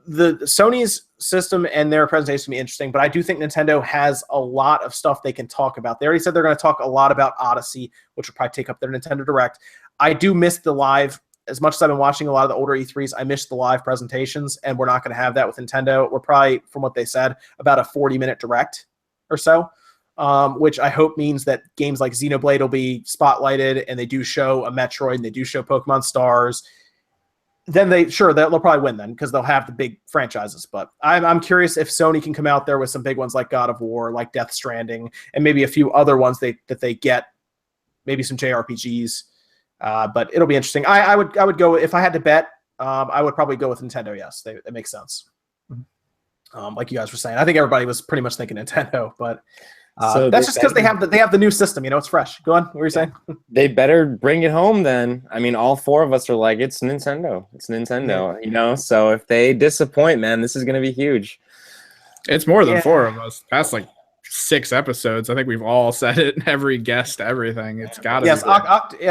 The Sony's system and their presentation will be interesting, but I do think Nintendo has a lot of stuff they can talk about. They already said they're going to talk a lot about Odyssey, which will probably take up their Nintendo Direct. I do miss the live. As much as I've been watching a lot of the older E3s, I miss the live presentations, and we're not going to have that with Nintendo. We're probably, from what they said, about a 40-minute Direct or so, which I hope means that games like Xenoblade will be spotlighted, and they do show a Metroid, and they do show Pokemon Stars. Then they'll probably win then because they'll have the big franchises. But I'm curious if Sony can come out there with some big ones like God of War, like Death Stranding, and maybe a few other ones that they get, maybe some JRPGs. But it'll be interesting. I would go if I had to bet. I would probably go with Nintendo. Yes, it makes sense. Like you guys were saying, I think everybody was pretty much thinking Nintendo, but. So that's just because they have the new system, it's fresh. Go on. What were you saying? They better bring it home then. I mean, all four of us are like, it's Nintendo. It's Nintendo, So if they disappoint, man, this is going to be huge. It's more than four of us. Past like 6 episodes. I think we've all said it. Every guest, everything. It's got to be.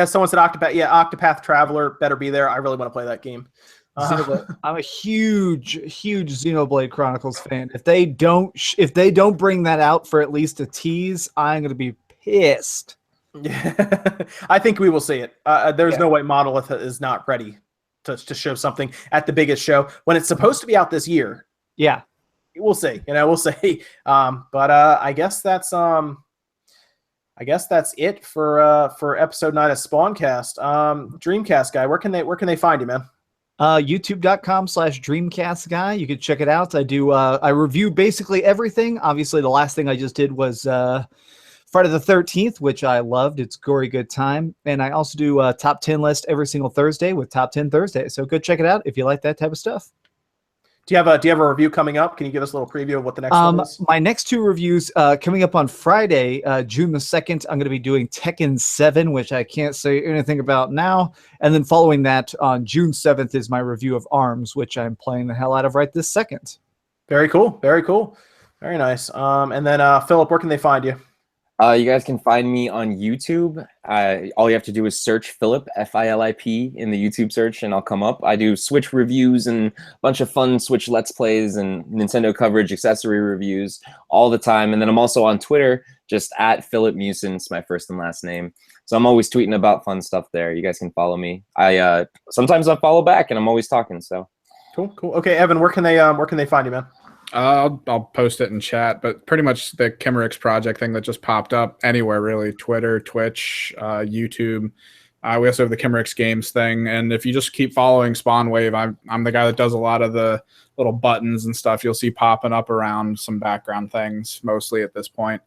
Someone said Octopath. Yeah, Octopath Traveler better be there. I really want to play that game. I'm a huge Xenoblade Chronicles fan. If they don't bring that out for at least a tease, I'm going to be pissed. Yeah, I think we will see it. There's no way Monolith is not ready to show something at the biggest show when it's supposed to be out this year. Yeah, we'll see. We'll see. But I guess that's it for episode 9 of SpawnCast. DreamcastGuy, where can they find you, man? YouTube.com/DreamcastGuy. You can check it out. I review basically everything. Obviously, the last thing I just did was Friday the 13th, which I loved. It's gory good time. And I also do a top 10 list every single Thursday with Top 10 Thursday. So go check it out if you like that type of stuff. Do you have a review coming up? Can you give us a little preview of what the next one is? My next 2 reviews coming up on Friday, June the 2nd, I'm going to be doing Tekken 7, which I can't say anything about now. And then following that on June 7th is my review of ARMS, which I'm playing the hell out of right this second. Very cool. Very cool. Very nice. And then Philip, where can they find you? You guys can find me on YouTube. All you have to do is search Philip, F-I-L-I-P, in the YouTube search, and I'll come up. I do Switch reviews and a bunch of fun Switch Let's Plays and Nintendo coverage, accessory reviews all the time. And then I'm also on Twitter, just at Philip Musins, my first and last name. So I'm always tweeting about fun stuff there. You guys can follow me. Sometimes I follow back, and I'm always talking. So cool. Okay, Evan, where can they find you, man? I'll post it in chat, but pretty much the Kimmerix project thing that just popped up anywhere really. Twitter, Twitch, YouTube. We also have the Kimmerix Games thing, and if you just keep following SpawnWave, I'm the guy that does a lot of the little buttons and stuff you'll see popping up around some background things mostly at this point.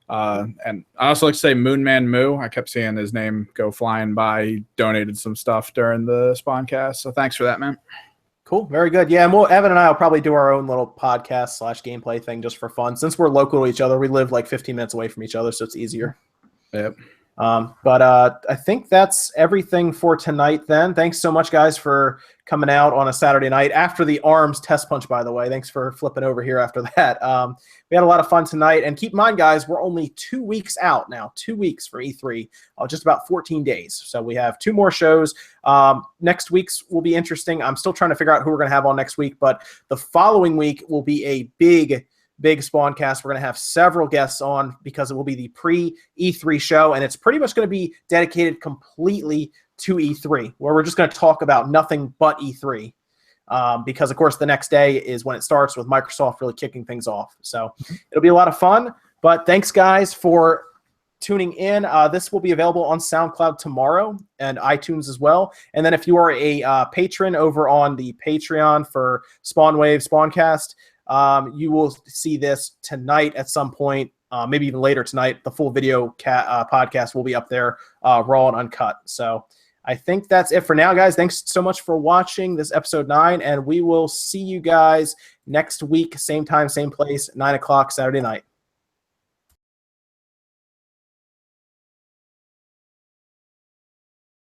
And I also like to say Moonman Moo. I kept seeing his name go flying by. He donated some stuff during the SpawnCast, so thanks for that, man. Cool, very good. Yeah, and Evan and I will probably do our own little podcast / gameplay thing just for fun. Since we're local to each other, we live like 15 minutes away from each other, so it's easier. Yep. But I think that's everything for tonight then. Thanks so much, guys, for coming out on a Saturday night after the ARMS test punch, by the way. Thanks for flipping over here after that. We had a lot of fun tonight. And keep in mind, guys, we're only 2 weeks out now, 2 weeks for E3, just about 14 days. So we have 2 more shows. Next week's will be interesting. I'm still trying to figure out who we're going to have on next week, but the following week will be a big SpawnCast. We're going to have several guests on because it will be the pre-E3 show, and it's pretty much going to be dedicated completely to E3, where we're just going to talk about nothing but E3. Because, of course, the next day is when it starts with Microsoft really kicking things off. So it'll be a lot of fun. But thanks, guys, for tuning in. This will be available on SoundCloud tomorrow and iTunes as well. And then if you are a patron over on the Patreon for SpawnWave, SpawnCast, you will see this tonight at some point, maybe even later tonight. The full video podcast will be up there, raw and uncut. So I think that's it for now, guys. Thanks so much for watching this episode 9, and we will see you guys next week, same time, same place, 9 o'clock Saturday night.